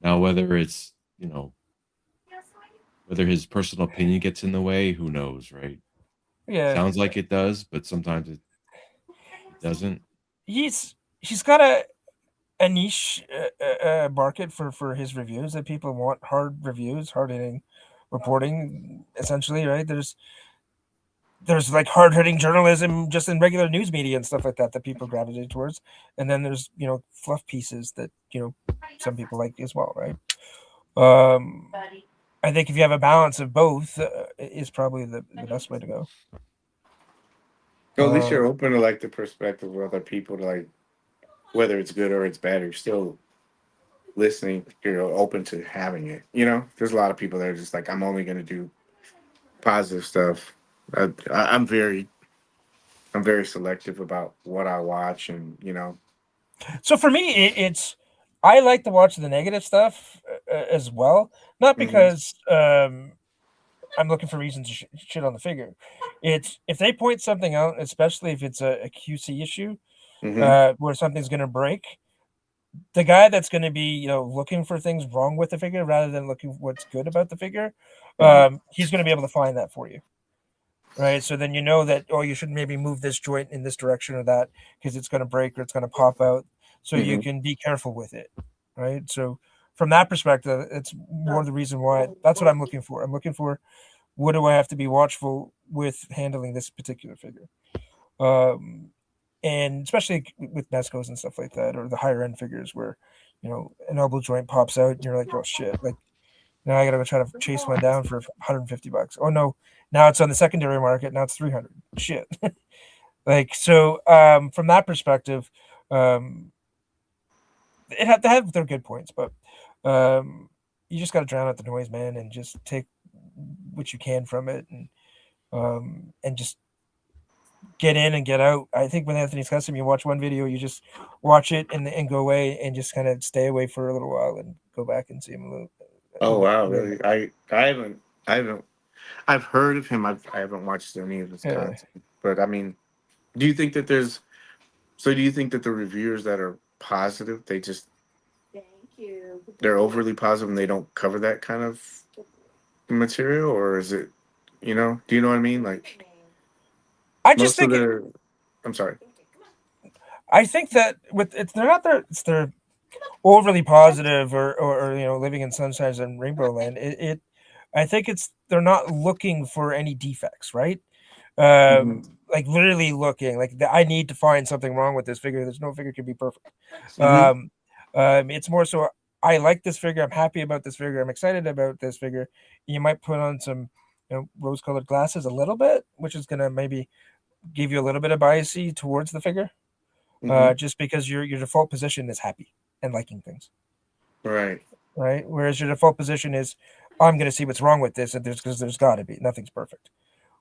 Now, whether it's, whether his personal opinion gets in the way, who knows, right? Yeah, Sounds like it does, but sometimes it doesn't. he's got a niche market for his reviews that people want hard reviews, hard hitting reporting, essentially, right? There's like hard hitting journalism just in regular news media and stuff like that people gravitate towards, and then there's fluff pieces that some people like as well, right? Um, I think if you have a balance of both, is probably the best way to go. Well, at least Uh, you're open to like the perspective of other people to like whether it's good or it's bad. You're still listening. You're open to having it. There's a lot of people that are just like, I'm only gonna do positive stuff. I'm very selective about what I watch, and so for me, it's I like to watch the negative stuff as well, not hmm because I'm looking for reasons to shit on the figure. It's if they point something out, especially if it's a QC issue, hmm where something's going to break. The guy that's going to be looking for things wrong with the figure rather than looking for what's good about the figure, right. he's going to be able to find that for you, right? So then you know that, oh, you should maybe move this joint in this direction or that because it's going to break or it's going to pop out, so you hmm can be careful with it, right? So from that perspective, it's more the reason why that's what I'm looking for. I'm looking for, what do I have to be watchful with handling this particular figure? Um, and especially with Mescos and stuff like that, or the higher end figures where, an elbow joint pops out and you're like, oh shit, like now I gotta go try to chase one down for $150. Oh no, now it's on the secondary market. Now it's 300. Shit. Like, so from that perspective, um, they have their good points, but you just gotta drown out the noise, man, and just take what you can from it, and just get in and get out. I think with Anthony's Custom, you watch one video, you just watch it and go away and just kind of stay away for a little while and go back and see him a Oh bit wow, later. really? I haven't I've heard of him. I haven't watched any of his Yeah. content. But I mean, do you think that there's so do you think that the reviewers that are positive, they're overly positive and they don't cover that kind of material, or is it, do you know what I mean? Like I just most of think their I'm sorry. I think that with they're not there. They're overly positive or living in sunshine and rainbow land. I think it's they're not looking for any defects, right? hmm Like literally looking like I need to find something wrong with this figure. There's no figure can be perfect. hmm Um, it's more so I like this figure. I'm happy about this figure. I'm excited about this figure. You might put on some rose-colored glasses a little bit, which is gonna maybe give you a little bit of biasy towards the figure, hmm just because your default position is happy and liking things, Right. right? Whereas your default position is, I'm going to see what's wrong with this, and there's got to be nothing's perfect.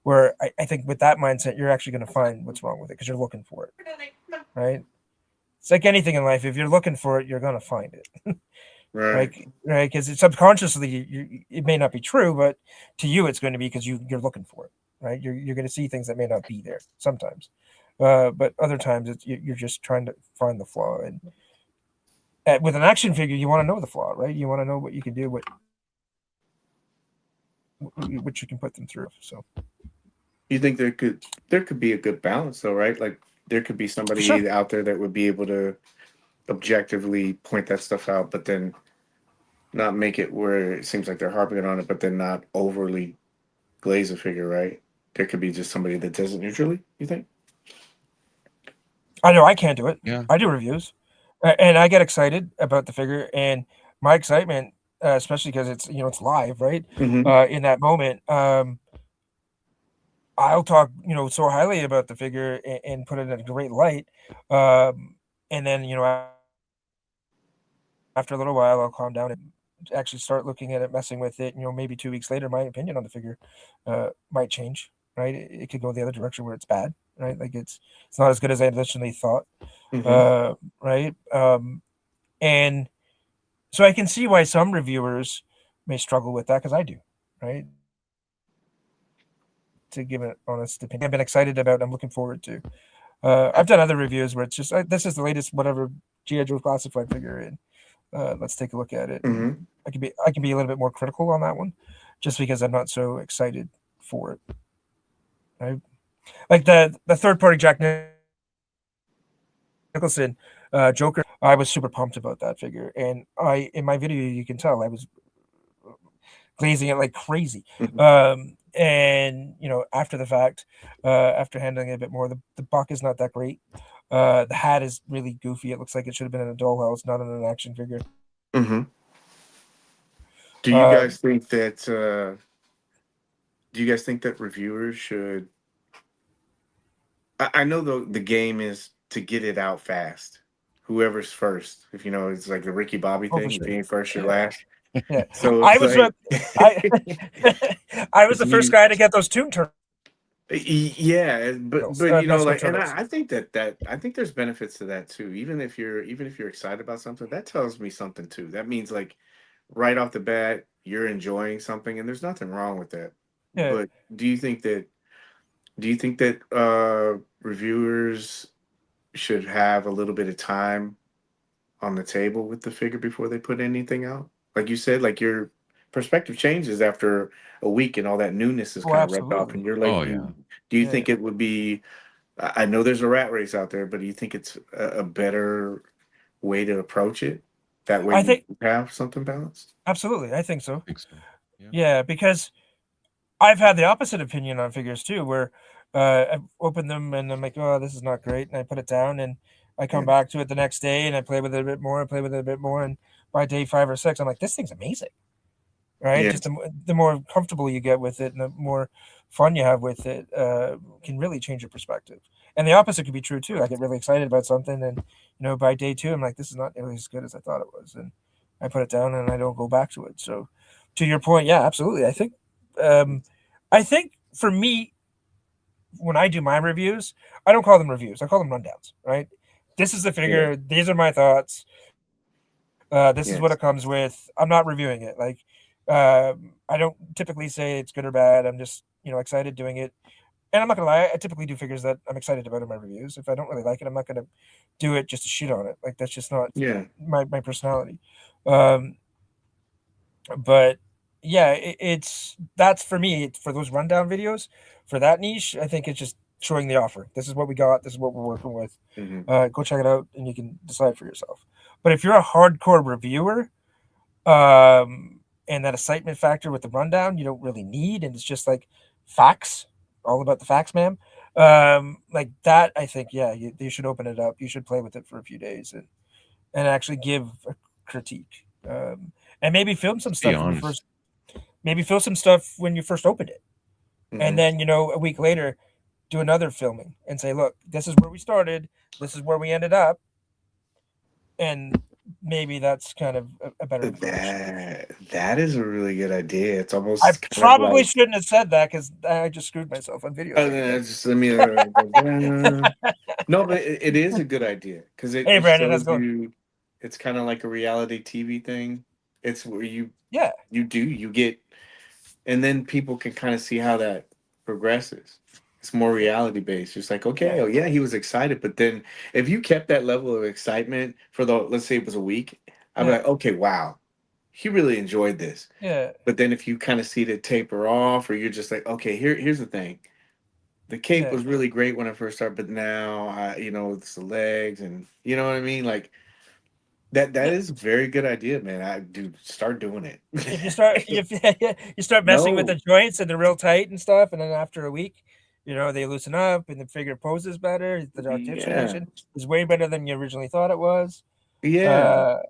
Where I think with that mindset, you're actually going to find what's wrong with it because you're looking for it, right? It's like anything in life. If you're looking for it, you're going to find it, Right. right? Because subconsciously, it may not be true, but to you, it's going to be because you're looking for it, right? You're going to see things that may not be there sometimes, but other times you're just trying to find the flaw. And with an action figure, you want to know the flaw, right? You want to know what you can do. What which you can put them through. So You think there could be a good balance though, right? Like there could be for somebody sure. out there that would be able to objectively point that stuff out, but then not make it where it seems like they're harping on it, but then not overly glaze a figure, right? There could be just somebody that does it neutrally, you think? I know I can't do it. Yeah. I do reviews, and I get excited about the figure, and my excitement, especially because it's it's live, right? Mm-hmm. In that moment, I'll talk so highly about the figure and put it in a great light, and then after a little while I'll calm down and actually start looking at it, messing with it. Maybe 2 weeks later, my opinion on the figure might change. Right? It could go the other direction where it's bad. Right? Like it's not as good as I initially thought. Mm-hmm. Right? And so I can see why some reviewers may struggle with that because I do, right? To give an honest opinion, I've been excited about. I'm looking forward to. I've done other reviews where it's just this is the latest whatever GI Joe classified figure, and let's take a look at it. And Mm-hmm. I can be a little bit more critical on that one, just because I'm not so excited for it. Right? Like the third party Jack Nicholson Joker, I was super pumped about that figure, and in my video you can tell I was glazing it like crazy. And after the fact, after handling it a bit more, the buck is not that great. The hat is really goofy. It looks like it should have been in a dollhouse, not in an action figure. Mm-hmm. Do you guys think that reviewers should I know the game is to get it out fast. Whoever's first. If it's like the Ricky Bobby Oh, for thing, if sure. you ain't first, you're Yeah. last. Yeah. So I it's was like I I was the do first you guy to get those Toon Turtles. yeah, but Mesco like, and Turtles. I think that I think there's benefits to that too. Even if you're excited about something, that tells me something too. That means like right off the bat, you're enjoying something, and there's nothing wrong with that. Yeah. But do you think that reviewers should have a little bit of time on the table with the figure before they put anything out? Like you said, like your perspective changes after a week and all that newness is Oh, kind of rubbed off, and absolutely. you're like, Oh yeah. do you Yeah. think it would be? I know there's a rat race out there, but do you think it's a better way to approach it? That way I you think have something balanced. absolutely. I think so. I think so. Yeah. Yeah, because I've had the opposite opinion on figures too, where I've opened them and I'm like, oh, this is not great, and I put it down, and I come Yeah. back to it the next day and I play with it a bit more, and play with it a bit more, and by day 5 or 6, I'm like, this thing's amazing, right? Just Yes. the more comfortable you get with it, and the more fun you have with it, can really change your perspective. And the opposite could be true too. I get really excited about something, and by day 2, I'm like, this is not nearly as good as I thought it was, and I put it down and I don't go back to it. So, to your point, yeah, absolutely. Um, I think for me, when I do my reviews, I don't call them reviews. I call them rundowns. Right? This is the Yeah. figure. These are my thoughts. This is what Yes. it comes with. I'm not reviewing it. Like, I don't typically say it's good or bad. I'm just excited doing it. And I'm not gonna lie. I typically do figures that I'm excited about in my reviews. If I don't really like it, I'm not gonna do it just to shit on it. Like that's just not Yeah. my personality. Um, but yeah, that's for me for those rundown videos for that niche. I think it's just showing the offer. This is what we got. This is what we're working with. Hmm. Go check it out, and you can decide for yourself. But if you're a hardcore reviewer, and that excitement factor with the rundown you don't really need, and it's just like facts, all about the facts, ma'am. Like that, I think you should open it up. You should play with it for a few days and actually give a critique. And maybe film some Be stuff honest. when you first opened it, and Hmm. then a week later do another filming and say, look, this is where we started, this is where we ended up, and maybe that's kind of a better approach. That is a really good idea. It's I almost kind of probably like shouldn't have said that because I just screwed myself on video saying just let me no, but it is a good idea because hey it Brandon, how's it shows going? you it's kind of like a reality TV thing. It's where Yeah, you get, and then people can kind of see how that progresses. It's more reality based. It's like, okay, yeah, oh yeah, he was excited, but then if you kept that level of excitement for let's say it was a week, I'd be yeah, like, okay, wow, he really enjoyed this. Yeah. But then if you kind of see the taper off, or you're just like, okay, here's the thing. The cape Yeah. was really great when I first started, but now it's the legs, and you know what I mean? Like that Yeah. is a very good idea, man. I do start doing If you start it. if you start messing with No. the joints and they're real tight and stuff, and then after a week, they loosen up and the figure poses better. The Yeah. articulation is way better than you originally thought it was. Yeah.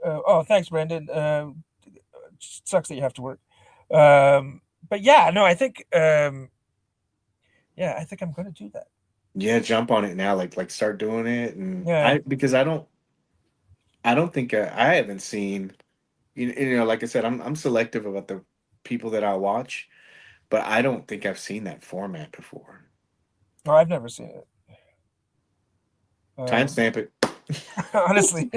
Uh, oh, thanks, Brendan. Sucks that you have to work. But yeah, no, I think yeah, I think I'm gonna do that. Yeah, jump on it now. Like start doing it, and Yeah, because I don't think I haven't seen like I said, I'm selective about the people that I watch, but I don't think I've seen that format before. no, I've never seen it. Timestamp it. Honestly,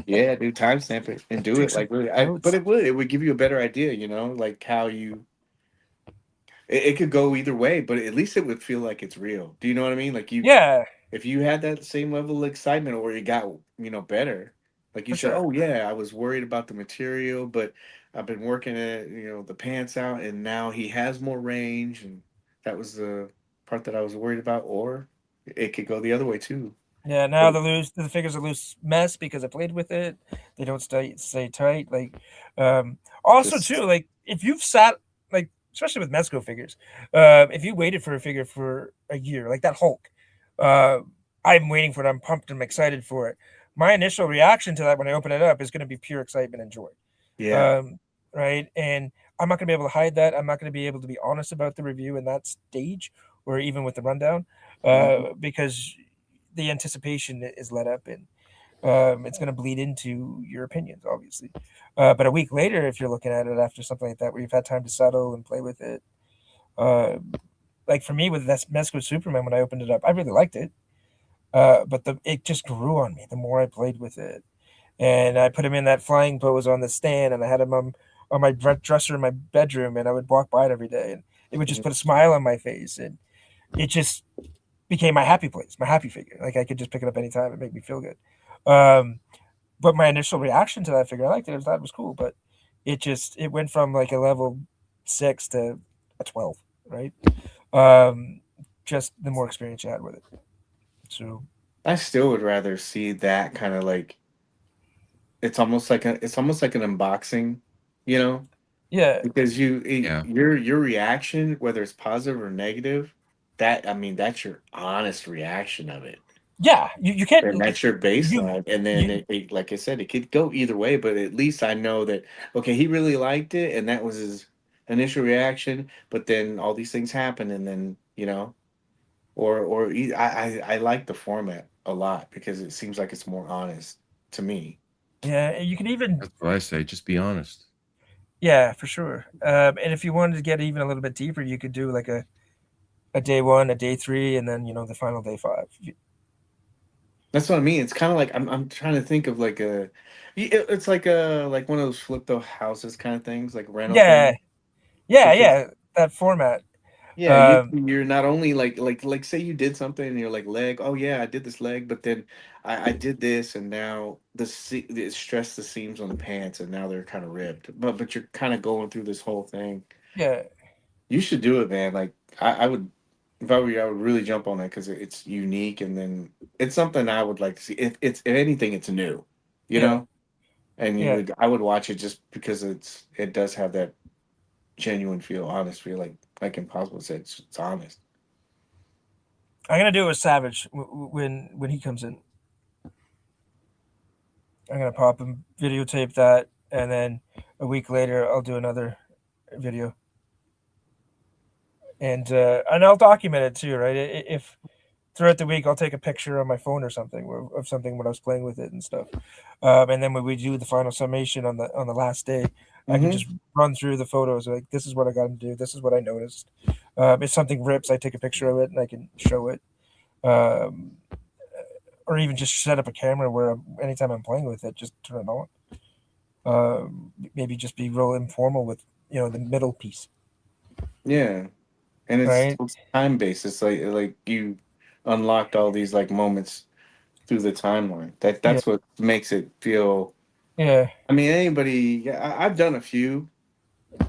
Yeah, dude, timestamp it and do take it. some Like really, but notes. it would give you a better idea, like how you. It could go either way, but at least it would feel like it's real. Do you know what I mean? Like Yeah, if you had that same level of excitement, or it got better, like you for said, sure. oh yeah, I was worried about the material, but I've been working at the pants out, and now he has more range, and that was the part that I was worried about. Or it could go the other way too. Yeah, now But the figures are loose mess because I played with it. They don't stay tight. Like, also this, too, like if you've sat like especially with Mezco figures, if you waited for a figure for a year, like that Hulk, uh, I'm waiting for it. I'm pumped. I'm excited for it. My initial reaction to that when I open it up is going to be pure excitement and joy. yeah, Um, right, and I'm not going to be able to hide that. I'm not going to be able to be honest about the review in that stage, or even with the rundown, mhm, because the anticipation is let up, and it's going to bleed into your opinions, obviously. But a week later, if you're looking at it after something like that, where you've had time to settle and play with it, uh, like for me with this Mezco Superman, when I opened it up, I really liked it. But it just grew on me the more I played with it, and I put him in that flying pose on the stand, and I had him on my dresser in my bedroom, and I would walk by it every day, and it would just mhm. put a smile on my face, and it just became my happy place, my happy figure. Like I could just pick it up anytime and make me feel good. Um, but my initial reaction to that figure, I liked it. I thought it was cool, but it went from like a level 6 to a 12, right? Um, just the more experience you had with it. So I still would rather see that kind of like it's almost like an unboxing, you know, yeah, because Yeah. your reaction, whether it's positive or negative, that I mean that's your honest reaction of it, yeah, you can't and that's your you baseline. And then you like I said, it could go either way, but at least I know that okay, he really liked it, and that was his initial reaction. But then all these things happen, and then I like the format a lot because it seems like it's more honest to me. yeah, you can even That's what I say. Just be honest. yeah, for sure. And if you wanted to get even a little bit deeper, you could do like a day one, a day three, and then the final day five. That's what I mean. It's kind of like I'm trying to think of like it's like one of those flip the houses kind of things, like rental Yeah, thing. yeah, Because yeah. That format. yeah, Um, you're not only like say you did something and you're like leg, oh yeah, I did this leg, but then I did this, and now it stressed the seams on the pants, and now they're kind of ripped. But you're kind of going through this whole thing. yeah, You should do it, man. Like I would, if I were you, I would really jump on it because it's unique, and then it's something I would like to see. If anything, it's new, you yeah, know. And yeah. I would watch it just because it does have that genuine feel, honest feel, like Impossible said, it's honest. I'm gonna do it with Savage when he comes in. I'm gonna pop him, videotape that, and then a week later I'll do another video, and I'll document it too, right? If throughout the week I'll take a picture on my phone or something of something when I was playing with it and stuff, and then when we do the final summation on the last day, I can Mm-hmm. just run through the photos like this is what I got to do, this is what I noticed. If something rips, I take a picture of it and I can show it. Um, or even just set up a camera where anytime I'm playing with it, just turn it on. Maybe just be real informal with the middle piece, Yeah, and right? it's time based. It's like you unlocked all these like moments through the timeline. Yeah, That's what makes it feel. Yeah. I mean, anybody. Yeah, I've done a few.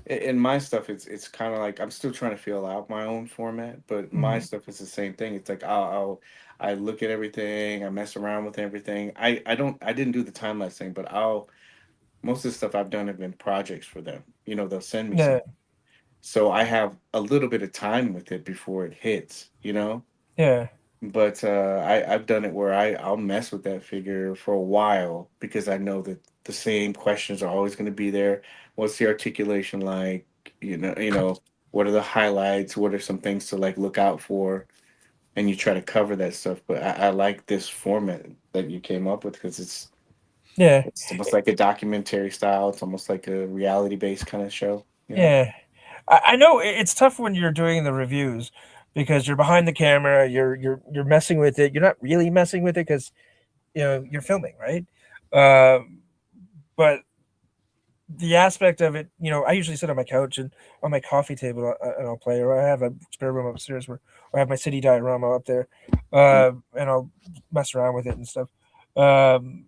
In my stuff, it's kind of like I'm still trying to feel out my own format, but my Mhm. stuff is the same thing. It's like I look at everything, I mess around with everything. I didn't do the time lapse thing, but I'll most of the stuff I've done have been projects for them. You know, they'll send me Yeah. some, so I have a little bit of time with it before it hits. You know, Yeah. but I've done it where I'll mess with that figure for a while because I know that the same questions are always going to be there. What's the articulation like? What are the highlights? What are some things to like look out for? And you try to cover that stuff. But I like this format that you came up with because Yeah. it's almost like a documentary style. It's almost like a reality based kind of show. You know? Yeah. I know it's tough when you're doing the reviews because you're behind the camera, you're messing with it. You're not really messing with it because you're filming, right? But the aspect of it, I usually sit on my couch and on my coffee table and I'll play, or I have a spare room upstairs where I have my city diorama up there, and I'll mess around with it and stuff. Um,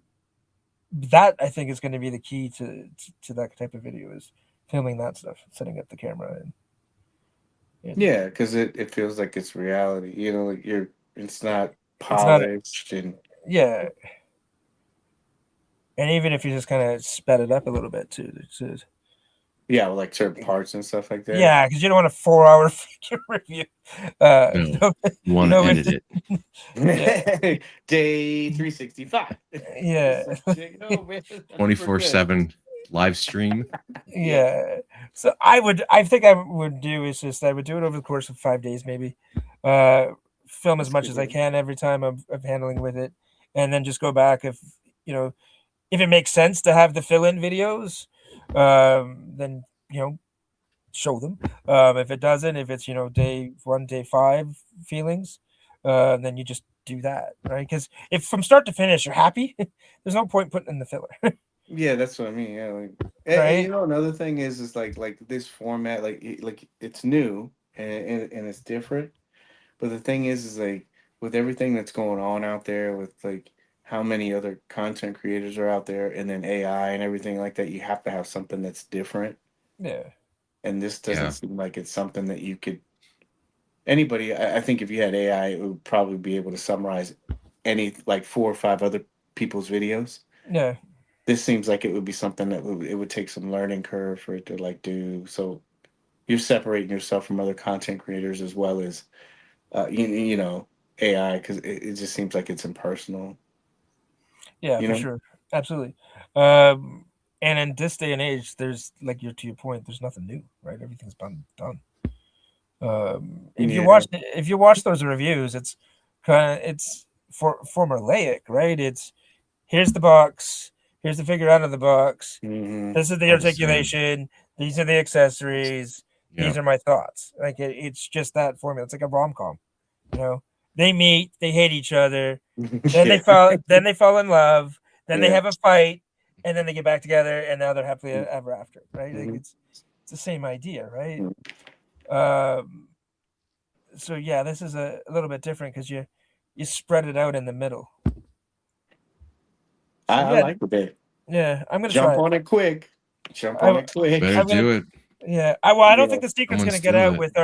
that I think is going to be the key to that type of video is filming that stuff, setting up the camera and Yeah, because it feels like it's reality. You know, like it's not it's not polished and yeah. And even if you just kind of sped it up a little bit too, yeah, with, like certain parts and stuff like that. yeah, because you don't want a 4 hour figure review. No, No, you want to no, edit it. yeah, Day 365. yeah, It's like, shit, no, man, we're good. 24/7 live stream. Yeah. yeah. So I think I would do is just I would do it over the course of 5 days, maybe. Uh, Film as That's much good. as I Man. can every time of handling with it, and then just go back you know if it makes sense to have the fill-in videos, then show them. If it doesn't, if it's day 1, day 5 feelings, then you just do that, right? Because if from start to finish you're happy, there's no point putting in the filler, Yeah, that's what I mean. Yeah, like, and right? another thing is like this format, like it's new and it's different. But the thing is like with everything that's going on out there, with like how many other content creators are out there, and then AI and everything like that, you have to have something that's different. Yeah, And this doesn't Yeah. seem like it's something that you could anybody. I think if you had AI, it would probably be able to summarize any like 4 or 5 other people's videos. yeah, This seems like it would be something that it would take some learning curve for it to like do. So you're separating yourself from other content creators as well as you know AI because it just seems like it's impersonal. yeah, You for know? sure, absolutely. Um, and in this day and age, there's like to your point, there's nothing new, right? Everything's been done. Yeah. If you watch those reviews, it's formulaic, right? It's here's the box, here's the figure out of the box, Hmm. this is the All the same. articulation, these are the accessories, these Yep. are my thoughts. Like it's just that formula. It's like a rom com, you know. They meet, they hate each other, Yeah. then they fall in love, then they Yeah. have a fight, and then they get back together, and now they're happily ever after, right? Like Hmm. it's the same idea, right? Um, so yeah, this is a little bit different because you spread it out in the middle. So I yeah, like it. yeah, I'm gonna try Jump it. on it quick. Jump on I, it quick. Better I'm gonna do it. yeah. I don't Yeah. think the secret's Someone gonna get steals out it. with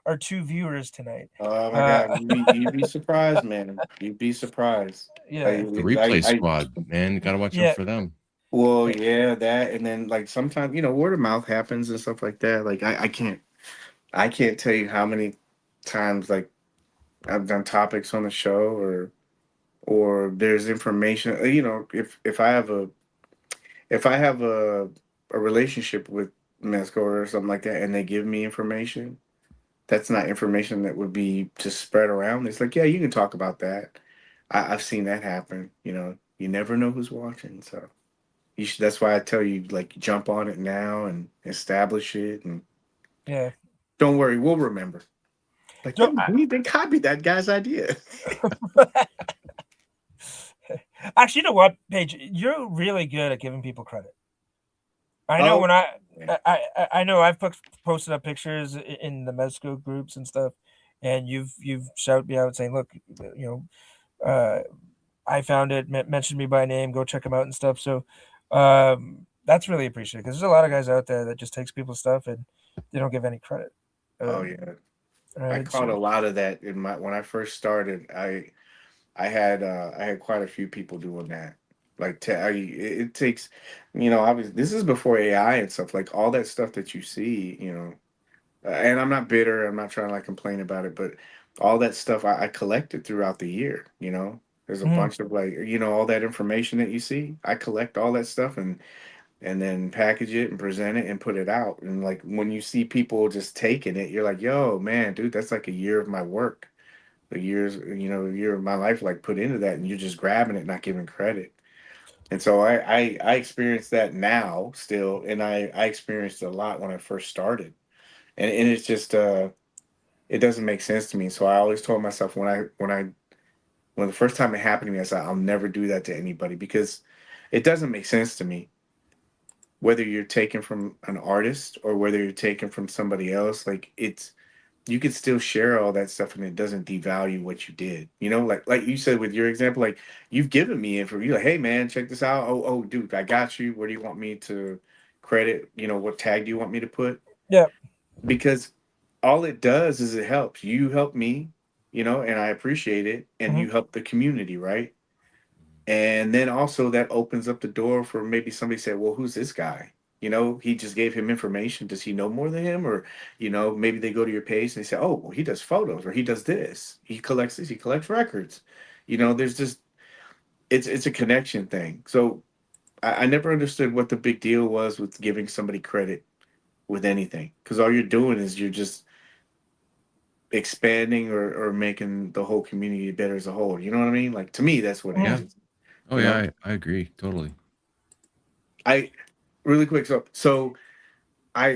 our 2 viewers tonight. Oh my Uh, God, you'd be surprised, man. You'd be surprised. yeah, The replay I squad, man. Gotta watch out yeah, for them. well, yeah, yeah, that, and then like sometimes word of mouth happens and stuff like that. Like I can't tell you how many times like I've done topics on the show or there's information. If I have a relationship with Mesco or something like that, and they give me information, that's not information that would be just spread around. It's like, yeah, you can talk about that. I've seen that happen. You never know who's watching, so you should. That's why I tell you, like, jump on it now and establish it, and yeah. don't worry, we'll remember. Like, So they copied that guy's idea. actually, you know what, Paige, you're really good at giving people credit. I know Oh, when yeah. I know I've posted up pictures in the Mezco groups and stuff, and you've shouted me out saying, "Look, you know, I found it, mentioned me by name, go check them out and stuff." So, That's really appreciated because there's a lot of guys out there that just takes people's stuff and they don't give any credit. Oh Um, yeah, I right. caught a So, lot of that in my when I first started. I had quite a few people doing that. Like it takes, obviously this is before AI and stuff. Like all that stuff that you see, and I'm not bitter. I'm not trying to like complain about it, but all that stuff I collected throughout the year. There's a mm, bunch of like all that information that you see. I collect all that stuff and then package it and present it and put it out. And like when you see people just taking it, you're like, yo, man, dude, that's like a year of my work, a year of my life like put into that, and you're just grabbing it, not giving credit. And so I experience that now still, and I experienced it a lot when I first started, and it's just it doesn't make sense to me. So I always told myself when the first time it happened to me, I said I'll never do that to anybody because it doesn't make sense to me whether you're taken from an artist or whether you're taken from somebody else. Like you could still share all that stuff and it doesn't devalue what you did. Like you said with your example, like you've given me info. You're like, hey man, check this out. Oh dude, I got you. Where do you want me to credit? What tag do you want me to put? yeah. Because all it does is it helps. You help me, and I appreciate it. And Hmm. you help the community, right? And then also that opens up the door for maybe somebody said, well, who's this guy? He just gave him information. Does he know more than him? Or, maybe they go to your page and they say, oh, well, he does photos or he does this. He collects this, he collects records. There's just it's a connection thing. So I never understood what the big deal was with giving somebody credit with anything. Because all you're doing is you're just expanding or making the whole community better as a whole. You know what I mean? Like to me, that's what it Hmm. Yeah. is. Oh You yeah, know, I agree totally. I really quick. So I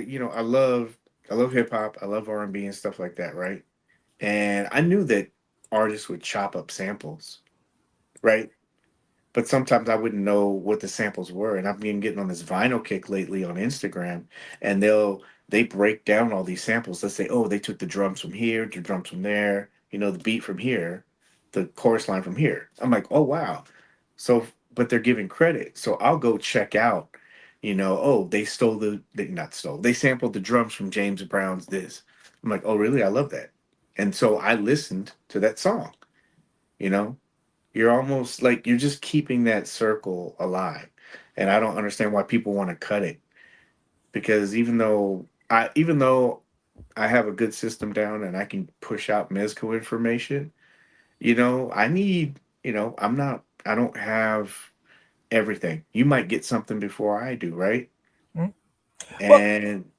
love hip hop. I love R&B and B and stuff like that, right? And I knew that artists would chop up samples, right? But sometimes I wouldn't know what the samples were. And I've been getting on this vinyl kick lately on Instagram, and they break down all these samples. Let's say, oh, they took the drums from here, the drums from there, the beat from here, the chorus line from here. I'm like, oh wow. So, but they're giving credit. So I'll go check out, oh, they stole they not stole, they sampled the drums from James Brown's this. I'm like, oh really? I love that. And so I listened to that song, you know you're almost like you're just keeping that circle alive. And I don't understand why people want to cut it because even though I have a good system down and I can push out Mezco information, I need, I don't have everything. You might get something before I do, right? Hmm. Well, And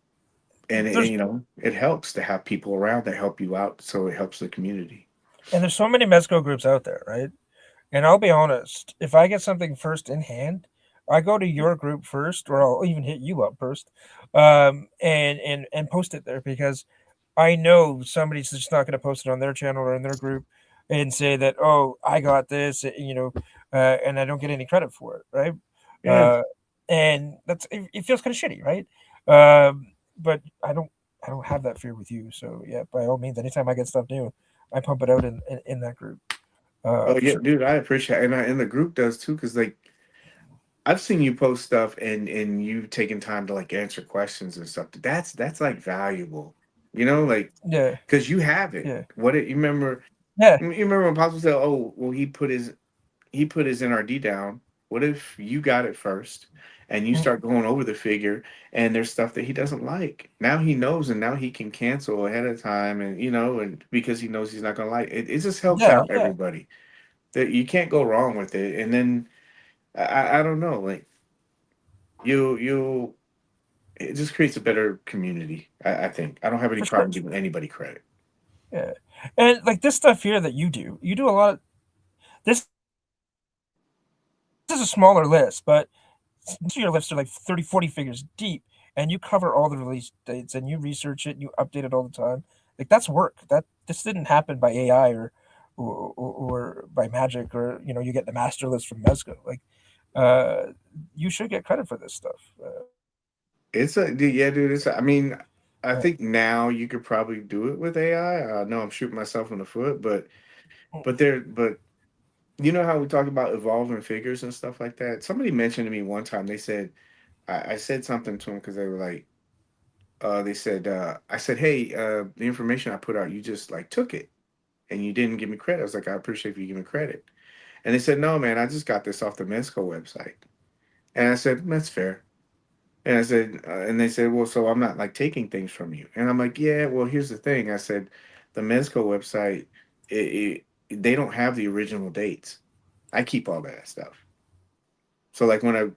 and there's it helps to have people around that help you out so it helps the community. there's so many mezco groups out there, right? And I'll be honest, if I get something first in hand, I go to your group first, or I'll even hit you up first, and post it there because I know somebody's just not going to post it on their channel or in their group and say that, oh, I got this, and I don't get any credit for it, right? Yeah. Uh, and it feels kind of shitty, right? But I don't have that fear with you, so yeah. By all means, anytime I get stuff new, I pump it out in that group, Oh for yeah, sure. dude, I appreciate it. And the group does too, because like I've seen you post stuff and you taking time to like answer questions and stuff. That's like valuable, like Yeah, because you have it. yeah, You remember? yeah, You remember when Possible said, "Oh, well, he put his NRD down." What if you got it first, and you mm, start going over the figure, and there's stuff that he doesn't like. Now he knows, and now he can cancel ahead of time, and and because he knows he's not gonna like it, it just helps yeah, out yeah, everybody. That you can't go wrong with it. And then I don't know, like you it just creates a better community. I think I don't have any for sure. problem giving anybody credit. Yeah, and like this stuff here that you do a lot. This is a smaller list, but most of your lists are like 30, 40 figures deep, and you cover all the release dates and you research it and you update it all the time. Like that's work. That this didn't happen by AI or by magic or you get the master list from Mezco. Like uh, you should get credit for this stuff. Yeah, dude. I mean, I Uh, think now you could probably do it with AI. I know I'm shooting myself in the foot, but you know how we talk about evolving figures and stuff like that? Somebody mentioned to me one time. They said I said something to them because they were like, they said, I said, hey, the information I put out, you just like took it and you didn't give me credit. I was like, I appreciate if you give me credit. And they said, no, man, I just got this off the Mezco website. And I said, that's fair. And I said, and they said, well, so I'm not like taking things from you. And I'm like, yeah, well, here's the thing. I said, the Mezco website, they don't have the original dates. I keep all that stuff. So like when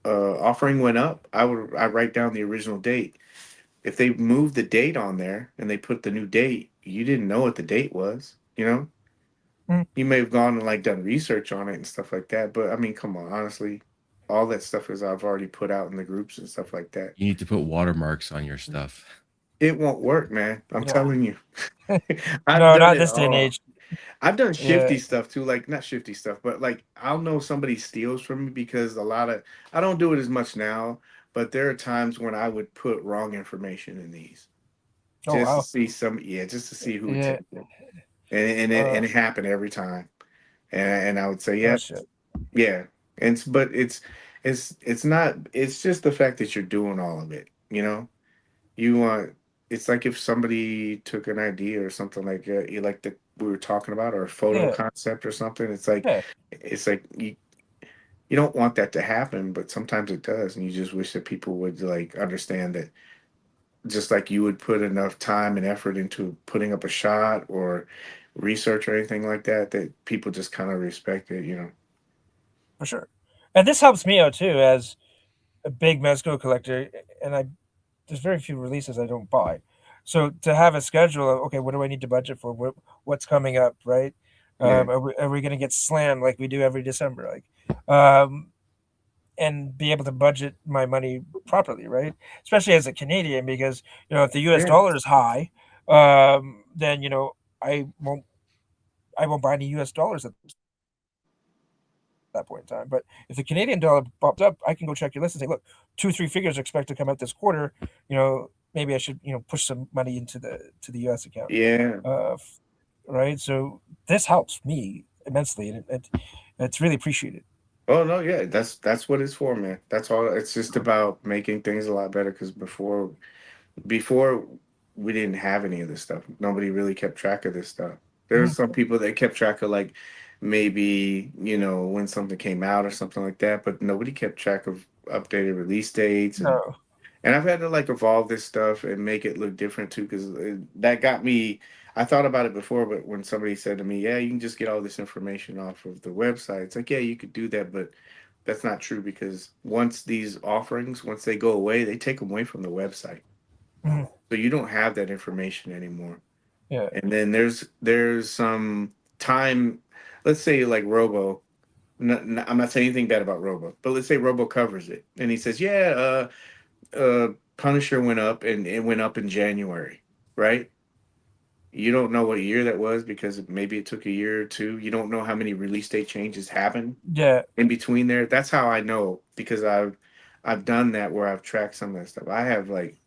offering went up, I write down the original date. If they moved the date on there and they put the new date, you didn't know what the date was. You know, Mm. you may have gone and like done research on it and stuff like that. But I mean, come on, honestly, all that stuff is I've already put out in the groups and stuff like that. You need to put watermarks on your stuff. It won't work, man. I'm Yeah. telling you. I've No, done not it this day and all. age. I've done Yeah. shifty stuff too, like not shifty stuff, but like I'll know somebody steals from me because a lot of I don't do it as much now, but there are times when I would put wrong information in these Oh just to wow. see some, yeah, just to see who would Yeah. take it, and it happened every time, and I would say, Oh yeah, shit. yeah, and but it's not, it's just the fact that you're doing all of it, you know. You want, it's like if somebody took an idea or something like you like that we were talking about, or a photo Yeah. concept or something. It's like you don't want that to happen, but sometimes it does, and you just wish that people would like understand that just like you would put enough time and effort into putting up a shot or research or anything like that, that people just kind of respect it, you know. For sure. And this helps me out too as a big Mezco collector, and I there's very few releases I don't buy. So to have a schedule of okay, what do I need to budget for? What's coming up, right? Yeah, Are we going to get slammed like we do every December? Um, and be able to budget my money properly, right? Especially as a Canadian, because if the U.S. yeah, dollar is high, then I won't I won't buy any U.S. dollars at that point in time. But if the Canadian dollar pops up, I can go check your list and say, look, 2 3 figures are expected to come out this quarter. Maybe I should push some money into the U.S. account, yeah. right? So this helps me immensely, and it's really appreciated. Oh no, yeah, that's what it's for, man. That's all. It's just about making things a lot better because before we didn't have any of this stuff. Nobody really kept track of this stuff. There Mhm. was some people that kept track of like maybe, when something came out or something like that, but nobody kept track of updated release dates, No, and I've had to like evolve this stuff and make it look different too, because that got me. I thought about it before, but when somebody said to me, "Yeah, you can just get all this information off of the website," it's like, yeah, you could do that, but that's not true because once these offerings, once they go away, they take them away from the website, mhm, so you don't have that information anymore. yeah, And then there's some time, let's say like Robo. I'm not saying anything bad about Robo, but let's say Robo covers it, and he says, "Yeah, Punisher went up and it went up in January, right? You don't know what year that was because maybe it took a year or two. You don't know how many release date changes happened yeah, in between there. That's how I know because I've done that where I've tracked some of that stuff. I have like,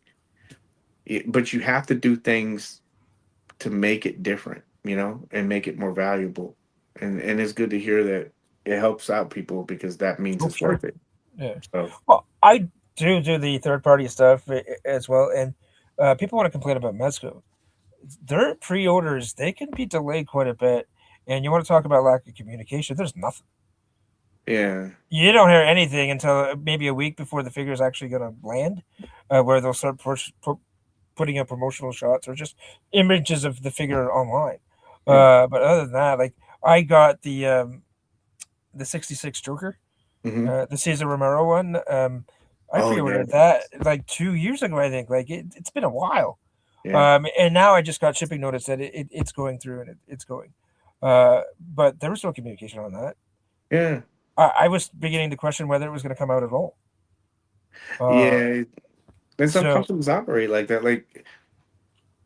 but you have to do things to make it different, and make it more valuable. And it's good to hear that it helps out people because that means oh for it's sure, worth it. yeah. So Well, I do the third party stuff as well, and people want to complain about Mezco. Their pre-orders they can be delayed quite a bit, and you want to talk about lack of communication. There's nothing. yeah, You don't hear anything until maybe a week before the figure is actually going to land, where they'll start putting up promotional shots or just images of the figure online. yeah. But other than that, like I got the '66 Joker, Hmm. the Cesar Romero one. I Oh yeah, pre-ordered that like 2 years ago. I think like it's been a while. yeah, And now I just got shipping notice that it's going through and it's going. But there was no communication on that. yeah, I was beginning to question whether it was going to come out at all. Uh, yeah. And some so companies operate like that. Like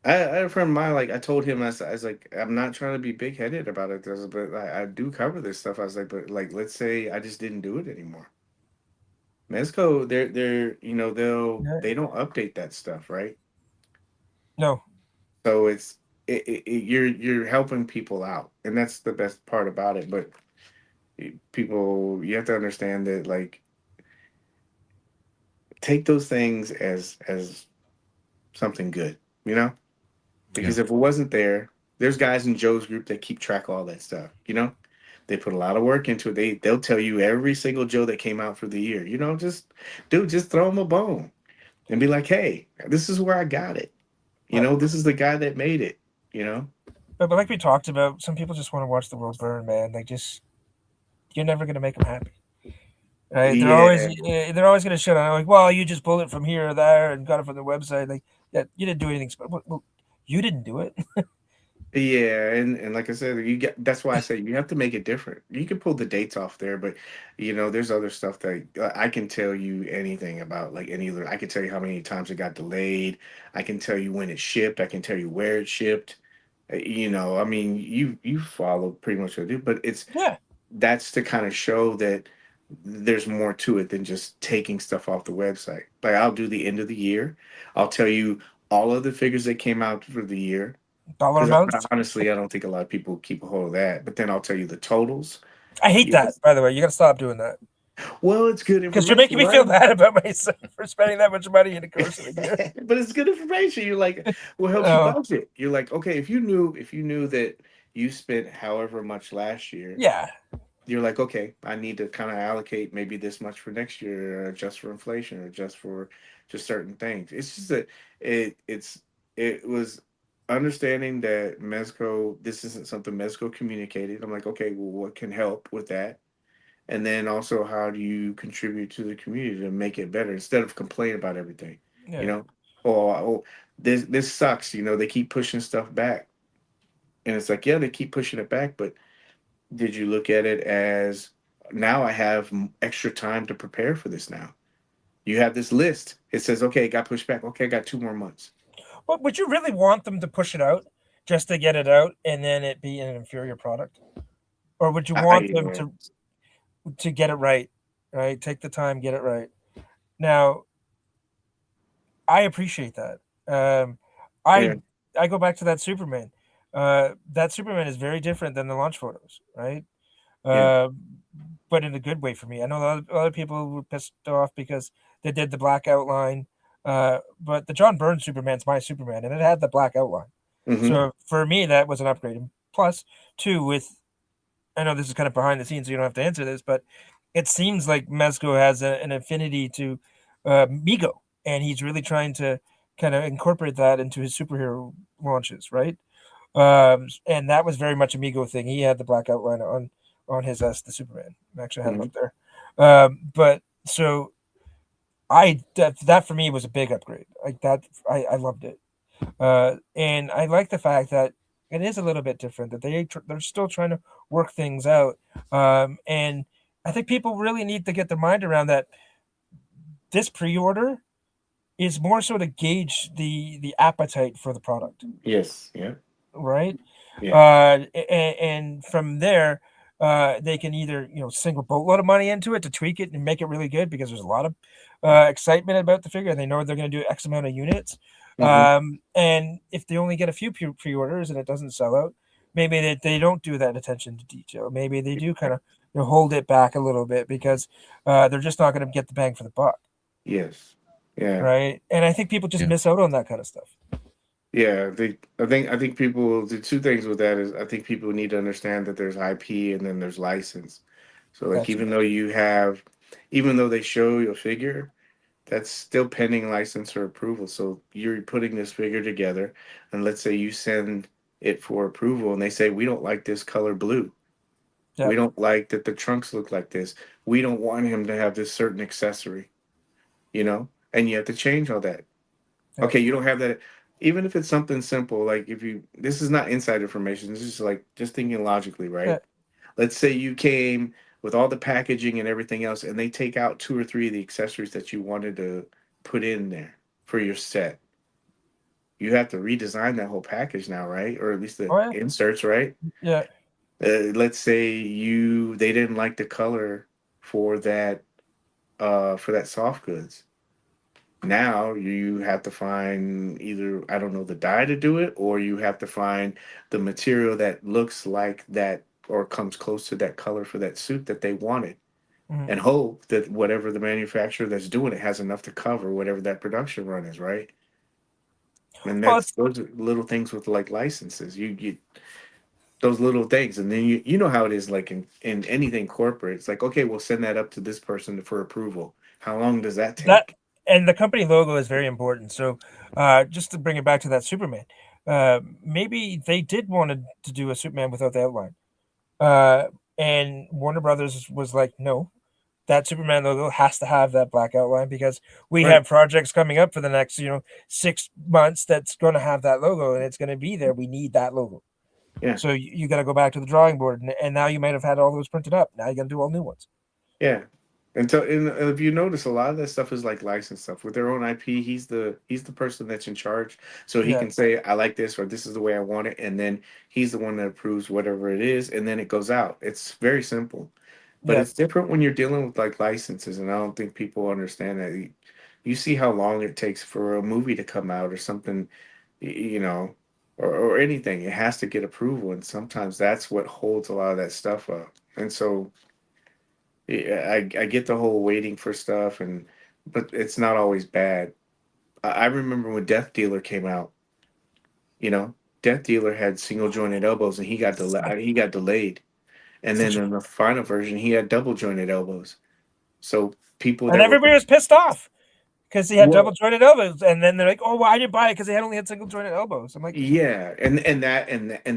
I had a friend of mine. Like I told him, I was like, I'm not trying to be big headed about it, but I do cover this stuff. I was like, but like, let's say I just didn't do it anymore. Mezco, yeah, they don't update that stuff, right? no, So it's you're helping people out, and that's the best part about it. But people, you have to understand that, like, take those things as something good, you know? Yeah. Because if it wasn't there, there's guys in Joe's group that keep track of all that stuff, you know? They put a lot of work into it. They'll tell you every single Joe that came out for the year. You know, just dude, just throw them a bone and be like, hey, this is where I got it. You But, know, this is the guy that made it. You know, but like we talked about, some people just want to watch the world burn, man. Like, just you're never gonna make them happy. Right? yeah, They're always gonna shit on it, like, well, you just pulled it from here or there and got it from the website. Like, yeah, you didn't do anything. Well, you didn't do it. yeah, and like I said, you get that's why I say you have to make it different. You can pull the dates off there, but you know, there's other stuff that I can tell you anything about. Like any other, I can tell you how many times it got delayed. I can tell you when it shipped. I can tell you where it shipped. You know, I mean, you follow pretty much what I do, but it's Yeah. that's to kind of show that there's more to it than just taking stuff off the website. Like I'll do the end of the year. I'll tell you all of the figures that came out for the year. Dollar Because amounts. honestly, I don't think a lot of people keep a hold of that. But then I'll tell you the totals. I hate You that. By the way, you gotta stop doing that well, it's good because you're making information, me feel right? bad about myself for spending that much money in the course of a year. But it's good information. You're like, will help you Oh, budget. You're like, okay, if you knew that you spent however much last year, yeah, you're like, okay, I need to kind of allocate maybe this much for next year, or just for inflation, or just for just certain things. It's just that it was understanding that Mezco, this isn't something Mezco communicated. I'm like, okay, well, what can help with that? And then also, how do you contribute to the community to make it better instead of complain about everything? You yeah. know, oh, this sucks. You know, they keep pushing stuff back, and it's like, yeah, they keep pushing it back, but did you look at it as now I have extra time to prepare for this now? You have this list. It says, okay, it got pushed back. Okay, I got 2 more months. But would you really want them to push it out just to get it out and then it be an inferior product, or would you want them Yeah, to get it right? Right, take the time, get it right. Now, I appreciate that. yeah, I go back to that Superman. That Superman is very different than the launch photos, right? yeah. Uh, but in a good way for me. I know a lot of people were pissed off because they did the black outline. But the John Byrne Superman's my Superman, and it had the black outline. Mm-hmm. So for me, that was an upgrade. And plus, too, with I know this is kind of behind the scenes, so you don't have to answer this, but it seems like Mezco has an affinity to Migo, and he's really trying to kind of incorporate that into his superhero launches, right? And that was very much a Migo thing. He had the black outline on his the Superman. I actually had him Mm-hmm. up there. But so that for me was a big upgrade. Like that, I loved it. And I like the fact that it is a little bit different. That they're still trying to work things out. And I think people really need to get their mind around that. This pre-order is more so to gauge the appetite for the product, Yes. Yeah. right? Yeah. And from there, they can either sink a boatload of money into it to tweak it and make it really good because there's a lot of excitement about the figure. They know they're going to do X amount of units, Mm-hmm. and if they only get a few pre-orders and it doesn't sell out, maybe they don't do that attention to detail. Maybe they do kind of hold it back a little bit because they're just not going to get the bang for the buck, Yes. Yeah. right? And I think people just Yeah. miss out on that kind of stuff. Yeah, I think people, the two things with that is I think people need to understand that there's IP and then there's license. So like That's even though they show you a figure, that's still pending license or approval. So you're putting this figure together, and let's say you send it for approval and they say we don't like this color blue. yeah, We don't like that the trunks look like this. We don't want him to have this certain accessory, and you have to change all that. yeah, Okay, you don't have that. Even if it's something simple, like this is not inside information. This is like just thinking logically, yeah. right? Let's say you came with all the packaging and everything else, and they take out two or three of the accessories that you wanted to put in there for your set. You have to redesign that whole package now, right? Or at least the Oh yeah, inserts, right? yeah. Let's say they didn't like the color for that soft goods. Now you have to find either, I don't know, the dye to do it, or you have to find the material that looks like that or comes close to that color for that suit that they wanted, Mhm. and hope that whatever the manufacturer that's doing it has enough to cover whatever that production run is, right? And Well, that's those are little things with like licenses. You those little things, and then you know how it is, like in anything corporate. It's like, okay, we'll send that up to this person for approval. How long does that that take? and the company logo is very important. So, just to bring it back to that Superman, maybe they did want to do a Superman without the outline, and Warner Brothers was like, no, that Superman logo has to have that black outline because we Right. have projects coming up for the next 6 months that's going to have that logo and it's going to be there. We need that logo. Yeah. So you got to go back to the drawing board, and now you might have had all those printed up. Now you got to do all new ones. Yeah. And if you notice, a lot of that stuff is like licensed stuff with their own IP. He's the person that's in charge, so he Yeah, can say, "I like this," or "This is the way I want it," and then he's the one that approves whatever it is, and then it goes out. It's very simple, but yeah, it's different when you're dealing with like licenses, and I don't think people understand that. You see how long it takes for a movie to come out or something, you know, or anything. It has to get approval, and sometimes that's what holds a lot of that stuff up. And so yeah, I get the whole waiting for stuff, but it's not always bad. I remember when Death Dealer came out. You know, Death Dealer had single jointed elbows, and he got delayed. And then such a, in the final version, he had double jointed elbows. So people and that were everybody was pissed off because he had double well, jointed elbows, and then they're like, "Oh, well, I didn't buy it because they had only had single jointed elbows." I'm like, yeah, and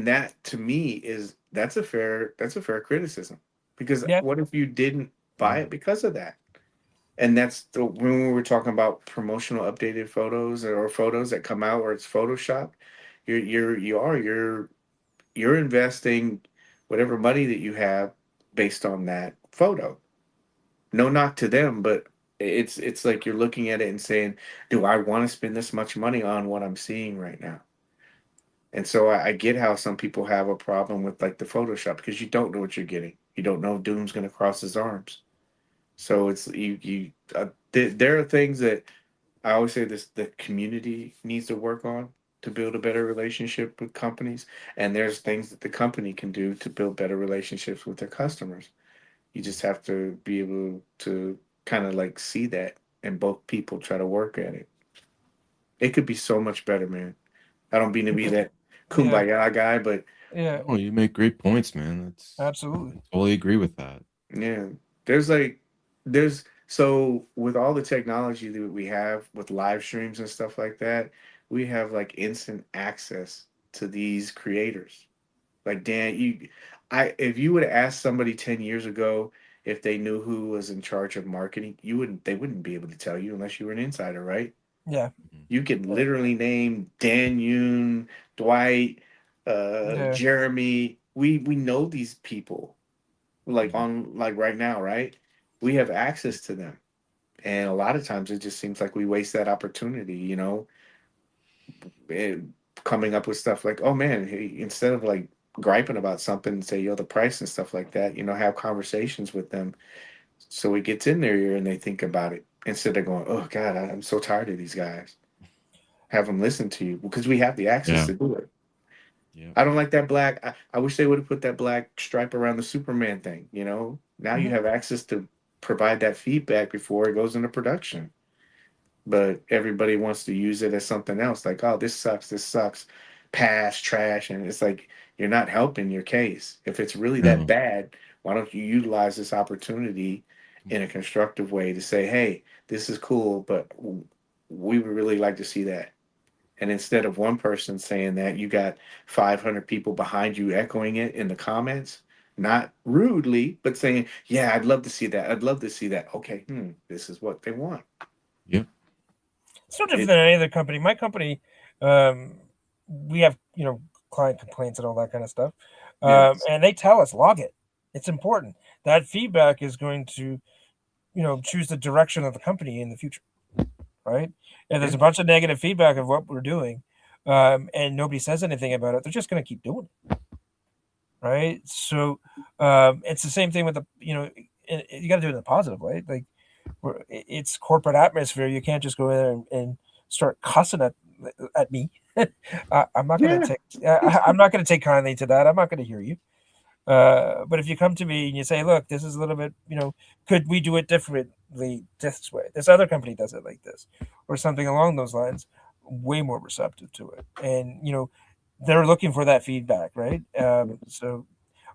that to me is that's a fair criticism, because "Yeah, what if you didn't buy Yeah. it because of that? And that's when we were talking about promotional updated photos or photos that come out where it's photoshopped. You're investing whatever money that you have based on that photo. No knock to them, but it's like you're looking at it and saying, do I want to spend this much money on what I'm seeing right now? And so I get how some people have a problem with like the Photoshop, because you don't know what you're getting. You don't know if Doom's going to cross his arms. So it's there are things that I always say this the community needs to work on to build a better relationship with companies, and there's things that the company can do to build better relationships with their customers. You just have to be able to kind of like see that, and both people try to work at it. It could be so much better, man. I don't mean to be that yeah, kumbaya guy, but yeah, No, you make great points, man. absolutely, I totally agree with that. yeah, there's like there's so with all the technology that we have with live streams and stuff like that, we have like instant access to these creators. Like Dan, I if you would have asked somebody 10 years ago if they knew who was in charge of marketing, they wouldn't be able to tell you unless you were an insider, right? yeah, Mhm. You could yeah, literally name Dan Yoon, Dwight, yeah, Jeremy. We know these people like Mhm. on like right now, right? We have access to them. And a lot of times it just seems like we waste that opportunity, eh, coming up with stuff like, oh man, hey, instead of like griping about something and say, yo, the price and stuff like that, have conversations with them so it gets in their ear and they think about it instead of going, oh God, I'm so tired of these guys. Have them listen to you because we have the access Yeah. to do it. Yeah. I don't like that black. I wish they would have put that black stripe around the Superman thing. Now you mhm, have access to provide that feedback before it goes into production. But everybody wants to use it as something else, like, oh, this sucks, pass, trash. And it's like, you're not helping your case. If it's really that No. bad, why don't you utilize this opportunity in a constructive way to say, hey, this is cool, but we would really like to see that. And instead of one person saying that, you got 500 people behind you echoing it in the comments, not rudely, but saying, "Yeah, I'd love to see that. I'd love to see that." Okay, this is what they want. Yep. it's no different It, than any other company. My company, um, we have client complaints and all that kind of stuff, yeah, and they tell us log it. It's important. That feedback is going to choose the direction of the company in the future, right? If there's yeah, a bunch of negative feedback of what we're doing, and nobody says anything about it, they're just going to keep doing it, right? So it's the same thing with you got to do it in a positive way. Like it's corporate atmosphere. You can't just go in there and start cussing at me. I'm not going to Yeah. take. I'm not going to take kindly to that. I'm not going to hear you. But if you come to me and you say, "Look, this is a little bit, could we do it differently this way? This other company does it like this, or something along those lines," way more receptive to it. And they're looking for that feedback, right? So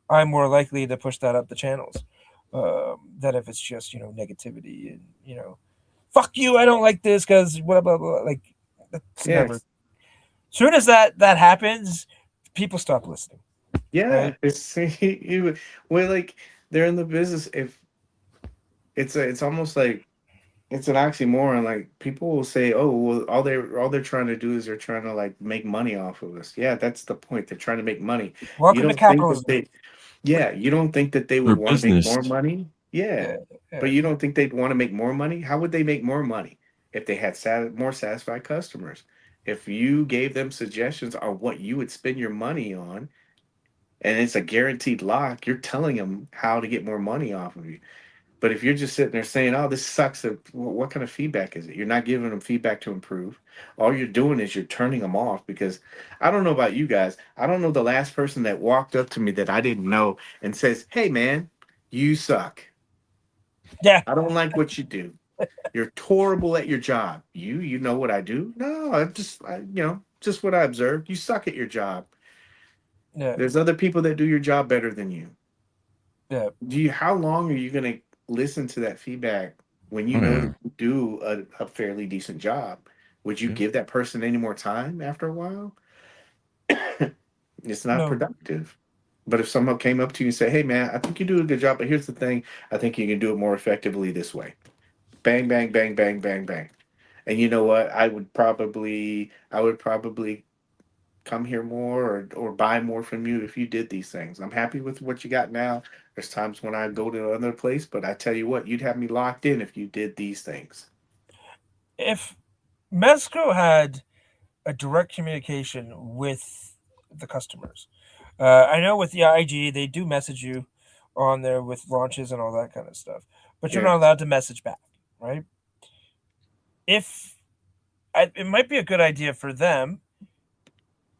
I'm more likely to push that up the channels than if it's just negativity and fuck you, I don't like this because blah blah blah. Like that's never. Yes. Soon as that happens, people stop listening, Yeah. right? It's well, like they're in the business. If it's almost like it's an oxymoron. Like people will say, "Oh, well, all they're trying to do is they're trying to like make money off of us." Yeah, that's the point. They're trying to make money. You Welcome to don't think that capitalism. they, yeah, you don't think that they would For want to make more business. money? Yeah, Yeah, but yeah. you don't think they'd want to make more money? How would they make more money if they had more satisfied customers? If you gave them suggestions on what you would spend your money on, and it's a guaranteed lock, you're telling them how to get more money off of you. But if you're just sitting there saying, "Oh, this sucks," what kind of feedback is it? You're not giving them feedback to improve. All you're doing is you're turning them off because I don't know about you guys. I don't know the last person that walked up to me that I didn't know and says, "Hey, man, you suck. Yeah. I don't like what you do. You're horrible at your job. You know what I do? No, just what I observed. You suck at your job. Yeah. There's other people that do your job better than you. Yeah. How long are you going to listen to that feedback when you Oh know yeah. that you do a fairly decent job? Would you Yeah. give that person any more time after a while? It's not No. productive. But if someone came up to you and said, "Hey man, I think you do a good job, but here's the thing, I think you can do it more effectively this way." Bang, bang, bang, bang, bang, bang. And you know what? I would probably come here more or buy more from you if you did these things. I'm happy with what you got now. There's times when I go to another place, but I tell you what, you'd have me locked in if you did these things. If Mezco had a direct communication with the customers, I know with the IG they do message you on there with launches and all that kind of stuff, but you're Yeah. not allowed to message back, right? If it might be a good idea for them,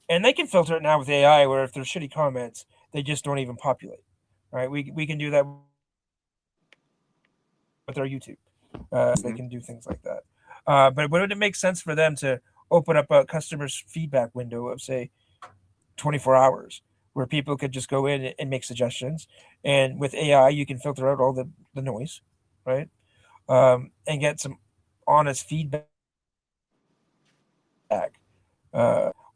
and they can filter it now with AI, where if there's shitty comments, they just don't even populate, right? We can do that with our YouTube. They Mhm. can do things like that. But would it make sense for them to open up a customer's feedback window of say 24 hours where people could just go in and make suggestions, and with AI you can filter out all the noise, right? And get some honest feedback.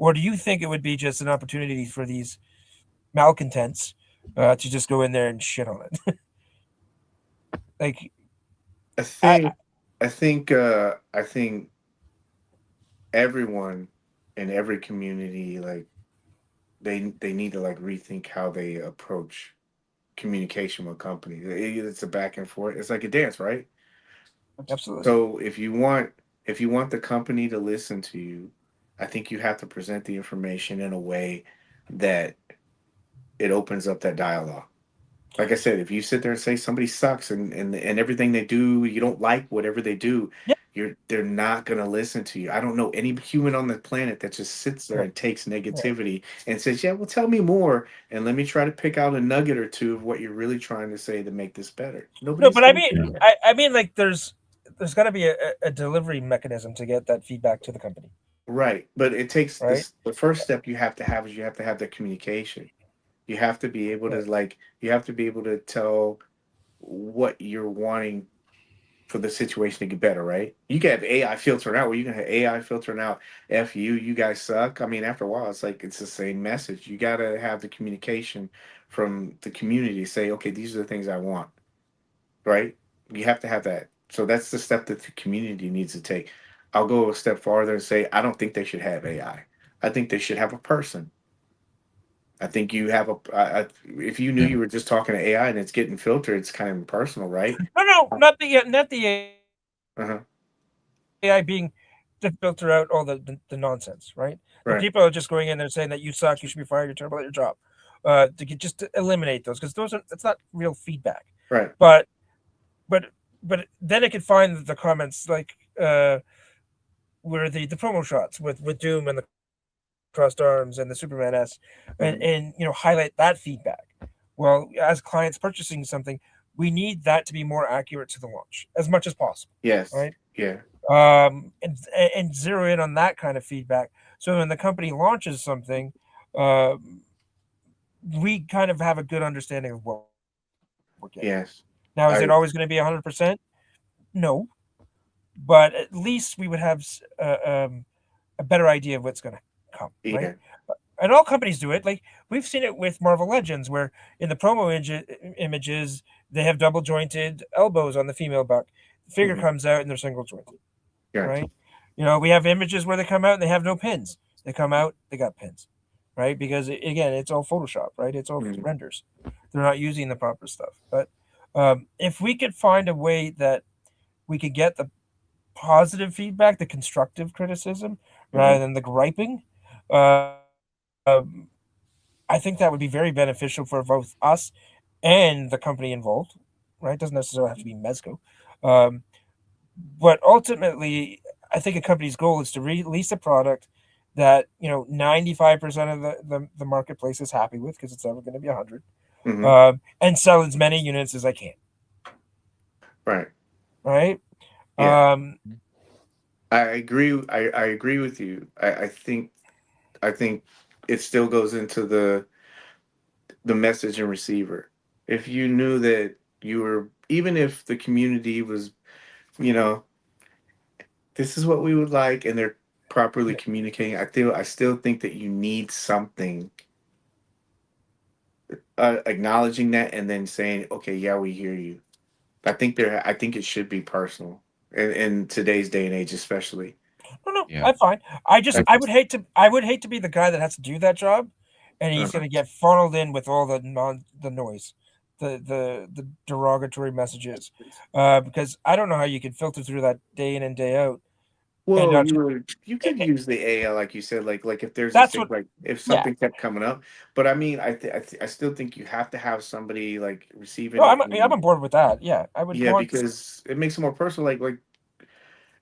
Or do you think it would be just an opportunity for these malcontents to just go in there and shit on it? Like I I, think I think everyone in every community, like they need to like rethink how they approach communication with companies. It's a back and forth. It's like a dance, right? absolutely. So if you want the company to listen to you, I think you have to present the information in a way that it opens up that dialogue. Like I said, if you sit there and say somebody sucks and everything they do, you don't like whatever they do, Yeah, they're not gonna listen to you. I don't know any human on the planet that just sits there yeah, and takes yeah. negativity and says, "Yeah, well, tell me more, and let me try to pick out a nugget or two of what you're really trying to say to make this better." No, Nobody's but I gonna mean, do Yeah. that. I mean, like, there's got to be a delivery mechanism to get that feedback to the company, Right. But it takes right? this the first step you have to have is you have to have the communication. You have to be able Yeah. to you have to be able to tell what you're wanting for the situation to get better, right? You can have AI filtering out where you can have AI filtering out F you guys suck. I mean, after a while it's the same message. You gotta have the communication from the community say, okay, these are the things I want, right? You have to have that. So that's the step that the community needs to take. I'll go a step farther and say I don't think they should have AI. I think they should have a person. I think you have if you knew Yeah. you were just talking to AI and it's getting filtered, it's kind of impersonal, right? No, no, not the Uh-huh. AI being to filter out all the nonsense, right? The Right. people are just going in there saying that you suck, you should be fired, you're terrible at your job. To eliminate those because those are that's not real feedback. Right. But but but then it could find the comments like where the promo shots with Doom and the crossed arms and the Superman S, and highlight that feedback. Well, as clients purchasing something, we need that to be more accurate to the launch as much as possible, Yes. right? Yeah. And zero in on that kind of feedback. So when the company launches something, um, we kind of have a good understanding of what we're getting. Yes. Now, is it I always going to be 100%? No, but at least we would have a better idea of what's going to come, right? yeah. And all companies do it. Like we've seen it with Marvel Legends, where in the promo images they have double jointed elbows on the female buck. The figure Hmm. comes out and they're single jointed, Gotcha. right? We have images where they come out and they have no pins. They come out, they got pins, right? Because again, it's all Photoshop, right? It's all Hmm. renders. They're not using the proper stuff. But if we could find a way that we could get the positive feedback, the constructive criticism, Hmm. rather than the griping, I think that would be very beneficial for both us and the company involved. Right? It doesn't necessarily have to be Mezco. Um, but ultimately, I think a company's goal is to release a product that 95% of the marketplace is happy with because it's never going to be 100, Hmm. and sell as many units as I can. Right. Right? Yeah. Um, I agree. I agree with you. I think it still goes into the message and receiver. If you knew that you were, even if the community was, you know, this is what we would like, and they're properly yeah. communicating, I still think that you need something acknowledging that and then saying, okay, yeah, we hear you. I think it should be personal in today's day and age, especially. No, no, Yeah. I'm fine. I I can would hate to, I would hate to be the guy that has to do that job, and he's Uh-huh. going to get funneled in with all the noise, the derogatory messages, because I don't know how you can filter through that day in and day out, and Well, not just you eh, could eh, use the AI like you said, like if there's a that's thing, what. like if Yeah. something kept coming up. But I mean, I still think you have to have somebody like receiving No, it. I'm And, on board with that. Yeah, I would yeah, want. because it makes it more personal. Like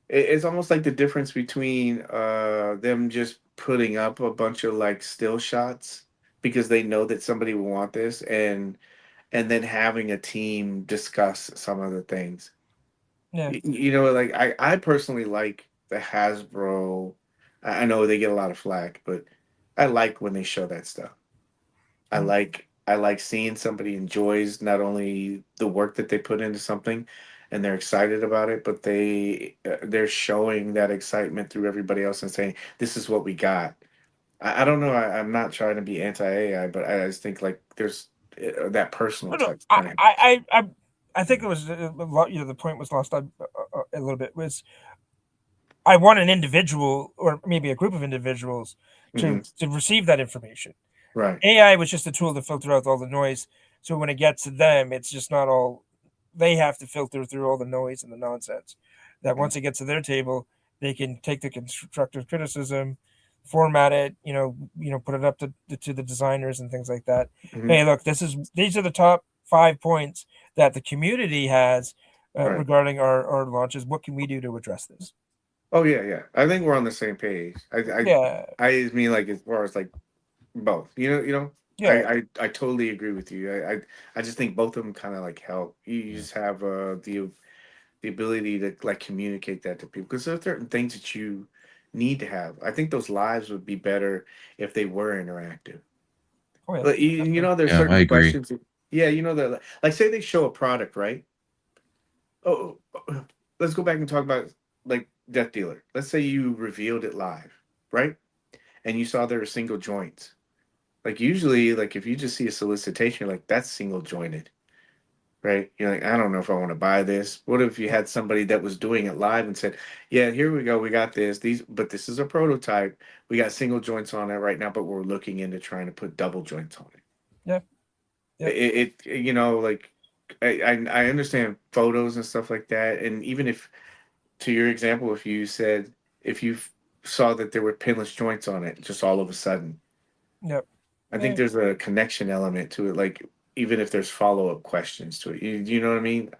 it's almost like the difference between them just putting up a bunch of like still shots because they know that somebody will want this, and then having a team discuss some of the things. Yeah. Like I personally like the Hasbro. I know they get a lot of flack, but I like when they show that stuff. Mm. I like seeing somebody enjoys not only the work that they put into something and they're excited about it, but they're showing that excitement through everybody else and saying, "This is what we got." I don't know. I'm not trying to be anti AI, but I just think like there's that personal No, no, touch kind of. I think it was a lot. The point was lost a little bit. Was I want an individual or maybe a group of individuals Hmm. to receive that information. Right. AI was just a tool to filter out all the noise. So when it gets to them, it's just not all they have to filter through all the noise and the nonsense. That once it gets to their table, they can take the constructive criticism, format it, put it up to the designers and things like that. Hmm. Hey, look, these are the top 5 points that the community has Right. regarding our launches. What can we do to address this? Oh yeah, yeah. I think we're on the same page. Yeah, I mean like as far as like both. yeah, I totally agree with you. I just think both of them kind of like help. You yeah. just have the ability to like communicate that to people because there are certain things that you need to have. I think those lives would be better if they were interactive. oh yeah, But definitely. there's Yeah, I certain agree. questions. Yeah, that like say they show a product, right? Let's go back and talk about like Death Dealer. Let's say you revealed it live, right? And you saw there were single joints. Like usually, like if you just see a solicitation, you're like that's single jointed, right? You're like, I don't know if I want to buy this. What if you had somebody that was doing it live and said, "Yeah, here we go, we got but this is a prototype. We got single joints on it right now, but we're looking into trying to put double joints on it." Yeah, yeah, Like I understand photos and stuff like that, and even if to your example, if you saw that there were pinless joints on it, just all of a sudden, yeah, I think yeah. there's a connection element to it. Like even if there's follow up questions to it, you know what I mean?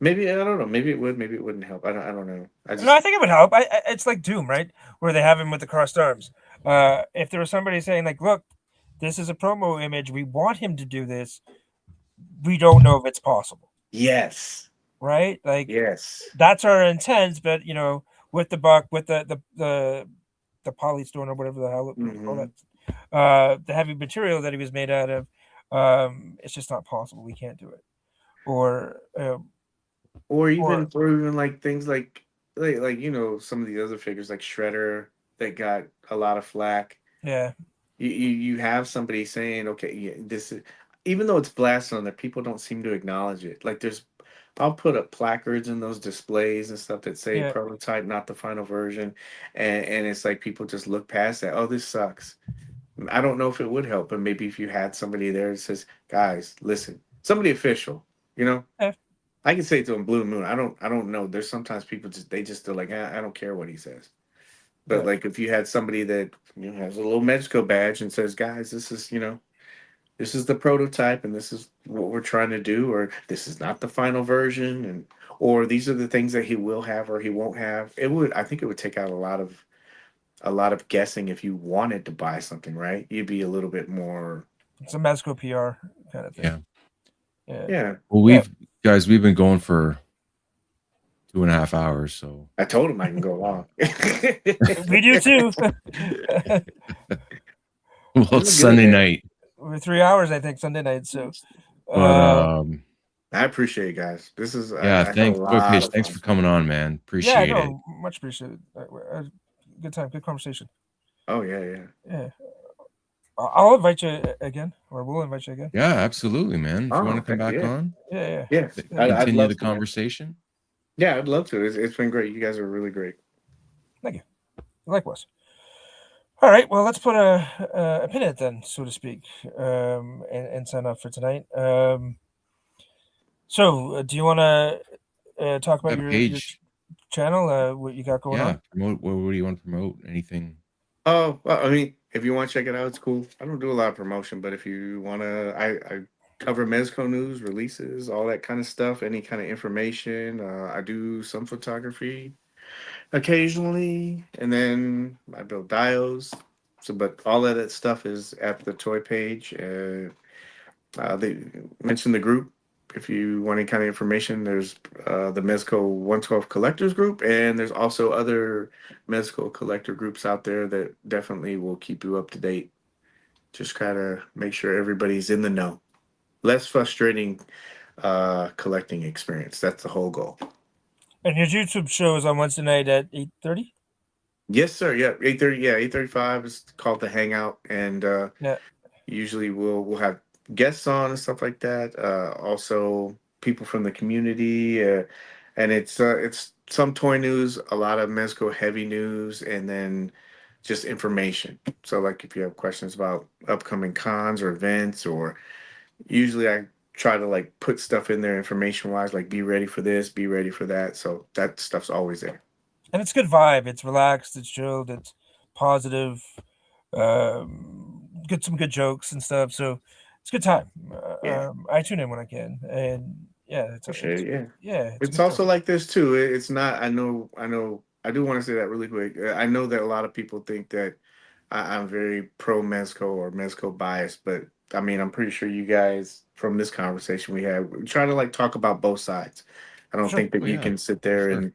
Maybe I don't know. Maybe it would. Maybe it wouldn't help. I don't know. No, I think it would help. It's like Doom, right? Where they have him with the crossed arms. If there was somebody saying like, "Look, this is a promo image. We want him to do this. We don't know if it's possible." Yes. Right? Like Yes. that's our intent, but with the buck, with the polystone or whatever the hell what you call that, the heavy material that he was made out of, it's just not possible. We can't do it. Or or even like things like some of the other figures like Shredder that got a lot of flack. yeah, You have somebody saying, okay, yeah, this is, even though it's blasted on there, people don't seem to acknowledge it. Like I'll put up placards in those displays and stuff that say yeah, prototype, not the final version, and it's like people just look past that. Oh, this sucks. I don't know if it would help, but maybe if you had somebody there that says, guys, listen, somebody official, you know. yeah, I can say to him, Blue Moon. I don't know. There's sometimes people just are like, I don't care what he says. But yeah. like if you had somebody that has a little Mexico badge and says, guys, this is the prototype and this is what we're trying to do, or this is not the final version, and or these are the things that he will have or he won't have. I think it would take out a lot of guessing if you wanted to buy something, right? You'd be a little bit more. It's a Mezco PR kind of thing. Yeah. Yeah. Yeah. Well, we've been going for 2.5 hours, so I told him I can go long. We do too. well, it's Sunday night. We're 3 hours, I think, Sunday night. So, But I appreciate it, guys. This is yeah, I had a thanks, Toy lot Paige. of Thanks fun. for coming on, man. yeah, Appreciate it. no, much appreciated. Good time, good conversation. Oh yeah. Yeah, I'll invite you again, or we'll invite you again. Yeah, absolutely, man. If you want to come back on, Yeah. Yeah, I'd continue love the to, man. conversation. Yeah, I'd love to. It's been great. You guys are really great. Thank you. Likewise. All right. Well, let's put a pin in it then, so to speak, and sign off for tonight. So, do you want to talk about your Paige. channel? What you got going on? Yeah, promote. What do you want to promote? Anything? Oh, well, I mean, if you want to check it out, it's cool. I don't do a lot of promotion, but if you want to, I cover Mezco news, releases, all that kind of stuff, any kind of information. I do some photography occasionally, and then I build diodes. So, but all of that stuff is at the Toy Page. They mentioned the group. If you want any kind of information, there's the Mezco 112 Collectors Group, and there's also other Mezco collector groups out there that definitely will keep you up to date. Just kind of make sure everybody's in the know. Less frustrating collecting experience. That's the whole goal. And your YouTube show is on Wednesday night at 8:30. Yes, sir. Yeah, 8:30. Yeah, 8:35 is called the Hangout, and Yeah. usually we'll have guests on and stuff like that. Also, people from the community, and it's some toy news, a lot of Mezco heavy news, and then just information. So, like if you have questions about upcoming cons or events, or usually I try to like put stuff in there information wise, like be ready for this, be ready for that. So that stuff's always there. And it's good vibe. It's relaxed. It's chilled. It's positive. Get some good jokes and stuff. So it's a good time. Yeah. I tune in when I can, and yeah, Appreciate it. yeah. It's a good also show. like this too. It's not. I know. I do want to say that really quick. I know that a lot of people think that I'm very pro Mezco or Mezco biased, but I mean, I'm pretty sure you guys from this conversation we had, we're trying to like talk about both sides. I don't Sure. think that Oh, you yeah, can sit there sure.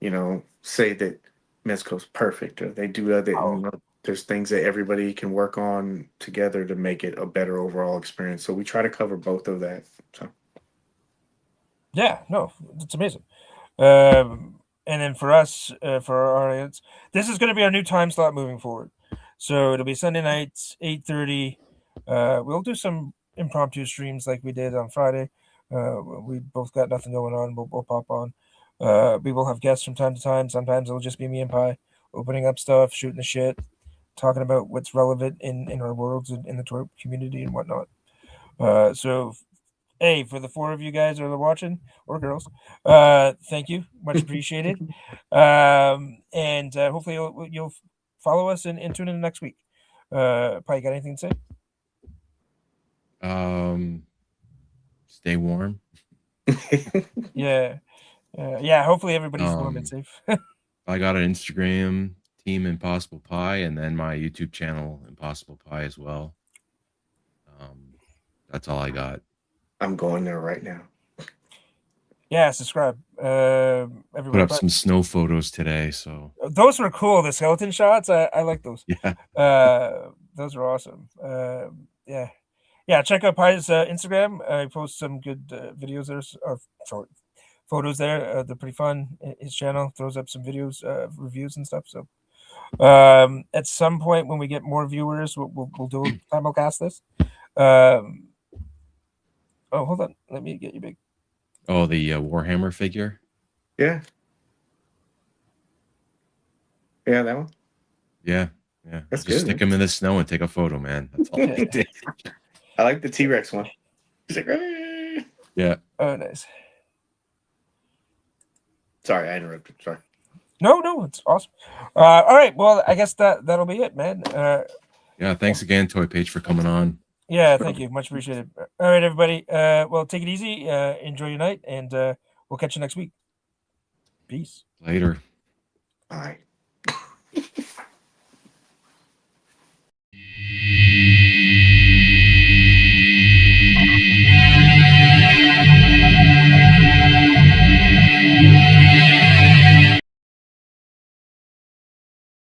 and say that Mezco's perfect or they do other. Oh. There's things that everybody can work on together to make it a better overall experience. So we try to cover both of that. So. Yeah. No, it's amazing. And then for us, for our audience, this is going to be our new time slot moving forward. So it'll be Sunday nights, 8:30. We'll do some impromptu streams like we did on Friday. We both got nothing going on. We'll pop on. We will have guests from time to time. Sometimes it'll just be me and Pi opening up stuff, shooting the shit, talking about what's relevant in our worlds and in the toy community and whatnot. So hey, for the four of you guys that are watching or girls, thank you, much appreciated. And hopefully you'll follow us and tune in next week. Pi, got anything to say? Stay warm. Yeah. Yeah. Hopefully everybody's warm and safe. I got an Instagram, Team Impossible Pie, and then my YouTube channel, Impossible Pie, as well. That's all I got. I'm going there right now. Yeah, subscribe. Put Everybody. up some snow photos today, so Those were cool. The skeleton shots. I like those. yeah. Those were awesome. Yeah. Yeah, check out Pie's Instagram. I post some good videos there, or sorry, photos there. They're pretty fun. His channel throws up some videos, reviews and stuff. So, at some point when we get more viewers, we'll do simulcast this. Oh, hold on. Let me get you big. Oh, the Warhammer figure. Yeah. Yeah, that one. Yeah. That's Just good, stick man. him in the snow and take a photo, man. That's all I did. I like the T-Rex one. He's like, "Ah." Yeah. Oh, nice. Sorry, I interrupted. Sorry. No, it's awesome. All right. Well, I guess that'll be it, man. Yeah. Thanks again, Toy Paige, for coming on. Yeah, thank you. Much appreciated. All right, everybody. Well, take it easy. Enjoy your night, and we'll catch you next week. Peace. Later. Bye.